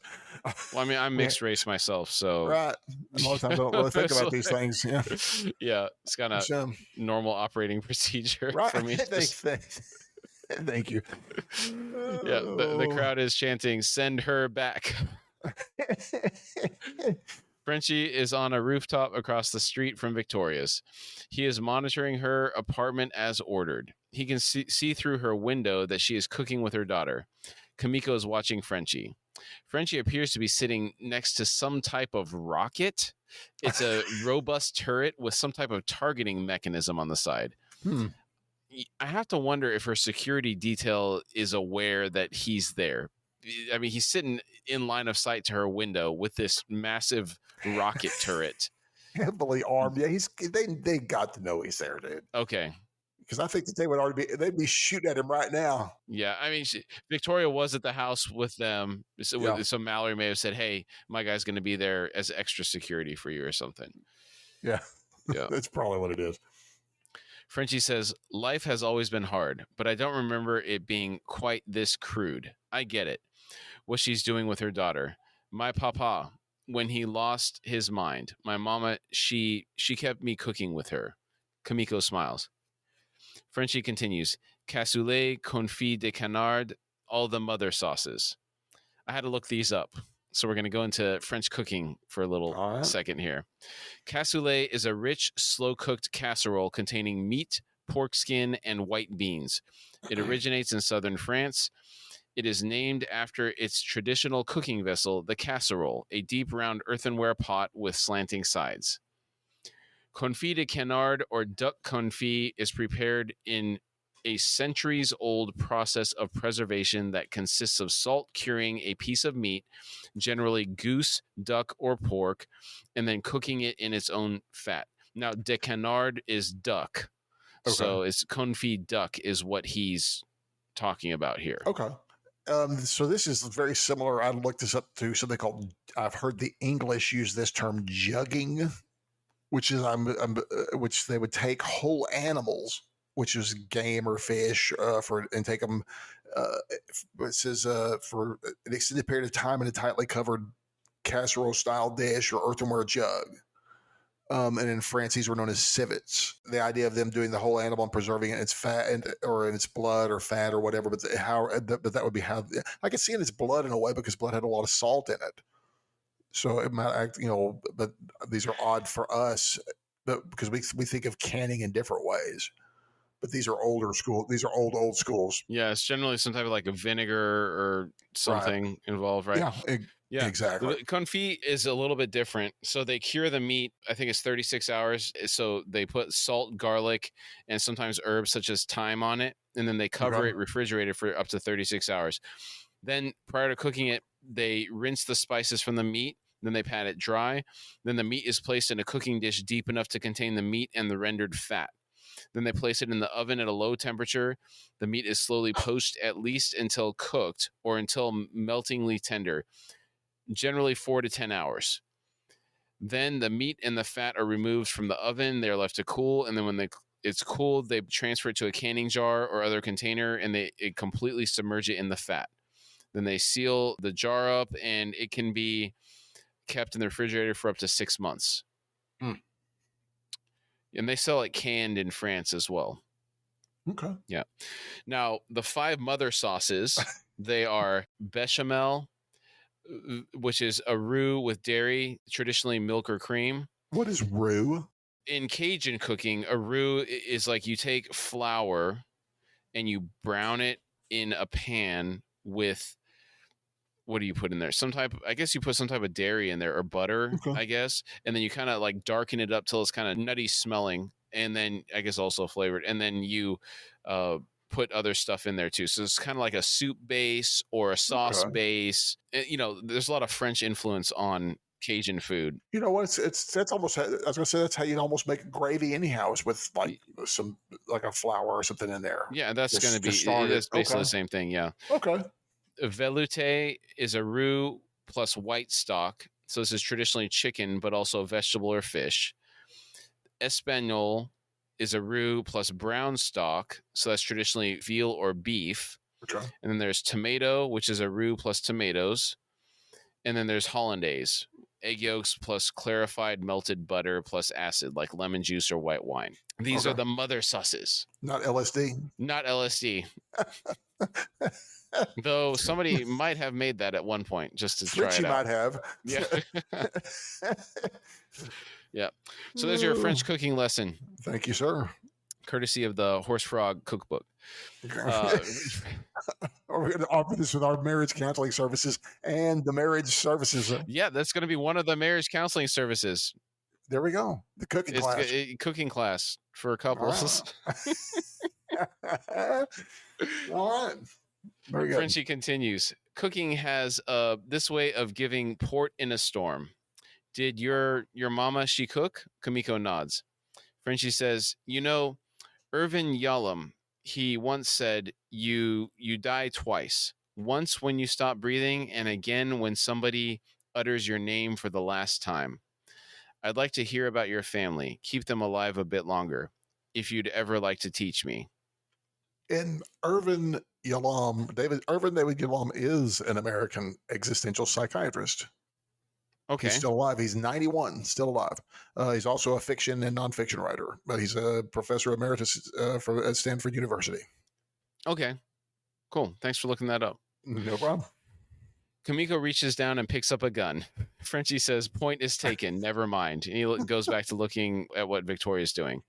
Well, I mean, I'm Yeah, mixed race myself, so right. A lot of times I don't really think so, about these things. Yeah. yeah, it's kind of So, normal operating procedure right. for me. Thank you. Yeah, the Oh. crowd is chanting, "Send her back." Frenchie is on a rooftop across the street from Victoria's. He is monitoring her apartment as ordered. He can see through her window that she is cooking with her daughter. Kamiko is watching Frenchie. Frenchie appears to be sitting next to some type of rocket. It's a robust turret with some type of targeting mechanism on the side. I have to wonder if her security detail is aware that he's there. I mean, he's sitting in line of sight to her window with this massive rocket turret. Heavily armed. Yeah, they got to know he's there, dude. Okay. Because I think that they'd be shooting at him right now. Yeah, I mean, Victoria was at the house with them, Yeah. so Mallory may have said, "Hey, my guy's going to be there as extra security for you or something." Yeah. Yeah. That's probably what it is. Frenchie says, "Life has always been hard, but I don't remember it being quite this crude. I get it. What she's doing with her daughter. My papa, when he lost his mind, my mama, she kept me cooking with her." Kamiko smiles. Frenchie continues, "Cassoulet, confit de canard, all the mother sauces." I had to look these up. So we're going to go into French cooking for a little second here. Cassoulet is a rich, slow-cooked casserole containing meat, pork skin, and white beans. It originates in southern France. It is named after its traditional cooking vessel, the casserole, a deep round earthenware pot with slanting sides. Confit de canard, or duck confit, is prepared in a centuries-old process of preservation that consists of salt curing a piece of meat, generally goose, duck, or pork, and then cooking it in its own fat. Now, de canard is duck, so it's confit duck is what he's talking about here. Okay. So this is very similar. I looked this up to something called. I've heard the English use this term jugging, which is which they would take whole animals, which is game or fish, and take them. It says for an extended period of time in a tightly covered casserole style dish or earthenware jug. And in France, these were known as civets. The idea of them doing the whole animal and preserving it in its fat or in its blood or fat or whatever, but that would be how I could see in its blood in a way because blood had a lot of salt in it. So it might act, but these are odd for us, but because we think of canning in different ways. But these are older school. These are old schools. Yeah, it's generally some type of like a vinegar or something involved, right? Yeah, exactly. The confit is a little bit different. So they cure the meat. I think it's 36 hours. So they put salt, garlic, and sometimes herbs such as thyme on it, and then they cover it, refrigerate it for up to 36 hours. Then prior to cooking it, they rinse the spices from the meat. Then they pat it dry. Then the meat is placed in a cooking dish deep enough to contain the meat and the rendered fat. Then they place it in the oven at a low temperature. The meat is slowly poached at least until cooked or until meltingly tender, generally 4 to 10 hours. Then the meat and the fat are removed from the oven. They're left to cool. And then when It's cooled. They transfer it to a canning jar or other container, and it completely submerge it in the fat. Then they seal the jar up, and it can be kept in the refrigerator for up to 6 months. Mm. And they sell it canned in France as well. Okay. Yeah. Now, the 5 mother sauces, they are bechamel, which is a roux with dairy, traditionally milk or cream. What is roux? In Cajun cooking, a roux is like you take flour and you brown it in a pan with, what do you put in there? I guess you put some type of dairy in there, or butter, Okay. I guess. And then you kind of like darken it up till it's kind of nutty smelling. And then I guess also flavored. And then you put other stuff in there too. So it's kind of like a soup base or a sauce base. There's a lot of French influence on Cajun food. You know what? That's almost. I was gonna say that's how you almost make gravy anyhow. Is with like some like a flour or something in there. Yeah, that's going to be. Start That's it. basically Okay. the same thing. Yeah. Okay. Velouté is a roux plus white stock. So this is traditionally chicken, but also vegetable or fish. Espagnole is a roux plus brown stock. So that's traditionally veal or beef. Okay. And then there's tomato, which is a roux plus tomatoes. And then there's hollandaise, egg yolks plus clarified melted butter plus acid, like lemon juice or white wine. These are the mother sauces. Not LSD. Not LSD. Though somebody might have made that at one point just to try it out. Might have. Yeah. Yeah. So there's your French cooking lesson. Thank you, sir. Courtesy of the Horse Frog Cookbook. We're going to offer this with our marriage counseling services and the marriage services. Yeah, that's going to be one of the marriage counseling services. There we go. The cooking class. Cooking class for couples. All right. Very good. Frenchie continues. Cooking has this way of giving port in a storm. Did your mama, she cook? Kamiko nods. Frenchie says, Irvin Yalom, he once said, you die twice. Once when you stop breathing, and again when somebody utters your name for the last time. I'd like to hear about your family. Keep them alive a bit longer, if you'd ever like to teach me. And Irvin David Yalom is an American existential psychiatrist. Okay. He's still alive. He's 91, still alive. He's also a fiction and nonfiction writer, but he's a professor emeritus at Stanford University. Okay. Cool. Thanks for looking that up. No problem. Kamiko reaches down and picks up a gun. Frenchie says, point is taken. Never mind. And he goes back to looking at what Victoria's doing.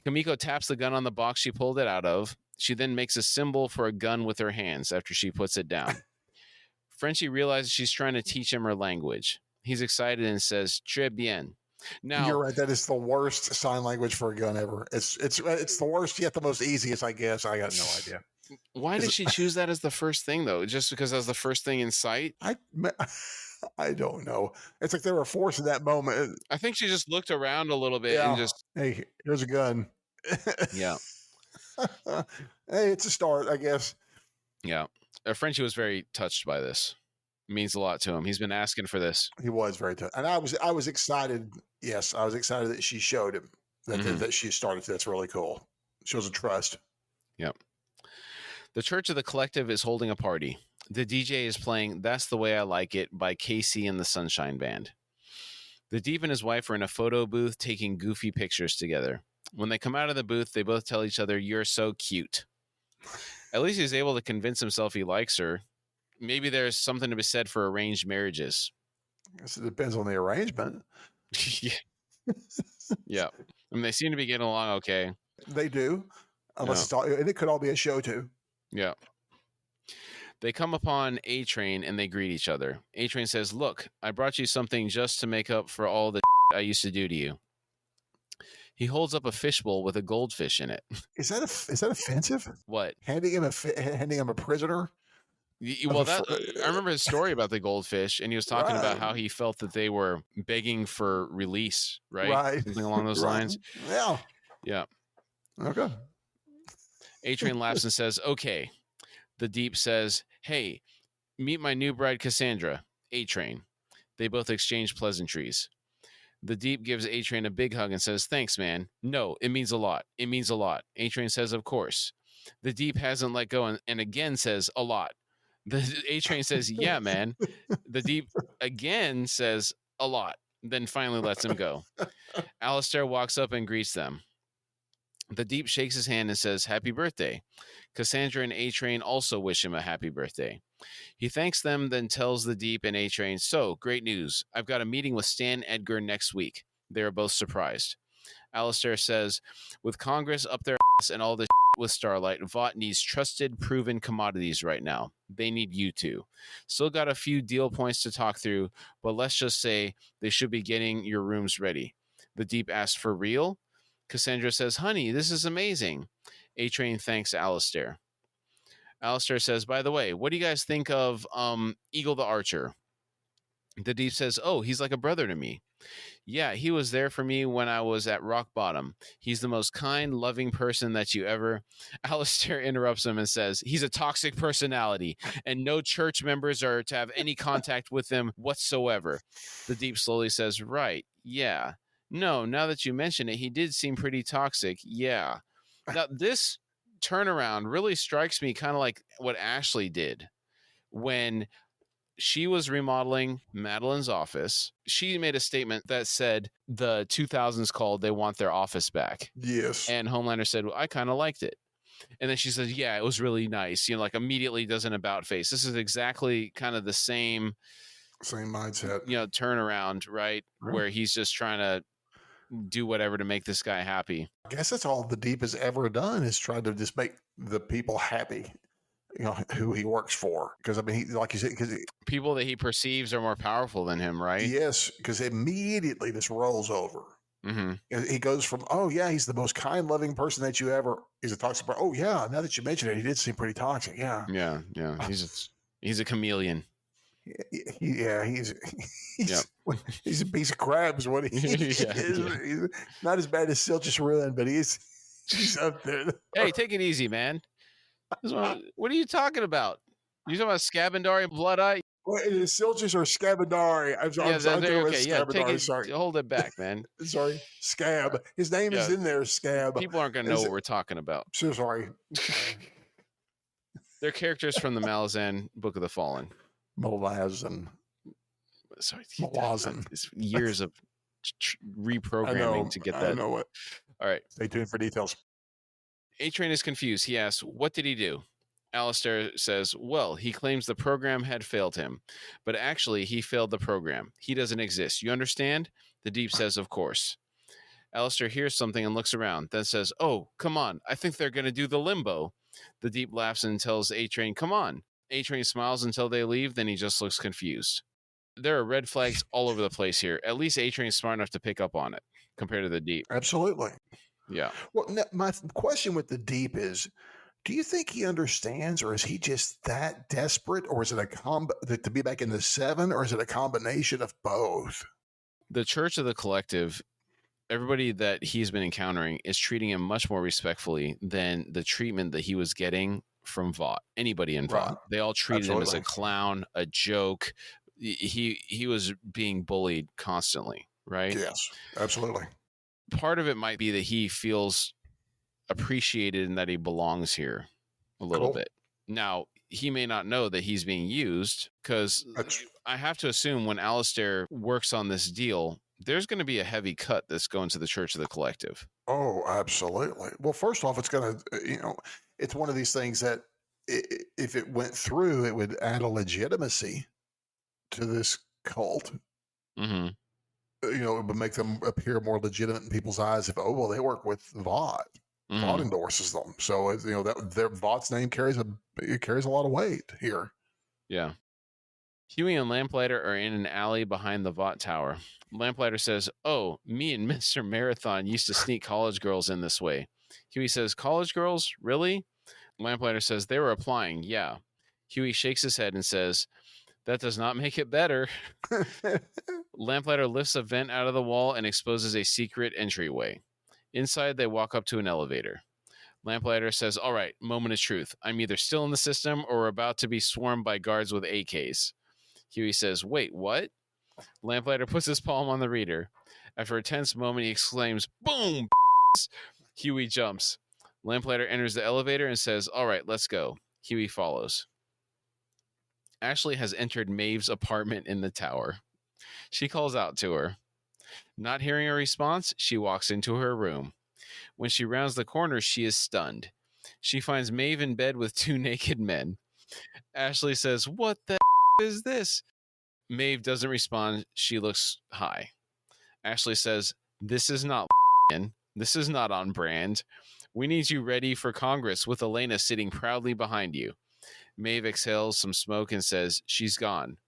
Kamiko taps the gun on the box she pulled it out of. She then makes a symbol for a gun with her hands after she puts it down. Frenchie realizes she's trying to teach him her language. He's excited and says, "Très bien." Now, you're right. That is the worst sign language for a gun ever. It's the worst yet the most easiest, I guess. I got no idea. Why did she choose that as the first thing, though? Just because that's the first thing in sight? I don't know. It's like they were forced in that moment. I think she just looked around a little bit and just, hey, here's a gun. Yeah. Hey, it's a start, I guess. Yeah. Frenchie was very touched by this. It means a lot to him. He's been asking for this. He was very touched. And I was excited. Yes, I was excited that she showed him that she started. That's really cool. Shows a trust. Yep. The Church of the Collective is holding a party. The DJ is playing That's the Way I Like It by Casey and the Sunshine Band. The Deep and his wife are in a photo booth taking goofy pictures together. When they come out of the booth, they both tell each other, "You're so cute." At least he's able to convince himself he likes her. Maybe there's something to be said for arranged marriages. I guess it depends on the arrangement. Yeah. Yeah. I mean, they seem to be getting along okay. They do. Unless and it could all be a show too. Yeah. They come upon A-Train and they greet each other. A-Train says, "Look, I brought you something just to make up for all the I used to do to you." He holds up a fishbowl with a goldfish in it. Is that offensive? What? Handing him a prisoner? Well, I remember his story about the goldfish, and he was talking about how he felt that they were begging for release, right? Right. Something along those lines. Yeah. Yeah. Okay. A-Train laughs and says, "Okay." The Deep says, "Hey, meet my new bride, Cassandra." A-Train. They both exchange pleasantries. The Deep gives A-Train a big hug and says, "Thanks, man. No, it means a lot. It means a lot." A-Train says, "Of course." The Deep hasn't let go and again says, "A lot." The A-Train says, "Yeah, man." The Deep again says, "A lot." Then finally lets him go. Alistair walks up and greets them. The Deep shakes his hand and says, "Happy birthday." Cassandra and A-Train also wish him a happy birthday. He thanks them, then tells the Deep and A-Train, "So, great news. I've got a meeting with Stan Edgar next week." They are both surprised. Alistair says, "With Congress up their ass and all this with Starlight, Vought needs trusted, proven commodities right now. They need you two. Still got a few deal points to talk through, but let's just say they should be getting your rooms ready." The Deep asks, "For real?" Cassandra says, "Honey, this is amazing." A-Train thanks Alistair. Alistair says, "By the way, what do you guys think of Eagle the Archer?" The Deep says, "Oh, he's like a brother to me." "Yeah, he was there for me when I was at rock bottom. He's the most kind, loving person that you ever..." Alistair interrupts him and says, "He's a toxic personality, and no church members are to have any contact with him whatsoever." The Deep slowly says, "Right, yeah. No, now that you mention it, he did seem pretty toxic. Yeah." Now, this turnaround really strikes me kind of like what Ashley did when she was remodeling Madeline's office. She made a statement that said the 2000s called, they want their office back. Yes. And Homelander said, "Well, I kind of liked it." And then she says, "Yeah, it was really nice." Like immediately does an about face. This is exactly kind of the same mindset. Turnaround, right? Yeah. Where he's just trying to do whatever to make this guy happy. I guess that's all the Deep has ever done, is try to just make the people happy, who he works for. Because, I mean, like you said, people that he perceives are more powerful than him, right? Yes, because immediately this rolls over. Mm-hmm. He goes from, "Oh, yeah, he's the most kind, loving person that you ever..." He's a toxic person. "Oh, yeah, now that you mention it, he did seem pretty toxic." Yeah. Yeah. He's a chameleon. Yeah, he's Yep. he's a piece of crap is what he is. He's not as bad as Silchus Ruin, but he's up there. Hey, take it easy, man. What are you talking about? You talking about Scabandari, Blood Eye? Well, it is Silchus or Scabandari. I'm sorry. Okay, yeah, take it. Sorry. Hold it back, man. Sorry, Scab. His name is in there, Scab. People aren't going to know what we're talking about. So sorry. They're characters from the Malazan Book of the Fallen. Malazan. Sorry, it's years of reprogramming to get that. I know it. All right. Stay tuned for details. A-Train is confused. He asks, "What did he do?" Alistair says, "Well, he claims the program had failed him, but actually he failed the program. He doesn't exist. You understand?" The Deep says, "Of course." Alistair hears something and looks around, then says, "Oh, come on. I think they're going to do the limbo." The Deep laughs and tells A-Train, "Come on." A-Train smiles until they leave, then he just looks confused. There are red flags all over the place here. At least A-Train's smart enough to pick up on it compared to the Deep. Absolutely. Yeah. Well, my question with the Deep is, do you think he understands, or is he just that desperate, or is it to be back in the 7, or is it a combination of both? The Church of the Collective, everybody that he's been encountering is treating him much more respectfully than the treatment that he was getting from Vought. Anybody in Vought. Right. They all treated him as a clown, a joke. He was being bullied constantly, right? Yes, absolutely. Part of it might be that he feels appreciated and that he belongs here a little bit. Now, he may not know that he's being used, because I have to assume when Alistair works on this deal, there's going to be a heavy cut that's going to the Church of the Collective. Oh, absolutely. Well, first off, it's going to, it's one of these things that if it went through, it would add a legitimacy to this cult. Mm-hmm. It would make them appear more legitimate in people's eyes. If, oh, well, they work with Vought. Mm-hmm. Vought endorses them. So, that their Vaught's name carries a lot of weight here. Yeah. Huey and Lamplighter are in an alley behind the Vought Tower. Lamplighter says, "Oh, me and Mr. Marathon used to sneak college girls in this way." Huey says, "College girls? Really?" Lamplighter says, "They were applying, yeah." Huey shakes his head and says, "That does not make it better." Lamplighter lifts a vent out of the wall and exposes a secret entryway. Inside, they walk up to an elevator. Lamplighter says, "All right, moment of truth. I'm either still in the system or about to be swarmed by guards with AKs. Huey says, "Wait, what?" Lamplighter puts his palm on the reader. After a tense moment, he exclaims, "Boom!" Huey jumps. Lamplighter enters the elevator and says, "All right, let's go." Huey follows. Ashley has entered Maeve's apartment in the tower. She calls out to her. Not hearing a response, she walks into her room. When she rounds the corner, she is stunned. She finds Maeve in bed with two naked men. Ashley says, "What the is this?" Maeve doesn't respond. She looks high. Ashley says, "This is not this is not on brand. We need you ready for Congress with Elena sitting proudly behind you." Maeve exhales some smoke and says, "She's gone."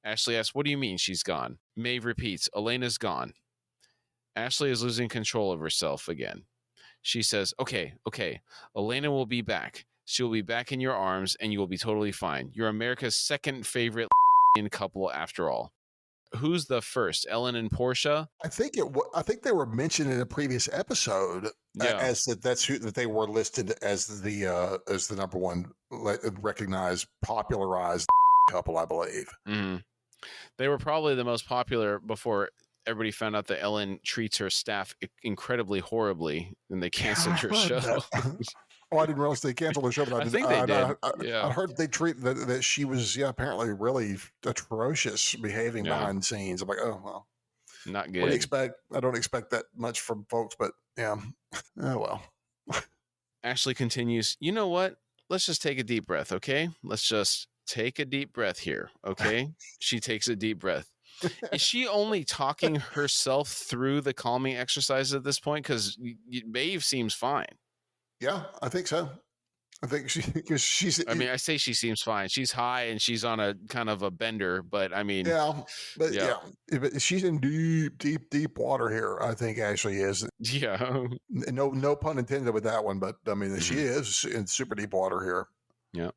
Ashley asks, "What do you mean she's gone?" Maeve repeats, "Elena's gone." Ashley is losing control of herself again. She says, okay, Elena will be back. She will be back in your arms and you will be totally fine. You're America's second favorite couple after all. Who's the first, Ellen and Portia? I think they were mentioned in a previous episode as that they were listed as the number one recognized, popularized couple, I believe. Mm-hmm. They were probably the most popular before everybody found out that Ellen treats her staff incredibly horribly and they canceled her show. Oh, I didn't realize they canceled the show, but I think they did. I heard they treat that she was apparently really atrocious behaving behind the scenes. I'm like, oh well, not good. What do you expect? I don't expect that much from folks, but yeah, oh well. Ashley continues, "You know what? Let's just take a deep breath, okay? Let's just take a deep breath here, okay?" She takes a deep breath. Is she only talking herself through the calming exercise at this point? Because Maeve seems fine. Yeah, I think so. I think she's. I mean, I say she seems fine. She's high and she's on a kind of a bender, but I mean, but she's in deep water here. I think Ashley is. Yeah. No pun intended with that one, but I mean, she is in super deep water here. Yeah.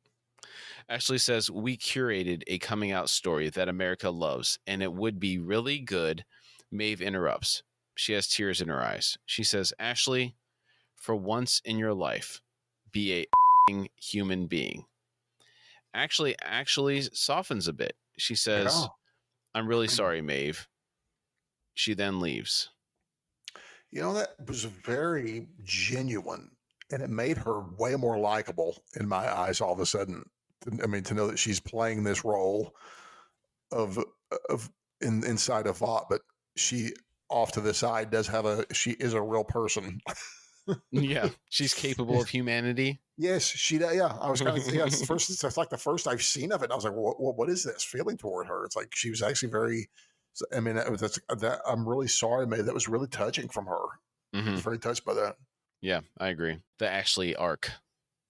Ashley says, "We curated a coming out story that America loves, and it would be really good." Maeve interrupts. She has tears in her eyes. She says, "Ashley, for once in your life, be a human being." Actually softens a bit. She says, "I'm really sorry, Maeve." She then leaves. You know, that was very genuine, and it made her way more likable in my eyes all of a sudden. I mean, to know that she's playing this role of inside of Vought, but she off to the side she is a real person. Yeah, she's capable of humanity. Yes, she. Yeah, I was kind of. Yeah, it's like the first I've seen of it. And I was like, what is this feeling toward her? It's like she was actually very. I mean, that I'm really sorry, man. That was really touching from her. I was very touched by that. Yeah, I agree. The Ashley arc.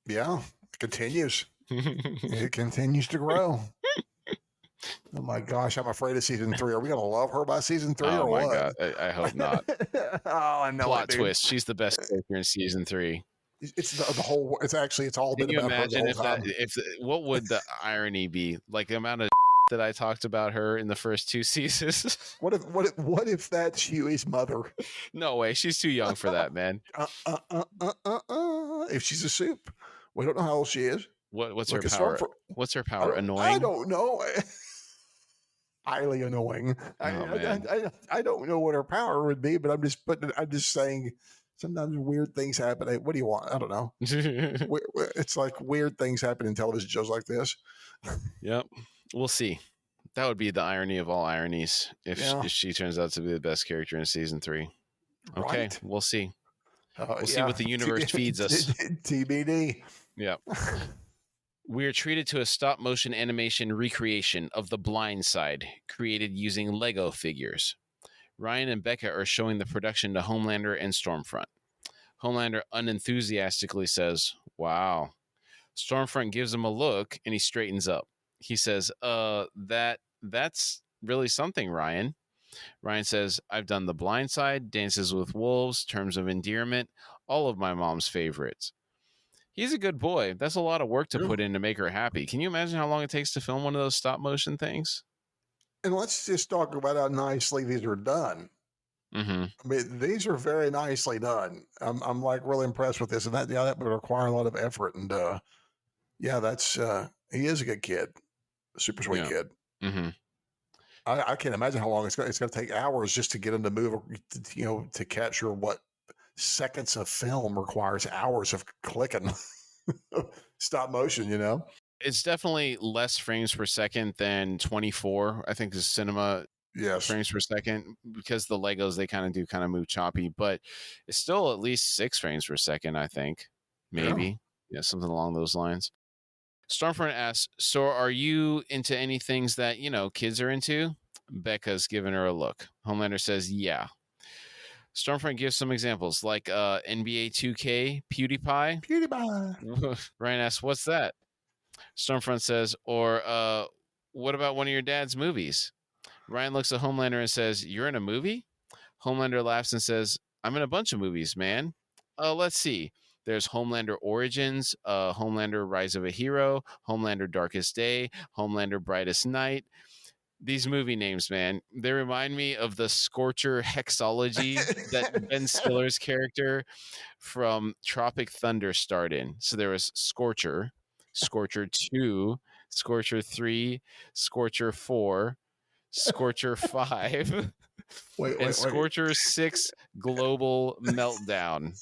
Yeah, it continues. It continues to grow. Oh my gosh, I'm afraid of season 3. Are we gonna love her by season 3 or what? Oh my god, I hope not. Oh, I know. Plot twist. She's the best character in season 3. It's the whole. It's all Can been you about imagine her the whole time. what would the irony be? Like the amount of that I talked about her in the first 2 seasons. What if that's Huey's mother? No way, she's too young for that, man. If she's a soup, we don't know how old she is. What's her power? What's her power? Annoying? I don't know. Highly annoying. I don't know what her power would be, but I'm just saying. Sometimes weird things happen. Hey, what do you want? I don't know. It's like weird things happen in television shows like this. Yep. We'll see. That would be the irony of all ironies if she turns out to be the best character in season 3. Okay, right. We'll see. We'll see what the universe feeds us. TBD. Yeah. We are treated to a stop-motion animation recreation of The Blind Side, created using Lego figures. Ryan and Becca are showing the production to Homelander and Stormfront. Homelander unenthusiastically says, "Wow." Stormfront gives him a look, and he straightens up. He says, that's really something, Ryan." Ryan says, "I've done The Blind Side, Dances with Wolves, Terms of Endearment, all of my mom's favorites." He's a good boy. That's a lot of work to put in to make her happy. Can you imagine how long it takes to film one of those stop-motion things? And let's just talk about how nicely these are done. Mm-hmm. I mean, these are very nicely done. I'm like really impressed with this, and that would require a lot of effort. And that's he is a good kid, super sweet kid. Mm-hmm. I can't imagine how long it's going to take hours just to get them to move, to capture what seconds of film requires hours of clicking. Stop motion. It's definitely less frames per second than 24. I think the cinema Yes. frames per second, because the Legos, they kind of move choppy, but it's still at least 6 frames per second, I think. Maybe. Yeah, something along those lines. Stormfront asks, so are you into any things that, kids are into? Becca's giving her a look. Homelander says, yeah. Stormfront gives some examples, like NBA 2K, PewDiePie. Ryan asks, what's that? Stormfront says, or what about one of your dad's movies? Ryan looks at Homelander and says, you're in a movie? Homelander laughs and says, I'm in a bunch of movies, man. Let's see. There's Homelander Origins, Homelander Rise of a Hero, Homelander Darkest Day, Homelander Brightest Night. These movie names, man, they remind me of the Scorcher hexology that Ben Stiller's character from Tropic Thunder starred in. So there was Scorcher, Scorcher 2, Scorcher 3, Scorcher 4, Scorcher 5, and Scorcher 6 Global Meltdown.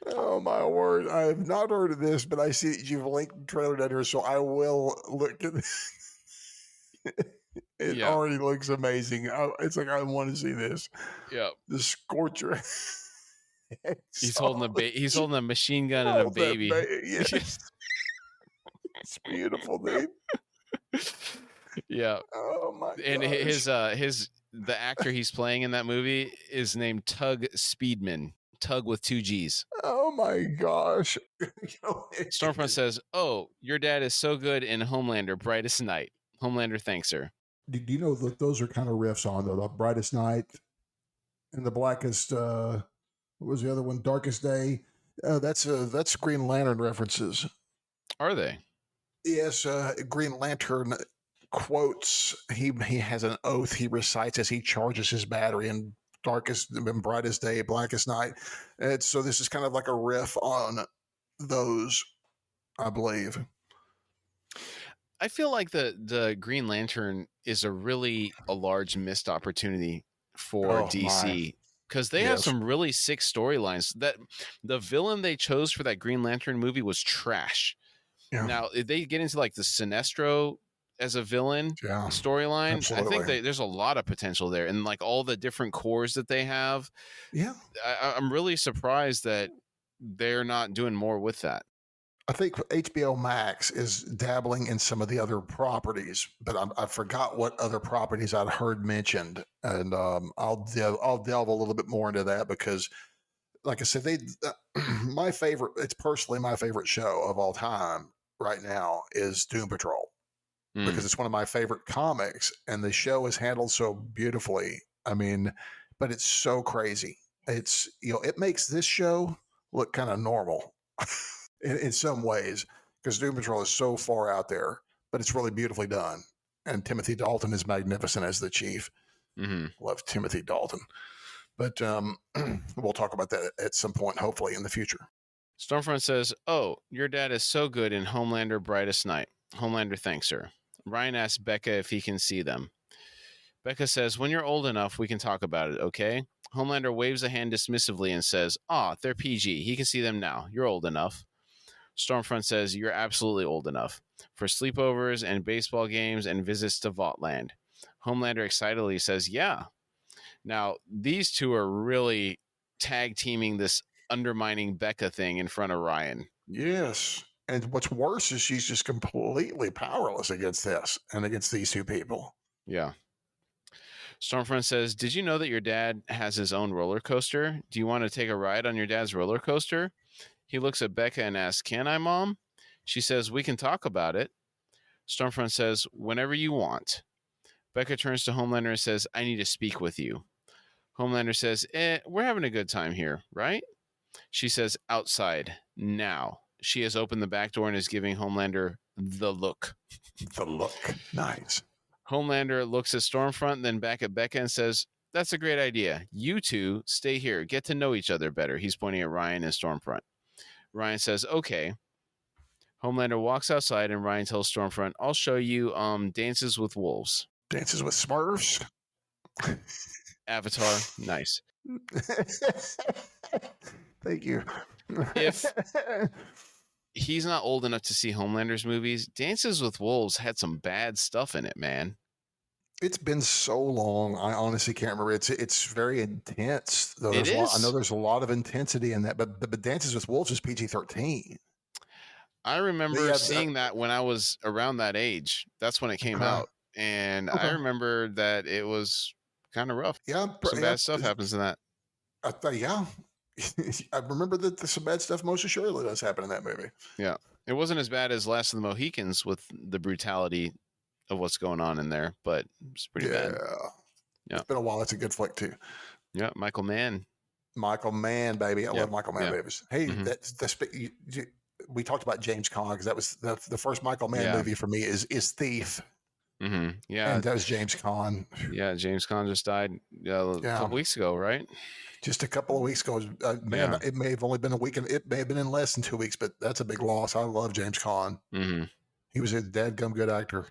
Oh my word! I have not heard of this, but I see that you've linked the trailer down here, so I will look at it. Already looks amazing. It's like I want to see this. Yeah, the Scorcher. He's holding a machine gun and a baby. Yes. It's beautiful, dude. Yeah. Oh my! And the actor he's playing in that movie is named Tug Speedman. Tug with 2 G's. Oh my gosh. Stormfront says, oh, your dad is so good in Homelander Brightest Night. Homelander thanks her. Do you know that those are kind of riffs on the Brightest Night and the Blackest, what was the other one? Darkest Day. That's Green Lantern references. Are they? Yes, Green Lantern quotes. He has an oath he recites as he charges his battery in Darkest and Brightest Day, Blackest Night. So this is kind of like a riff on those, I believe. I feel like the Green Lantern is a large missed opportunity for DC, because they have some really sick storylines. That the villain they chose for that Green Lantern movie was trash. Yeah. Now, if they get into like the Sinestro as a villain storyline, I think there's a lot of potential there, and like all the different cores that they have. Yeah, I'm really surprised that they're not doing more with that. I think HBO Max is dabbling in some of the other properties, but I forgot what other properties I'd heard mentioned, and I'll delve a little bit more into that, because, like I said, it's personally my favorite show of all time right now is Doom Patrol. Because it's one of my favorite comics, and the show is handled so beautifully. I mean, but it's so crazy. It's, it makes this show look kind of normal in some ways, because Doom Patrol is so far out there, but it's really beautifully done. And Timothy Dalton is magnificent as the chief. Mm-hmm. Love Timothy Dalton. But we'll talk about that at some point, hopefully in the future. Stormfront says, oh, your dad is so good in Homelander Brightest Night. Homelander thanks her. Ryan asks Becca if he can see them. Becca says, when you're old enough, we can talk about it, okay? Homelander waves a hand dismissively and says, they're PG. He can see them now. You're old enough. Stormfront says, you're absolutely old enough for sleepovers and baseball games and visits to Vaughtland. Homelander excitedly says, yeah. Now, these two are really tag teaming this undermining Becca thing in front of Ryan. Yes. And what's worse is she's just completely powerless against this and against these two people. Yeah. Stormfront says, did you know that your dad has his own roller coaster? Do you want to take a ride on your dad's roller coaster? He looks at Becca and asks, can I, Mom? She says, we can talk about it. Stormfront says, whenever you want. Becca turns to Homelander and says, I need to speak with you. Homelander says, we're having a good time here, right? She says, outside, now. She has opened the back door and is giving Homelander the look. The look. Nice. Homelander looks at Stormfront, then back at Becca and says, that's a great idea. You two stay here. Get to know each other better. He's pointing at Ryan and Stormfront. Ryan says, okay. Homelander walks outside and Ryan tells Stormfront, I'll show you Dances with Wolves. Dances with Smurfs. Avatar, nice. Thank you. If he's not old enough to see Homelander's movies, Dances with Wolves had some bad stuff in it, man. It's been so long. I honestly can't remember. It's very intense, though. It is. I know there's a lot of intensity in that, but Dances with Wolves is PG-13. I remember seeing that when I was around that age. That's when it came out, and I remember that it was kind of rough. Yeah, some bad stuff happens in that. Yeah, I remember that some bad stuff most assuredly does happen in that movie. Yeah, it wasn't as bad as Last of the Mohicans with the brutality of what's going on in there, but it's pretty bad. Yeah, it's been a while. It's a good flick too. Yeah, Michael Mann, baby. I love Michael Mann babies. Hey, we talked about James Caan because that was the first Michael Mann movie for me is Thief. Yeah, and that was James Caan. Yeah, James Caan just died a couple weeks ago, right? Just a couple of weeks ago. It may have only been a week, and it may have been in less than 2 weeks, but that's a big loss. I love James Caan. He was a dadgum good actor.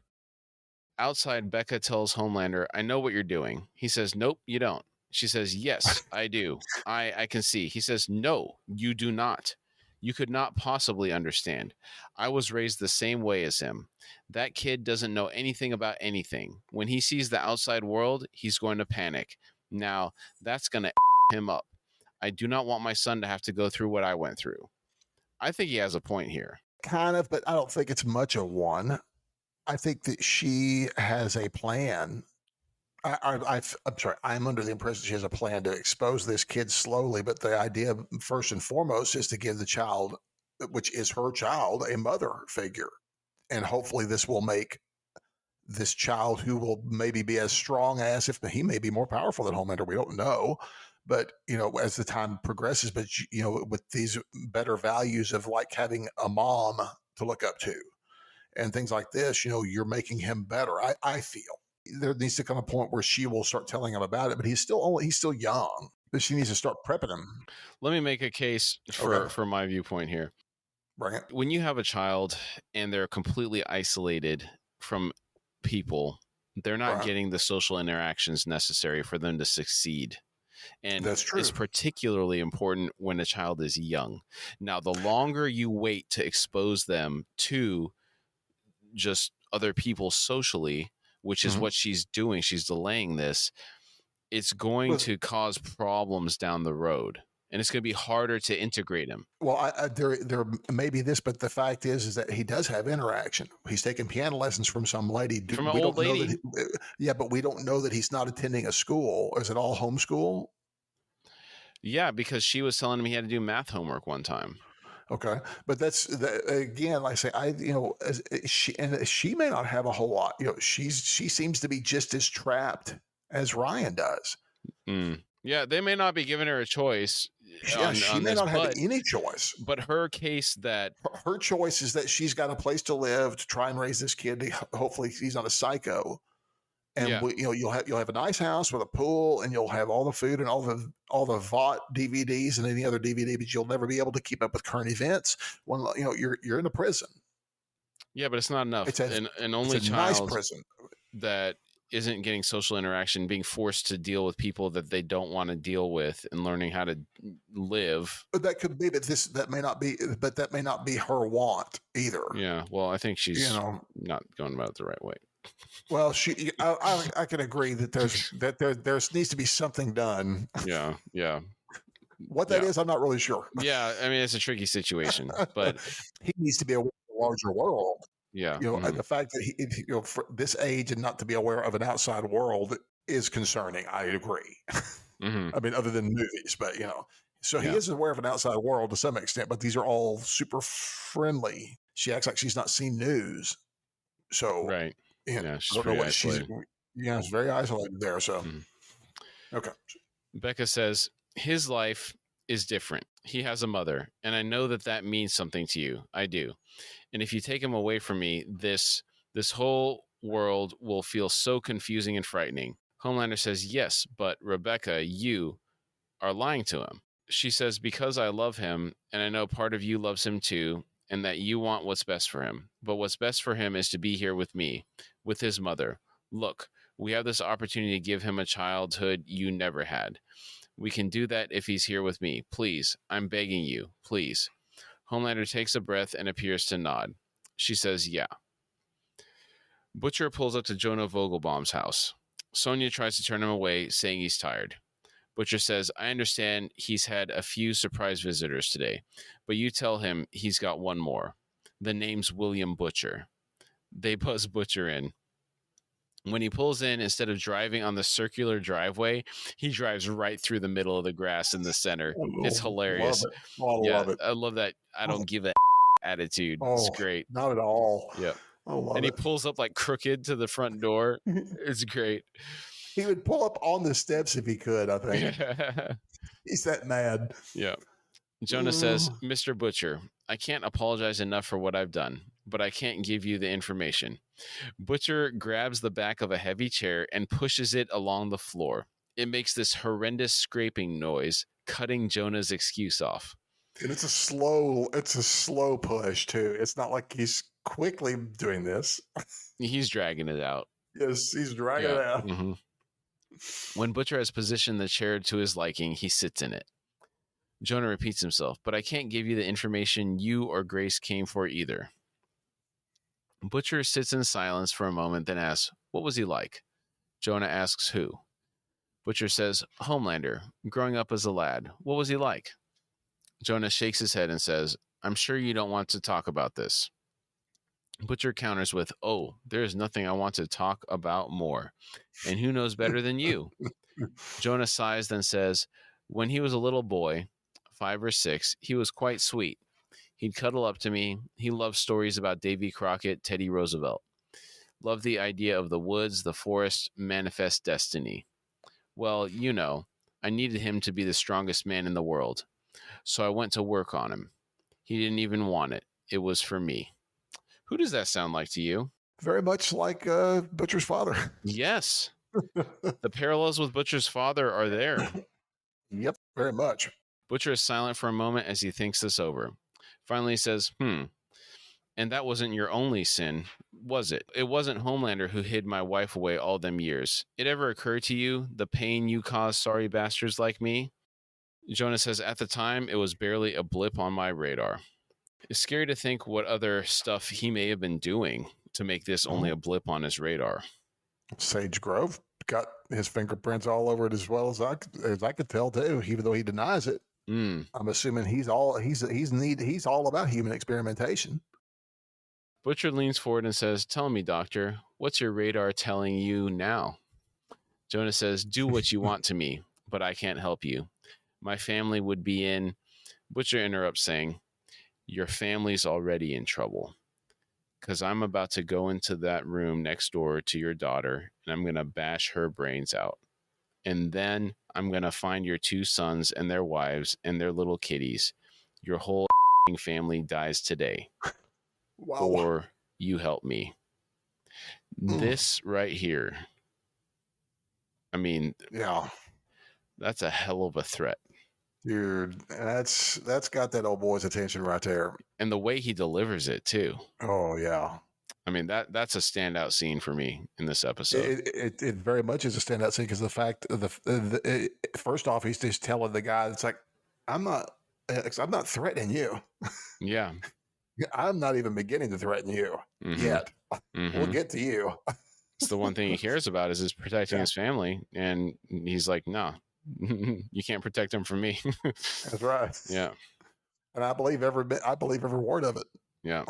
Outside, Becca tells Homelander, I know what you're doing. He says, nope, you don't. She says, yes, I do. I can see. He says, no, you do not. You could not possibly understand. I was raised the same way as him. That kid doesn't know anything about anything. When he sees the outside world, he's going to panic. Now, that's going to him up. I do not want my son to have to go through what I went through. I think he has a point here. Kind of, but I don't think it's much of one. I think that she has a plan. I'm sorry. I'm under the impression she has a plan to expose this kid slowly, but the idea, first and foremost, is to give the child, which is her child, a mother figure, and hopefully this will make this child, who will maybe be as strong as, if he may be more powerful than Homelander, we don't know, but as the time progresses, but with these better values of like having a mom to look up to and things like this, you're making him better. I feel there needs to come a point where she will start telling him about it, but he's still young. But she needs to start prepping him. Let me make a case for my viewpoint here. Bring it. When you have a child and they're completely isolated from people, they're not getting the social interactions necessary for them to succeed. And that's true. It's particularly important when a child is young. Now, the longer you wait to expose them to just other people socially, which is what she's doing, she's delaying this, it's going to cause problems down the road. And it's going to be harder to integrate him. Well, there may be this, but the fact is that he does have interaction. He's taking piano lessons from some lady. From an old lady. But we don't know that he's not attending a school. Is it all homeschool? Yeah, because she was telling him he had to do math homework one time. Okay, but again, like I say, she may not have a whole lot. She seems to be just as trapped as Ryan does. Yeah, they may not be giving her a choice. She may not have any choice. But her case that her choice is that she's got a place to live to try and raise this kid. Hopefully, he's not a psycho. And you'll have a nice house with a pool, and you'll have all the food and all the VOT DVDs and any other DVD, but you'll never be able to keep up with current events. When you're in a prison. Yeah, but it's not enough. It's an only child nice prison that isn't getting social interaction, being forced to deal with people that they don't want to deal with, and learning how to live. But that could be, that may not be her want either. Yeah, well, I think she's not going about it the right way. Well, I can agree that there needs to be something done. Yeah. What that is, I'm not really sure. Yeah, I mean, it's a tricky situation, but he needs to be aware of the larger world. Yeah, the fact that he, for this age and not to be aware of an outside world is concerning. I agree. I mean, other than movies, but so he is aware of an outside world to some extent. But these are all super friendly. She acts like she's not seen news. So right. Yeah, she's pretty isolated. It's very isolated there. So, okay. Becca says his life is different. He has a mother, and I know that means something to you. I do. And if you take him away from me, this whole world will feel so confusing and frightening. Homelander says, yes, but Rebecca, you are lying to him. She says, because I love him, and I know part of you loves him too, and that you want what's best for him. But what's best for him is to be here with me, with his mother. Look, we have this opportunity to give him a childhood you never had. We can do that if he's here with me. Please, I'm begging you, please. Homelander takes a breath and appears to nod. She says, yeah. Butcher pulls up to Jonah Vogelbaum's house. Sonia tries to turn him away, saying he's tired. Butcher says, I understand he's had a few surprise visitors today, but you tell him he's got one more. The name's William Butcher. They buzz Butcher in. When he pulls in, instead of driving on the circular driveway, he drives right through the middle of the grass in the center. It's hilarious. Love it. I love that I don't give a attitude. It's great. Not at all. Yeah. And he pulls up like crooked to the front door. It's great. He would pull up on the steps if he could, I think. He's that mad. Yeah. Jonah says, Mr. Butcher, I can't apologize enough for what I've done, but I can't give you the information. Butcher grabs the back of a heavy chair and pushes it along the floor. It makes this horrendous scraping noise, cutting Jonah's excuse off. And it's a slow push too. It's not like he's quickly doing this. He's dragging it out. Yes, he's dragging it out. Mm-hmm. When Butcher has positioned the chair to his liking, he sits in it. Jonah repeats himself, but I can't give you the information you or Grace came for either. Butcher sits in silence for a moment, then asks, what was he like? Jonah asks who. Butcher says, Homelander, growing up as a lad. What was he like? Jonah shakes his head and says, I'm sure you don't want to talk about this. Butcher counters with, oh, there is nothing I want to talk about more. And who knows better than you? Jonah sighs, then says, when he was a little boy, 5 or 6, he was quite sweet. He'd cuddle up to me. He loved stories about Davy Crockett, Teddy Roosevelt. Loved the idea of the woods, the forest, manifest destiny. Well, you know, I needed him to be the strongest man in the world. So I went to work on him. He didn't even want it. It was for me. Who does that sound like to you? Very much like Butcher's father. Yes. The parallels with Butcher's father are there. Yep, very much. Butcher is silent for a moment as he thinks this over. Finally he says, and that wasn't your only sin, was it? It wasn't Homelander who hid my wife away all them years. It ever occurred to you the pain you caused sorry bastards like me? Jonah says, at the time, it was barely a blip on my radar. It's scary to think what other stuff he may have been doing to make this only a blip on his radar. Sage Grove got his fingerprints all over it as well as I could tell too, even though he denies it. I'm assuming he's all about human experimentation. Butcher leans forward and says, tell me, doctor, what's your radar telling you now? Jonah says, do what you want to me, but I can't help you. My family would be in... Butcher interrupts saying, your family's already in trouble. Because I'm about to go into that room next door to your daughter, and I'm going to bash her brains out. And then I'm going to find your 2 sons and their wives and their little kitties. Your whole family dies today. Wow. Or you help me. This right here. I mean, yeah, that's a hell of a threat. Dude, that's got that old boy's attention right there. And the way he delivers it too. Oh yeah. I mean, that's a standout scene for me in this episode. It very much is a standout scene because the fact first off, he's just telling the guy, it's like, I'm not threatening you. Yeah. I'm not even beginning to threaten you yet. We'll get to you. It's the one thing he cares about is protecting his family. And he's like, no, you can't protect him from me. That's right. Yeah. And I believe every word of it. Yeah.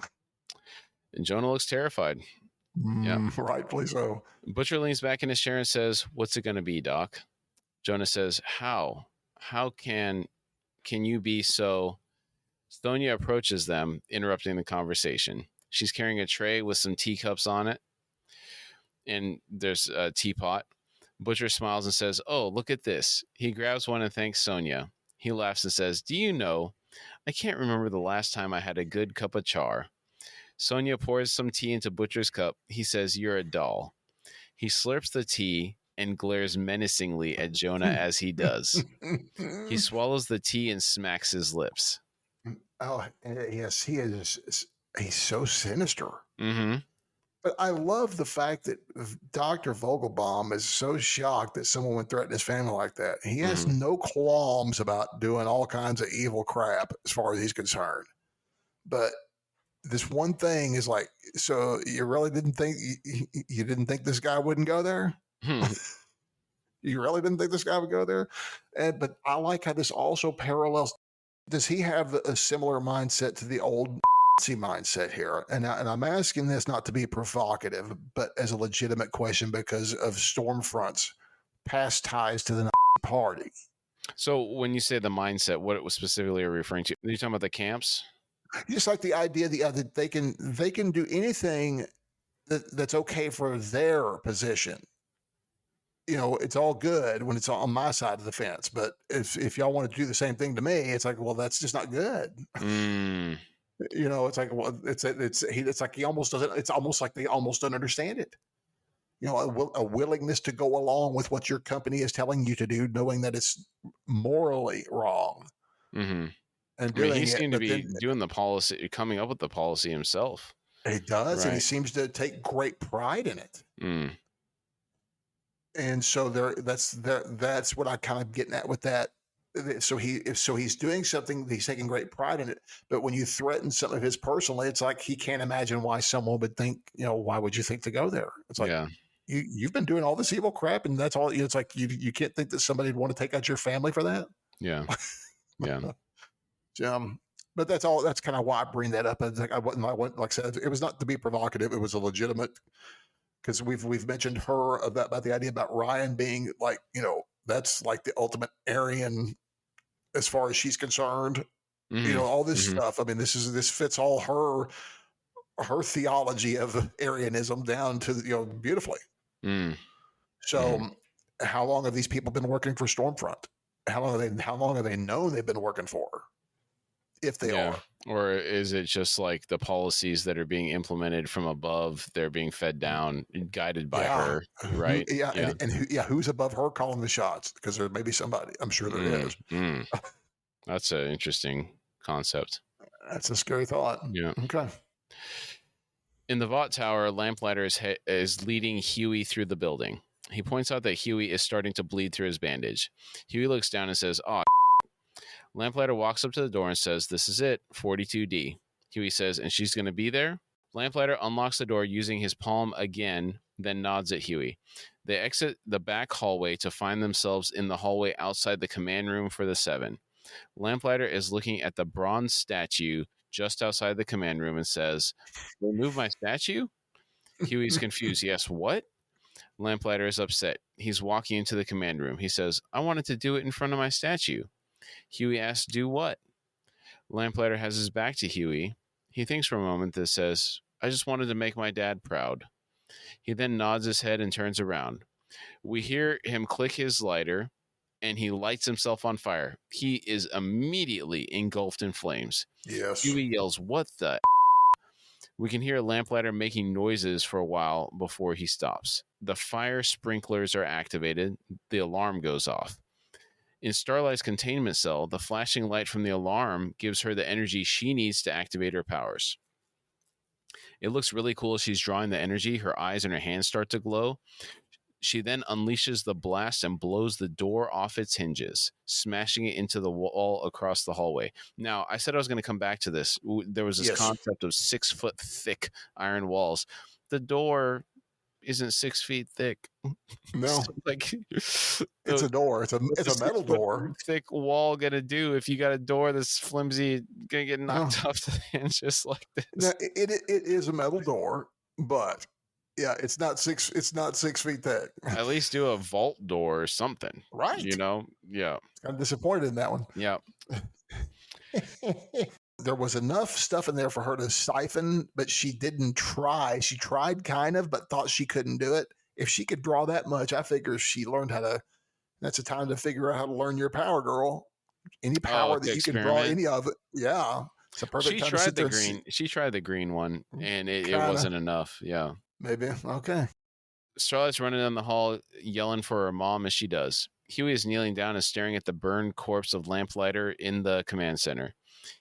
And Jonah looks terrified. Yeah. Rightfully so. Butcher leans back in his chair and says, what's it going to be, Doc? Jonah says, how? How can you be so... Sonia approaches them, interrupting the conversation. She's carrying a tray with some teacups on it. And there's a teapot. Butcher smiles and says, oh, look at this. He grabs one and thanks Sonia. He laughs and says, do you know, I can't remember the last time I had a good cup of char. Sonia pours some tea into Butcher's cup. He says, you're a doll. He slurps the tea and glares menacingly at Jonah as he does. He swallows the tea and smacks his lips. Oh, yes, he is. He's so sinister. Mm-hmm. But I love the fact that Dr. Vogelbaum is so shocked that someone would threaten his family like that. He has Mm-hmm. no qualms about doing all kinds of evil crap as far as he's concerned. But this one thing is like, so you really didn't think you didn't think this guy wouldn't go there? Hmm. You really didn't think this guy would go there? But I like how this also parallels. Does he have a similar mindset to the old mindset here? And I'm asking this not to be provocative, but as a legitimate question because of Stormfront's past ties to the party. So when you say the mindset, what it was specifically are you referring to? Are you talking about the camps? Just like the idea that they can do anything that's okay for their position. It's all good when it's on my side of the fence. But if y'all want to do the same thing to me, it's like, well, that's just not good. Mm. It's like, well, it's like he almost doesn't. It's almost like they almost don't understand it. A willingness to go along with what your company is telling you to do, knowing that it's morally wrong, Mm-hmm. and I mean, he doing it. seemed to But be then doing the policy, coming up with the policy himself. he does, and he Right. seems to take great pride in it. Mm. And so that's what I kind of getting at with that. So he's doing something, he's taking great pride in it. But when you threaten some of his personally, it's like he can't imagine why someone would think, why would you think to go there? It's like Yeah. you've been doing all this evil crap, and that's all. It's like you can't think that somebody would want to take out your family for that. Yeah. Yeah. um, but that's all. That's kind of why I bring that up. It's like I wasn't like I said, it was not to be provocative. It was a legitimate, because we've mentioned her about the idea about Ryan being like, that's like the ultimate Aryan as far as she's concerned. Mm-hmm. All this Mm-hmm. stuff. I mean, this fits all her theology of Arianism down to beautifully. Mm-hmm. So, how long have these people been working for Stormfront? How long have they known they've been working for her? If they Yeah. are. Or is it just like the policies that are being implemented from above? They're being fed down, guided by Yeah. her, right? Yeah. Yeah. Who's above her calling the shots? Because there may be somebody. I'm sure there is. Mm. That's an interesting concept. That's a scary thought. Yeah. Okay. In the Vought Tower, Lamplighter is leading Huey through the building. He points out that Huey is starting to bleed through his bandage. Huey looks down and says, "Oh." Lamplighter walks up to the door and says, "This is it, 42D." Huey says, "And she's going to be there?" Lamplighter unlocks the door using his palm again, then nods at Huey. They exit the back hallway to find themselves in the hallway outside the command room for the Seven. Lamplighter is looking at the bronze statue just outside the command room and says, "Remove my statue?" Huey's confused. "Yes, what?" Lamplighter is upset. He's walking into the command room. He says, "I wanted to do it in front of my statue." Huey asks, "Do what?" Lamplighter has his back to Huey. He thinks for a moment that says, "I just wanted to make my dad proud." He then nods his head and turns around. We hear him click his lighter, and he lights himself on fire. He is immediately engulfed in flames. Yes. Huey yells, "What the?" We can hear Lamplighter making noises for a while before he stops. The fire sprinklers are activated. The alarm goes off. In Starlight's containment cell, the flashing light from the alarm gives her the energy she needs to activate her powers. It looks really cool as she's drawing the energy. Her eyes and her hands start to glow. She then unleashes the blast and blows the door off its hinges, smashing it into the wall across the hallway. Now, I said I was going to come back to this. There was this Yes. concept of 6 foot thick iron walls. The door isn't 6 feet thick. No. So, like, It's a door. It's a metal door. Thick wall gonna do if you got a door that's flimsy, gonna get knocked No. off the hinges like this. Now, it is a metal door, but yeah, it's not 6 feet thick. At least do a vault door or something. Right. Yeah. I'm disappointed in that one. Yeah. There was enough stuff in there for her to siphon, but she didn't try. She tried kind of, but thought she couldn't do it. If she could draw that much, I figure she learned how to. That's a time to figure out how to learn your power, girl. Any power that you can draw, any of it. Yeah. It's a perfect time to sit there. She tried the green one, and it wasn't enough. Yeah. Maybe. Okay. Starlight's running down the hall, yelling for her mom as she does. Huey is kneeling down and staring at the burned corpse of Lamplighter in the command center.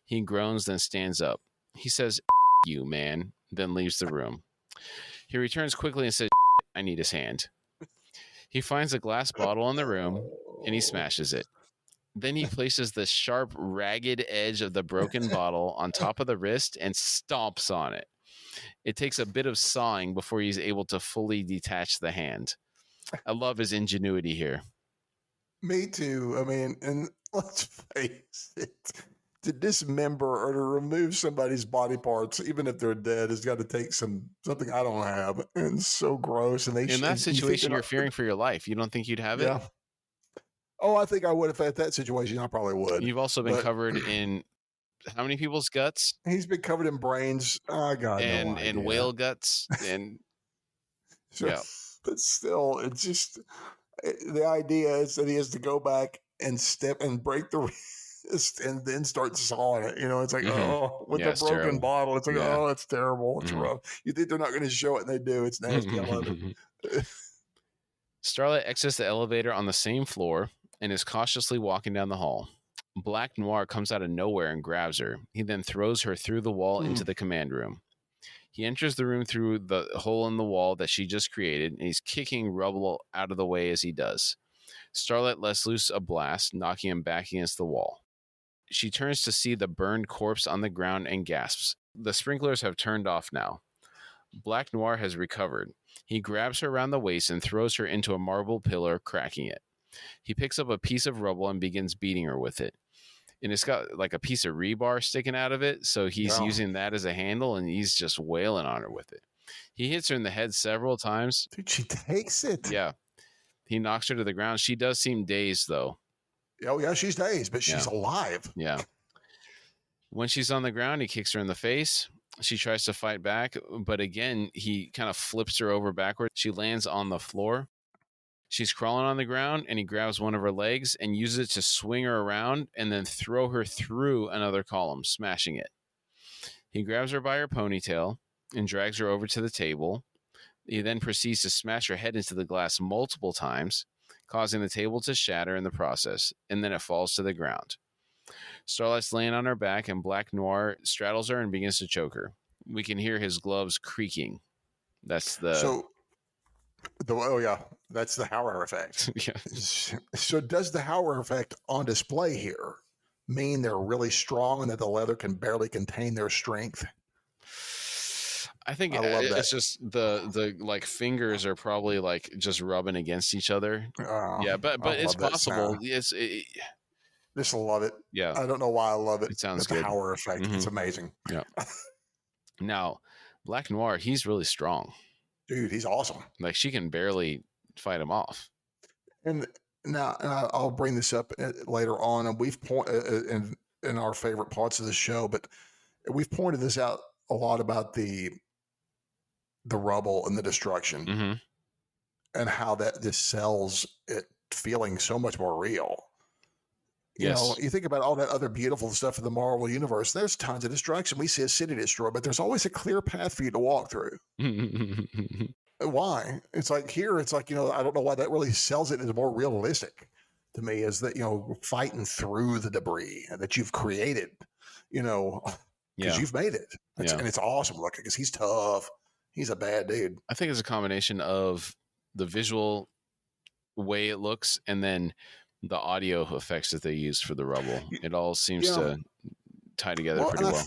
He groans, then stands up. He says, "You, man," then leaves the room. He returns quickly and says, "I need his hand." He finds a glass bottle in the room and he smashes it. Then he places the sharp, ragged edge of the broken bottle on top of the wrist and stomps on it. It takes a bit of sawing before he's able to fully detach the hand. I love his ingenuity here. Me too. I mean, and let's face it, to dismember or to remove somebody's body parts, even if they're dead, has got to take something I don't have, and it's so gross. And In that and you think they're situation, you're not, fearing for your life. You don't think you'd have it? yeah. Oh, I think I would if at that situation. I probably would. You've also been But covered in how many people's guts? he's been covered in brains. I got no idea. And whale guts and So, yeah. but still, it's just the idea is that he has to go back and step and break the wrist and then start sawing it. You know, it's like, oh, with the broken terrible. bottle, it's like, oh, it's terrible. It's rough. You think they're not going to show it, and they do. It's nasty. I love it. Starlight exits the elevator on the same floor and is cautiously walking down the hall. Black Noir comes out of nowhere and grabs her. He then throws her through the wall into the command room. He enters the room through the hole in the wall that she just created, and he's kicking rubble out of the way as he does. Starlight lets loose a blast, knocking him back against the wall. She turns to see the burned corpse on the ground and gasps. The sprinklers have turned off now. Black Noir has recovered. He grabs her around the waist and throws her into a marble pillar, cracking it. He picks up a piece of rubble and begins beating her with it. And it's got like a piece of rebar sticking out of it, so he's using that as a handle, and he's just wailing on her with it. He hits her in the head several times. Dude, she takes it. Yeah. He knocks her to the ground. She does seem dazed, though. Oh, yeah, she's dazed, but she's alive. Yeah. When she's on the ground, he kicks her in the face. She tries to fight back, but again, he kind of flips her over backwards. She lands on the floor. She's crawling on the ground, and he grabs one of her legs and uses it to swing her around and then throw her through another column, smashing it. He grabs her by her ponytail and drags her over to the table. He then proceeds to smash her head into the glass multiple times, causing the table to shatter in the process, and then it falls to the ground. Starlight's laying on her back, and Black Noir straddles her and begins to choke her. We can hear his gloves creaking. That's the... That's the Hauer effect. Yeah. So does the Hauer effect on display here mean they're really strong and that the leather can barely contain their strength? I think it's just the like fingers are probably like just rubbing against each other. Yeah, but it's possible. Just love it. Yeah, I don't know why I love it. It sounds good. The Hauer effect. Mm-hmm. It's amazing. Yeah. Now, Black Noir, he's really strong. Dude, he's awesome. Like she can barely fight him off. And now I'll bring this up later on, and we've pointed in our favorite parts of the show, but we've pointed this out a lot about the rubble and the destruction, and how that just sells it feeling so much more real. You know, you think about all that other beautiful stuff in the Marvel universe. There's tons of destruction. We see a city destroyed, but there's always a clear path for you to walk through. Why? It's like here, it's like, I don't know why that really sells it as more realistic to me, is that, fighting through the debris that you've created, because you've made it. And it's awesome looking because he's tough. He's a bad dude. I think it's a combination of the visual way it looks and then the audio effects that they use for the rubble. It all seems to tie together pretty well.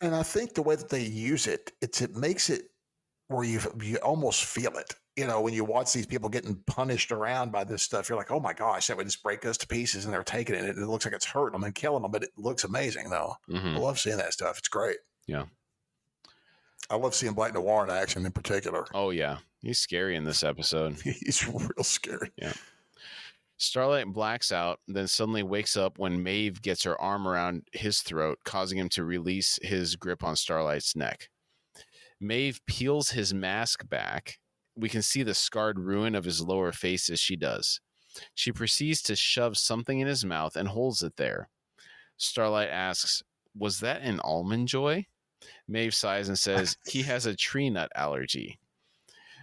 And I think the way that they use it, it makes it where you almost feel it. When you watch these people getting punished around by this stuff, you're like, oh my gosh, that would just break us to pieces, and they're taking it. And it looks like it's hurting them and killing them, but it looks amazing though. I love seeing that stuff. It's great. Yeah. I love seeing Black Noir in action in particular. Oh yeah. He's scary in this episode. He's real scary. Yeah. Starlight blacks out, then suddenly wakes up when Maeve gets her arm around his throat, causing him to release his grip on Starlight's neck. Maeve peels his mask back. We can see the scarred ruin of his lower face as she does. She proceeds to shove something in his mouth and holds it there. Starlight asks, "Was that an almond joy?" Maeve sighs and says, "He has a tree nut allergy."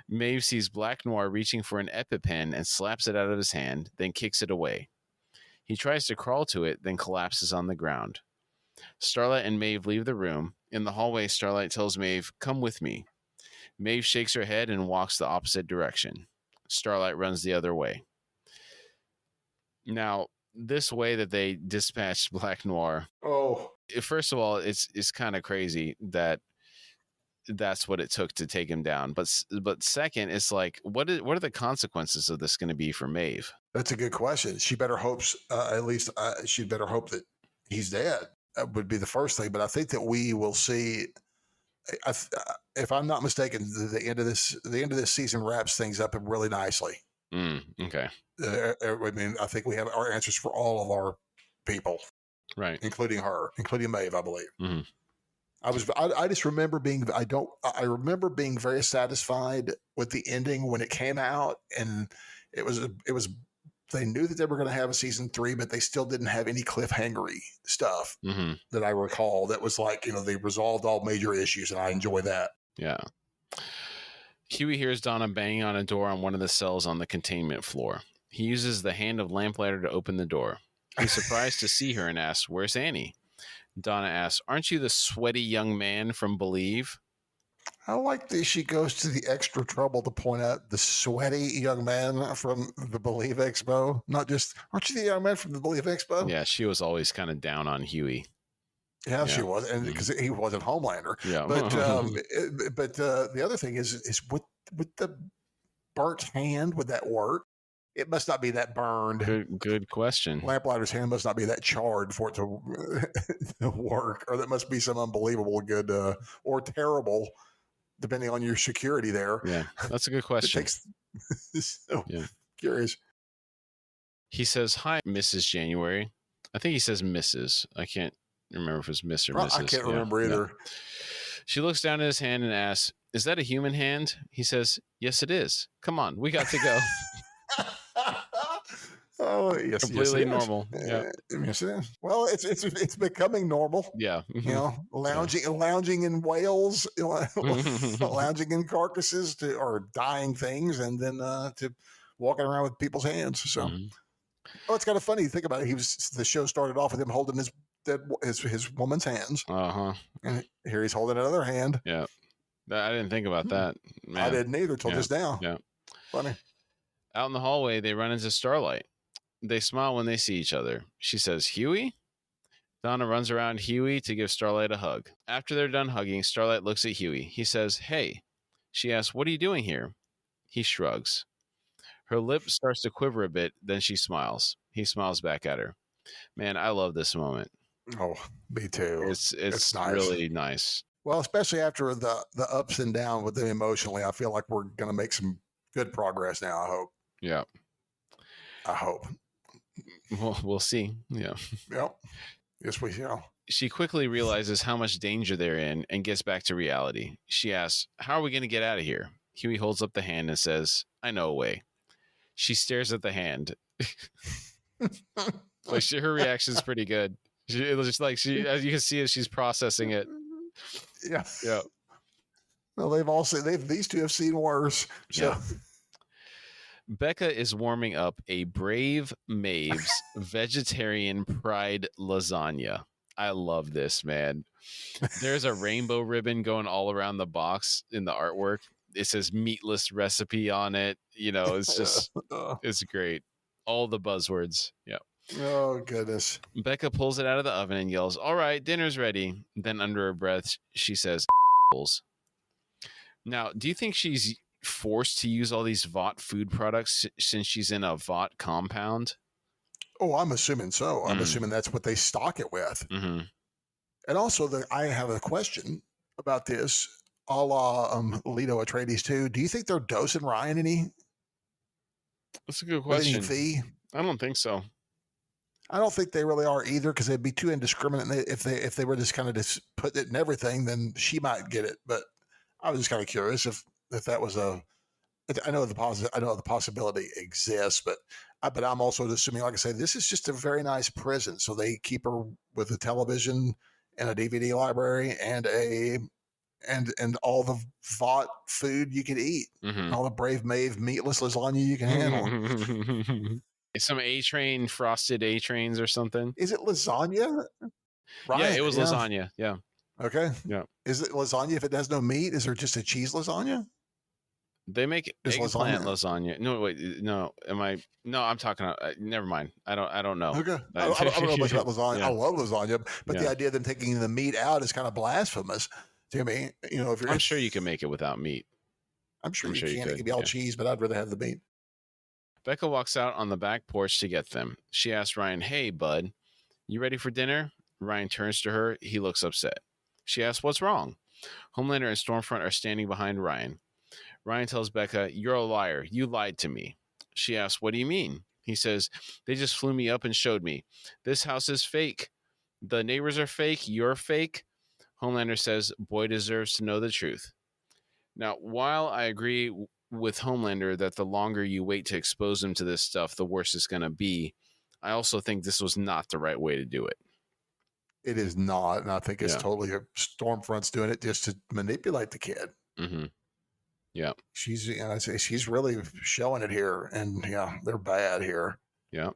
Maeve sees Black Noir reaching for an EpiPen and slaps it out of his hand, then kicks it away. He tries to crawl to it, then collapses on the ground. Starlight and Maeve leave the room. In the hallway, Starlight tells Maeve, "Come with me." Maeve shakes her head and walks the opposite direction. Starlight runs the other way. Now, this way that they dispatched Black Noir, Oh, first of all, it's kind of crazy that that's what it took to take him down. But second, it's like, what are the consequences of this going to be for Maeve? that's a good question. She better hopes at least she'd better hope that he's dead. That would be the first thing. But I think that we will see. If I'm not mistaken, the end of this season wraps things up really nicely. Okay. I mean, I think we have our answers for all of our people, Right, including her, including Maeve, I believe. Mm-hmm. I just remember I remember being very satisfied with the ending when it came out, and it was they knew that they were going to have a season 3, but they still didn't have any cliffhangery stuff Mm-hmm. that I recall. That was like, they resolved all major issues, and I enjoy that. Yeah. Huey hears Donna banging on a door on one of the cells on the containment floor. He uses the hand of lamplighter to open the door. He's surprised to see her and asks, "Where's Annie?" Donna asks, "Aren't you the sweaty young man from Believe?" I like that she goes to the extra trouble to point out the sweaty young man from the Believe Expo. Not just, aren't you the young man from the Believe Expo? Yeah, she was always kind of down on Huey. Yeah, she was, and because he wasn't Homelander. Yeah. But the other thing is with the burnt hand, would that work? It must not be that burned. Good question. Lamplighter's hand must not be that charred for it to work, or that must be some unbelievable good or terrible, depending on your security there. Yeah, that's a good question. So curious. He says, "Hi, Mrs. January." I think he says Mrs. I can't remember if it's Miss or Mrs. I can't remember either. Yeah. She looks down at his hand and asks, "Is that a human hand?" He says, "Yes, it is. Come on, we got to go." Oh, yes, completely normal. Yeah, yes, it is. Well, it's becoming normal. Yeah, lounging in whales, lounging in carcasses or dying things, and then to walking around with people's hands. So, it's kind of funny to think about it. The show started off with him holding his woman's hands. And here he's holding another hand. Yeah, I didn't think about that. Man. I didn't either till just now. Yeah, funny. Out in the hallway, they run into Starlight. They smile when they see each other. She says, "Huey?" Donna runs around Huey to give Starlight a hug. After they're done hugging, Starlight looks at Huey. He says, "Hey." She asks, "What are you doing here?" He shrugs. Her lip starts to quiver a bit, then she smiles. He smiles back at her. Man, I love this moment. Oh, me too. It's nice. Really nice. Well, especially after the ups and downs with them emotionally, I feel like we're going to make some good progress now, I hope. Yeah. I hope. We'll see. Yeah. Yep. Yes, we shall. She quickly realizes how much danger they're in and gets back to reality. She asks, "How are we going to get out of here?" Huey holds up the hand and says, "I know a way." She stares at the hand. Her reaction is pretty good. It was just like as you can see, as she's processing it. Yeah. Yeah. Well, these two have seen worse. So. Yeah. Becca is warming up a Brave Maeve's vegetarian pride lasagna. I love this, man. There's a rainbow ribbon going all around the box in the artwork. It says meatless recipe on it. It's just, it's great. All the buzzwords. Yeah. Oh, goodness. Becca pulls it out of the oven and yells, "All right, dinner's ready." Then under her breath, she says, Now, do you think she's forced to use all these Vought food products since she's in a Vought compound? Oh, I'm assuming so. I'm assuming that's what they stock it with. Mm-hmm. And also, I have a question about this, a la Leto Atreides too. Do you think they're dosing Ryan any? That's a good question. Fee? I don't think so. I don't think they really are either, because they'd be too indiscriminate. If they were just kind of just putting it in everything, then she might get it. But I was just kind of curious if that was I know the possibility exists, but I'm also assuming, like I say, this is just a very nice prison. So they keep her with a television and a DVD library and all the Vought food you could eat, all the Brave Maeve meatless lasagna you can handle. Some frosted A-trains or something. Is it lasagna? Yeah, it Ryan, was yeah. lasagna. Yeah. Okay. Yeah. Is it lasagna if it has no meat? Is there just a cheese lasagna? They make Is eggplant lasagna lasagna. No, wait, no. Am I? No, I'm talking. Never mind. I don't know. okay? I don't know much about lasagna. I Yeah, love lasagna, but the yeah. idea of them taking the meat out is kind of blasphemous to me. You know, if you're, I'm sure you can make it without meat. I'm sure I'm you sure you can. It could. can be all Yeah. cheese, but I'd rather have the meat. Becca walks out on the back porch to get them. She asks Ryan, "Hey, bud, you ready for dinner?" Ryan turns to her. He looks upset. She asks, "What's wrong?" Homelander and Stormfront are standing behind Ryan. Ryan tells Becca, "You're a liar. You lied to me." She asks, "What do you mean?" He says, "They just flew me up and showed me. This house is fake. The neighbors are fake. You're fake." Homelander says, "Boy deserves to know the truth." Now, while I agree with Homelander that the longer you wait to expose him to this stuff, the worse it's going to be, I also think this was not the right way to do it. It is not, and I think it's Yeah. totally a Stormfront's doing it just to manipulate the kid. Mm-hmm. Yeah. She's, you know, I say she's really showing it here, and yeah, they're bad here. Yeah.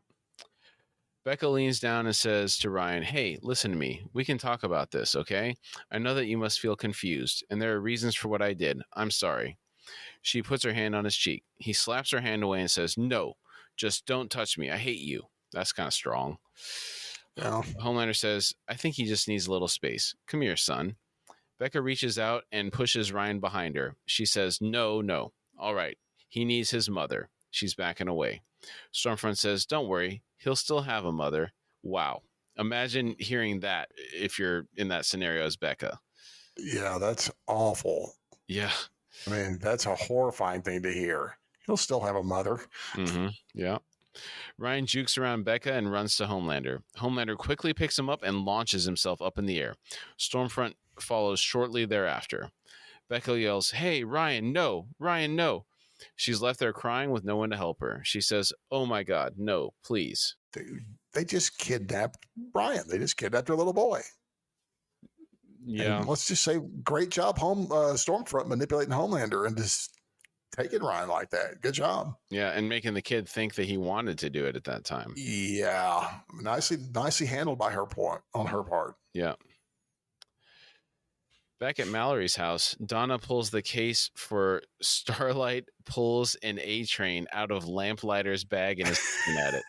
Becca leans down and says to Ryan, "Hey, listen to me. We can talk about this, okay? I know that you must feel confused, and there are reasons for what I did. I'm sorry." She puts her hand on his cheek. He slaps her hand away and says, "No, just don't touch me. I hate you." That's kind of strong. Yeah, Homelander says, "I think he just needs a little space. Come here, son." Becca reaches out and pushes Ryan behind her. She says, "No, no. All right. He needs his mother." She's backing away. Stormfront says, "Don't worry. He'll still have a mother." Wow. Imagine hearing that if you're in that scenario as Becca. yeah, that's awful. Yeah. I mean, that's a horrifying thing to hear. He'll still have a mother. Mm-hmm. Yeah. Ryan jukes around Becca and runs to Homelander. Homelander quickly picks him up and launches himself up in the air. Stormfront follows shortly thereafter. Becca yells, "Hey, Ryan, no! Ryan, no!" She's left there crying with no one to help her. She says, "Oh my God, no, please." They just kidnapped Brian. They just kidnapped their little boy. Yeah. And let's just say, great job, Stormfront manipulating Homelander and just taking Ryan like that. Good job. Yeah, and making the kid think that he wanted to do it at that time. Yeah, nicely handled by her point on her part. Yeah. Back at Mallory's house, Donna pulls the case for Starlight pulls an A-Train out of Lamplighter's bag and is looking at it.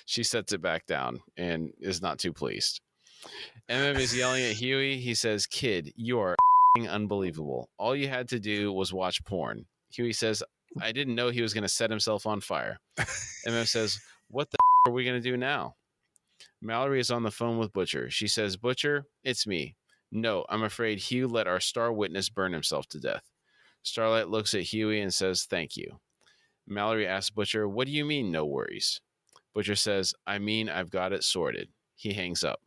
She sets it back down and is not too pleased. Is yelling at Huey. He says, "Kid, you are unbelievable. All you had to do was watch porn." Huey says, "I didn't know he was going to set himself on fire." Says, "What the are we going to do now?" Mallory is on the phone with Butcher. She says, "Butcher, it's me. No, I'm afraid Hugh let our star witness burn himself to death." Starlight looks at Huey and says, "Thank you." Mallory asks Butcher, "What do you mean, no worries?" Butcher says, "I mean, I've got it sorted." He hangs up.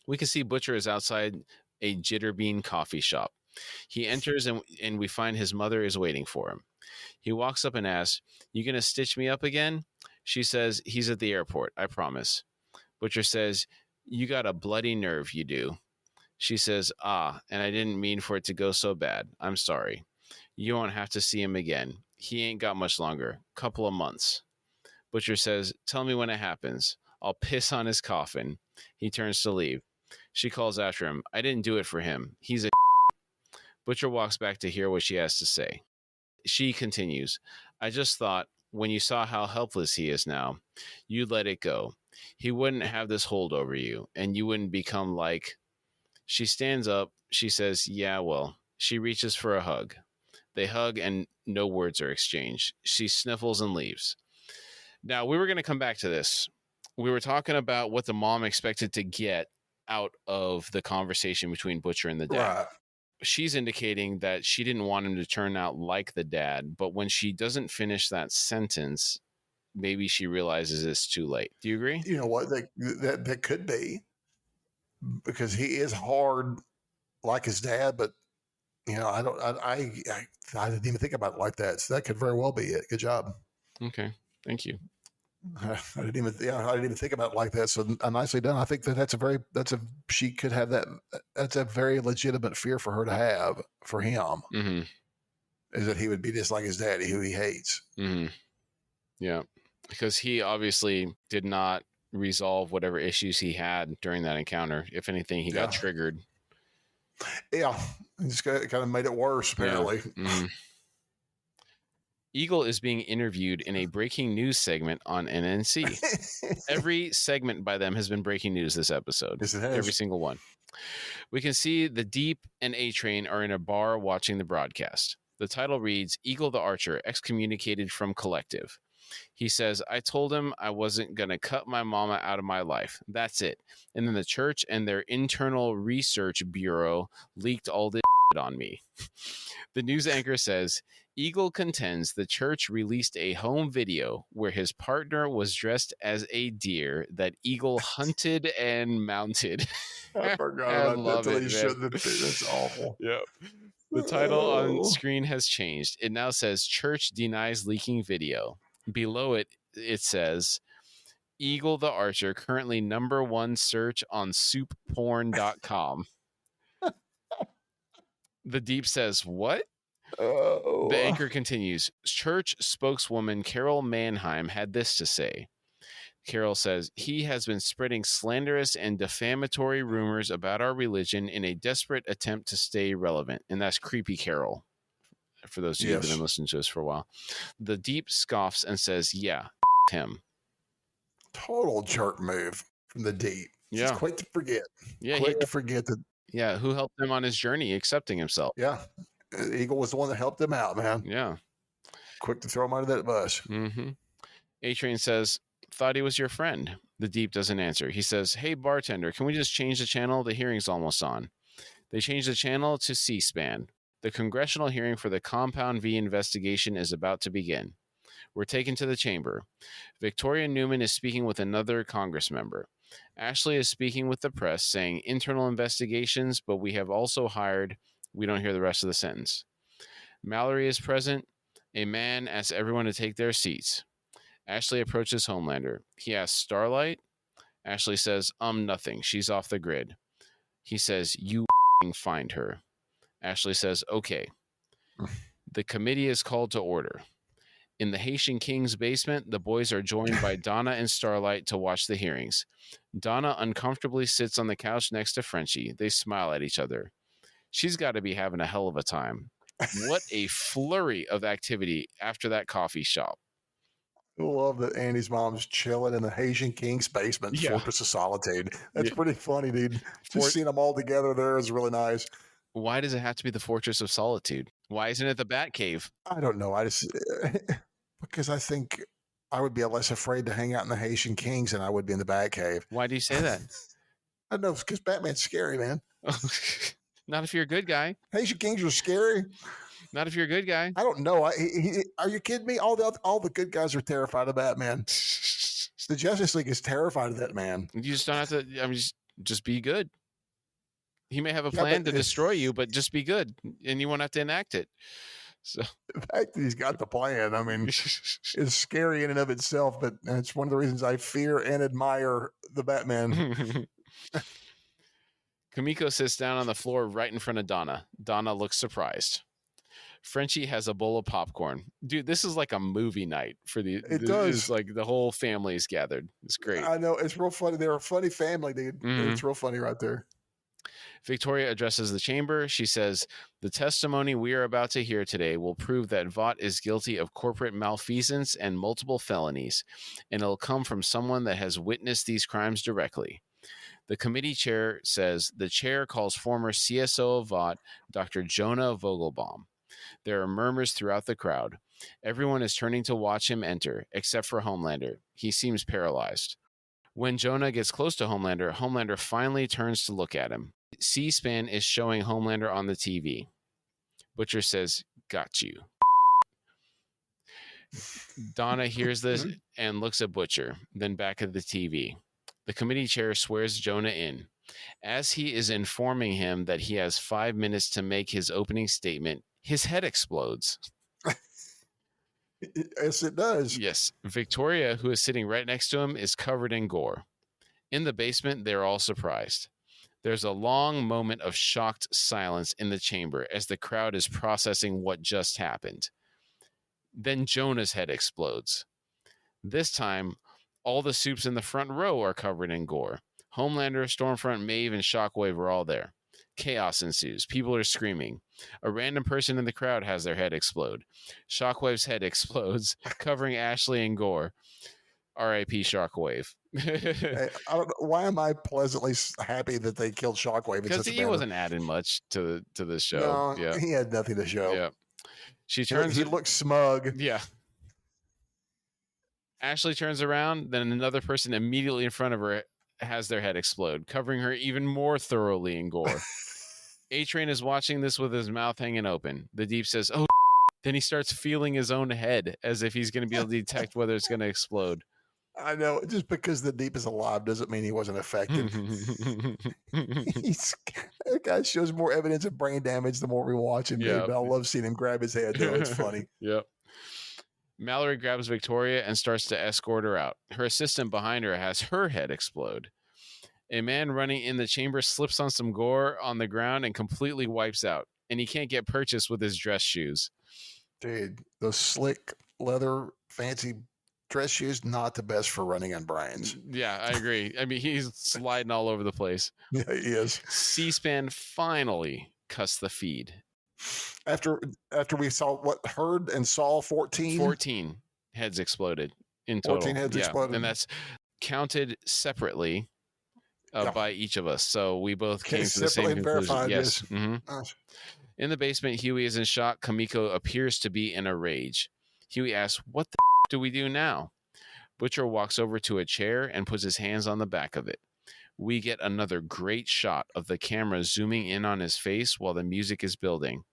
We can see Butcher is outside a Jitterbean coffee shop. He enters and we find his mother is waiting for him. He walks up and asks, "You gonna stitch me up again?" She says, "He's at the airport, I promise." Butcher says, "You got a bloody nerve, you do." She says, "And I didn't mean for it to go so bad. I'm sorry. You won't have to see him again. He ain't got much longer. Couple of months." Butcher says, "Tell me when it happens. I'll piss on his coffin." He turns to leave. She calls after him, "I didn't do it for him. He's a..." Butcher walks back to hear what she has to say. She continues, "I just thought, when you saw how helpless he is now, you'd let it go. He wouldn't have this hold over you, and you wouldn't become like..." She stands up. She says, "Yeah, well." She reaches for a hug. They hug, and no words are exchanged. She sniffles and leaves. Now, we were going to come back to this. We were talking about what the mom expected to get out of the conversation between Butcher and the dad. Right. She's indicating that she didn't want him to turn out like the dad, but when she doesn't finish that sentence, maybe she realizes it's too late. Do you agree? You know what? That could be, because he is hard like his dad, but you know, I didn't even think about it like that. So that could very well be it. Good job. Okay. Thank you. I didn't even think about it like that. So nicely done. I think she could have that. That's a very legitimate fear for her to have for him, Mm-hmm. is that he would be just like his daddy, who he hates. Mm-hmm. Yeah. Because he obviously did not resolve whatever issues he had during that encounter. If anything, he got triggered. Yeah, it's kind of made it worse, apparently. Yeah. Mm-hmm. Eagle is being interviewed in a breaking news segment on NNC. Every segment by them has been breaking news this episode. Yes, it has. Every single one. We can see the Deep and A-Train are in a bar watching the broadcast. The title reads, Eagle the Archer, excommunicated from Collective. He says, I told him I wasn't going to cut my mama out of my life. That's it. And then the church and their internal research bureau leaked all this on me. The news anchor says, Eagle contends the church released a home video where his partner was dressed as a deer that Eagle hunted and mounted. I forgot about that till he showed the thing. That's awful. Yep. The title on screen has changed. It now says Church denies leaking video. Below it, it says Eagle the Archer, currently #1 search on soupporn.com. The Deep says, what? Oh. The anchor continues. Church spokeswoman Carol Mannheim had this to say. Carol says, he has been spreading slanderous and defamatory rumors about our religion in a desperate attempt to stay relevant. And that's creepy Carol, for those of you that have been listening to us for a while. The Deep scoffs and says, yeah, him. Total jerk move from the Deep. Yeah. Just quick to forget. Yeah, quick to forget that. Yeah, who helped him on his journey accepting himself. Yeah. Eagle was the one that helped him out, man. Yeah. Quick to throw him under that bus. Mm-hmm. A-Train says, thought he was your friend. The Deep doesn't answer. He says, hey, bartender, can we just change the channel? The hearing's almost on. They change the channel to C-SPAN. The congressional hearing for the Compound V investigation is about to begin. We're taken to the chamber. Victoria Newman is speaking with another Congress member. Ashley is speaking with the press, saying internal investigations, but we have also hired... We don't hear the rest of the sentence. Mallory is present. A man asks everyone to take their seats. Ashley approaches Homelander. He asks Starlight. Ashley says, nothing. She's off the grid. He says, you find her. Ashley says, okay. The committee is called to order. In the Haitian King's basement, the boys are joined by Donna and Starlight to watch the hearings. Donna uncomfortably sits on the couch next to Frenchie. They smile at each other. She's got to be having a hell of a time. What a flurry of activity after that coffee shop. I love that Andy's mom's chilling in the Haitian King's basement, Fortress of Solitude. That's pretty funny, dude. Just seeing them all together there is really nice. Why does it have to be the Fortress of Solitude? Why isn't it the Batcave? I don't know. I just because I think I would be less afraid to hang out in the Haitian Kings than I would be in the Batcave. Why do you say that? I don't know, because Batman's scary, man. Not if you're a good guy. Haitian Kings are scary. Not if you're a good guy. I don't know. Are you kidding me? All the good guys are terrified of Batman. The Justice League is terrified of that man. You just don't have to. I mean, just be good. He may have a plan to destroy you, but just be good, and you won't have to enact it. So the fact that he's got the plan, I mean, is scary in and of itself. But it's one of the reasons I fear and admire the Batman. Kamiko sits down on the floor right in front of Donna. Donna looks surprised. Frenchie has a bowl of popcorn. Dude, this is like a movie night for the... It does. It's like the whole family is gathered. It's great. I know. It's real funny. They're a funny family, dude. Mm-hmm. It's real funny right there. Victoria addresses the chamber. She says, the testimony we are about to hear today will prove that Vought is guilty of corporate malfeasance and multiple felonies, and it'll come from someone that has witnessed these crimes directly. The committee chair says the chair calls former CSO of Vought, Dr. Jonah Vogelbaum. There are murmurs throughout the crowd. Everyone is turning to watch him enter, except for Homelander. He seems paralyzed. When Jonah gets close to Homelander, Homelander finally turns to look at him. C-SPAN is showing Homelander on the TV. Butcher says, got you. Donna hears this and looks at Butcher, then back at the TV. The committee chair swears Jonah in. As he is informing him that he has 5 minutes to make his opening statement, his head explodes. Yes, it does. Yes. Victoria, who is sitting right next to him, is covered in gore. In the basement, they're all surprised. There's a long moment of shocked silence in the chamber as the crowd is processing what just happened. Then Jonah's head explodes. This time, All the soups in the front row are covered in gore. Homelander, Stormfront, Maeve, and Shockwave are all there. Chaos ensues. People are screaming. A random person in the crowd has their head explode. Shockwave's head explodes, covering Ashley in gore. R.I.P. Shockwave. I don't know, why am I pleasantly happy that they killed Shockwave? Because he wasn't adding much to this show. No, yeah, he had nothing to show. Yeah, she turns. He looks smug. Yeah. Ashley turns around, then another person immediately in front of her has their head explode, covering her even more thoroughly in gore. A-Train is watching this with his mouth hanging open. The Deep says, "Oh," then he starts feeling his own head as if he's going to be able to detect whether it's going to explode. I know. Just because the Deep is alive doesn't mean he wasn't affected. That guy shows more evidence of brain damage the more we watch him. Yeah. But I love seeing him grab his head, though. It's funny. Yep. Mallory grabs Victoria and starts to escort her out. Her assistant behind her has her head explode. A man running in the chamber slips on some gore on the ground and completely wipes out. And he can't get purchased with his dress shoes. Dude, those slick leather fancy dress shoes, not the best for running on brains. Yeah, I agree. I mean, he's sliding all over the place. Yeah, he is. C-SPAN finally cuts the feed. After we saw heard and saw 14 heads exploded in total. 14 heads exploded. And that's counted separately by each of us. So we both came to the same conclusion. Verified, yes. Mm-hmm. In the basement, Huey is in shock. Kamiko appears to be in a rage. Huey asks, "What the do we do now?" Butcher walks over to a chair and puts his hands on the back of it. We get another great shot of the camera zooming in on his face while the music is building.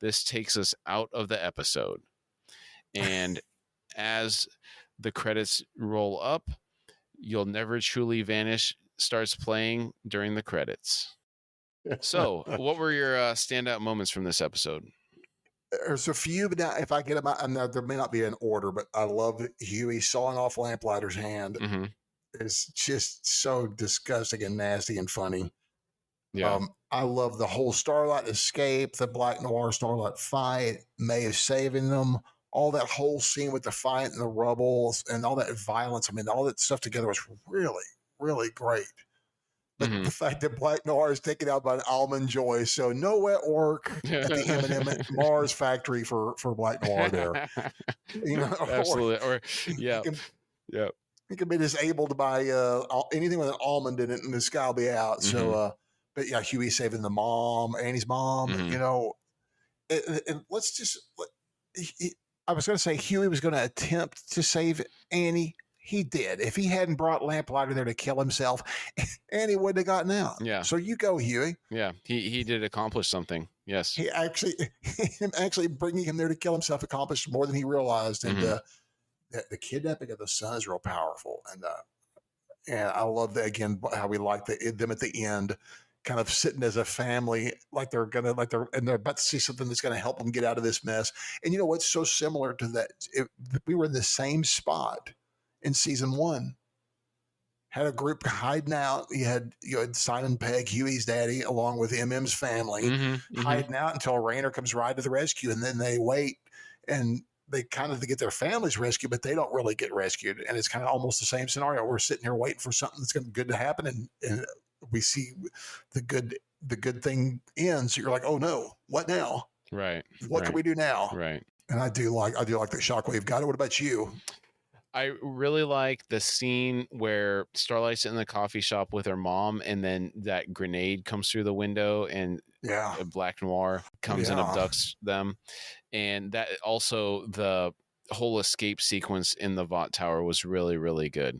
This takes us out of the episode. And as the credits roll up, You'll Never Truly Vanish starts playing during the credits. So, what were your standout moments from this episode? There's a few, but now if I get them out, there may not be an order, but I love Huey sawing off Lamplighter's hand. Mm-hmm. It's just so disgusting and nasty and funny. Yeah. I love the whole Starlight escape, the Black Noir Starlight fight, Maeve saving them, all that whole scene with the fight and the rubble and all that violence. I mean, all that stuff together was really, really great. But the fact that Black Noir is taken out by an Almond Joy, so no wet work at the M&M Mars factory for Black Noir there. You know, absolutely. He can be disabled by anything with an almond in it, and this guy will be out. So, but yeah, Huey saving the mom, Annie's mom. You know, and let's just. I was going to say Huey was going to attempt to save Annie. He did. If he hadn't brought Lamplighter there to kill himself, Annie wouldn't have gotten out. Yeah. So you go, Huey. Yeah. He did accomplish something. Yes. He actually bringing him there to kill himself accomplished more than he realized. And the kidnapping of the son is real powerful. And I love that again, how we like them at the end, kind of sitting as a family, and they're about to see something that's going to help them get out of this mess. And you know what's so similar to that? We were in the same spot in season 1, had a group hiding out. You had Simon Pegg, Huey's daddy, along with MM's family, hiding out until Raynor comes right to the rescue, and then they wait and they kind of get their families rescued, but they don't really get rescued. And it's kind of almost the same scenario. We're sitting here waiting for something that's going to be good to happen, and we see the good thing ends. You're like, oh no, what now? Right. What can we do now? Right. And I do like the Shockwave got it. What about you? I really like the scene where Starlight's in the coffee shop with her mom, and then that grenade comes through the window, and Black Noir comes and abducts them. And that also, the whole escape sequence in the Vought Tower was really, really good.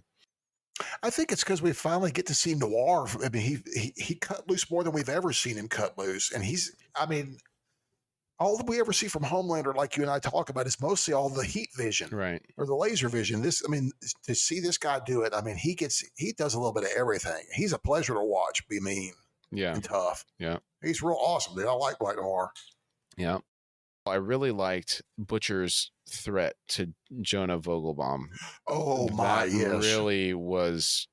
I think it's because we finally get to see Noir. I mean, he cut loose more than we've ever seen him cut loose. And all that we ever see from Homelander, like you and I talk about, is mostly all the heat vision, right, or the laser vision. To see this guy do it, he does a little bit of everything. He's a pleasure to watch. Be mean, and tough. Yeah, he's real awesome, dude. I like Black Noir. Yeah, I really liked Butcher's threat to Jonah Vogelbaum. Oh my, yes, really was.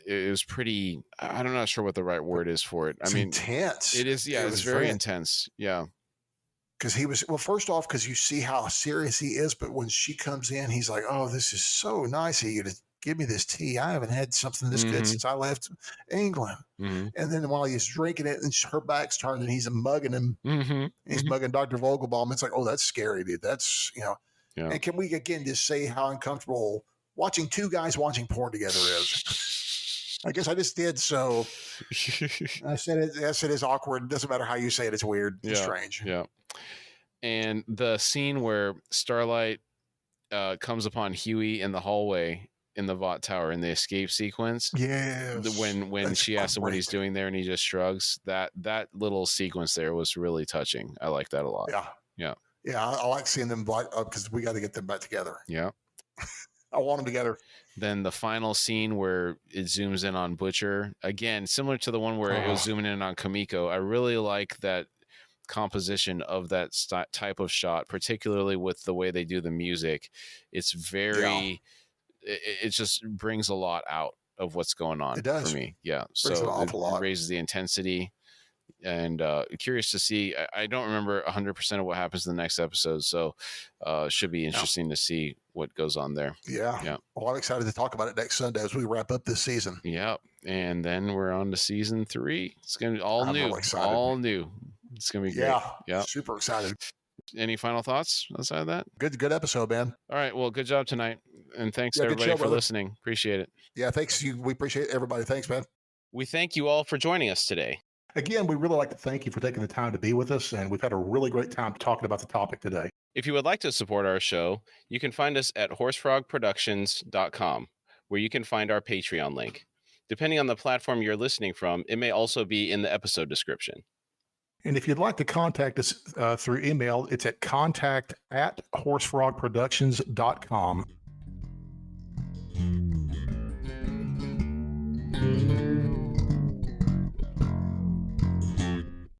It was pretty. I'm not sure what the right word is for it. It's intense. It is. Yeah, it's very intense. Yeah. Because he was, first off, because you see how serious he is, but when she comes in, he's like, oh, this is so nice of you to give me this tea. I haven't had something this good since I left England. And then while he's drinking it, and her back's turned, and he's mugging him. He's mugging Dr. Vogelbaum. It's like, oh, that's scary, dude. That's, Yeah. And can we again just say how uncomfortable watching two guys watching porn together is? I guess I just did. So I said it. Yes, it is awkward. It doesn't matter how you say it. It's weird. It's strange. Yeah. And the scene where Starlight comes upon Huey in the hallway in the Vought Tower in the escape sequence. Yes. When she asks him what he's doing there and he just shrugs, that little sequence there was really touching. I like that a lot. Yeah. I like seeing them because we got to get them back together. Yeah. I want them together. Then the final scene where it zooms in on Butcher, again, similar to the one where it was zooming in on Kamiko. I really like that composition of that type of shot, particularly with the way they do the music. It's very, it just brings a lot out of what's going on. It does. For me. Yeah. Brings an awful lot. It raises the intensity. And curious to see. I don't remember 100% of what happens in the next episode, so should be interesting to see what goes on there. Yeah. Well, I'm excited to talk about it next Sunday as we wrap up this season. Yeah, and then we're on to season 3. It's gonna be all new. Really excited. All new. It's gonna be great. Yeah. Super excited. Any final thoughts outside of that? Good episode, man. All right. Well, good job tonight, and thanks to everybody for listening. Appreciate it. Yeah, thanks. We appreciate everybody. Thanks, man. We thank you all for joining us today. Again, we really like to thank you for taking the time to be with us, and we've had a really great time talking about the topic today. If you would like to support our show, you can find us at horsefrogproductions.com, where you can find our Patreon link. Depending on the platform you're listening from, it may also be in the episode description. And if you'd like to contact us through email, it's at contact@horsefrogproductions.com.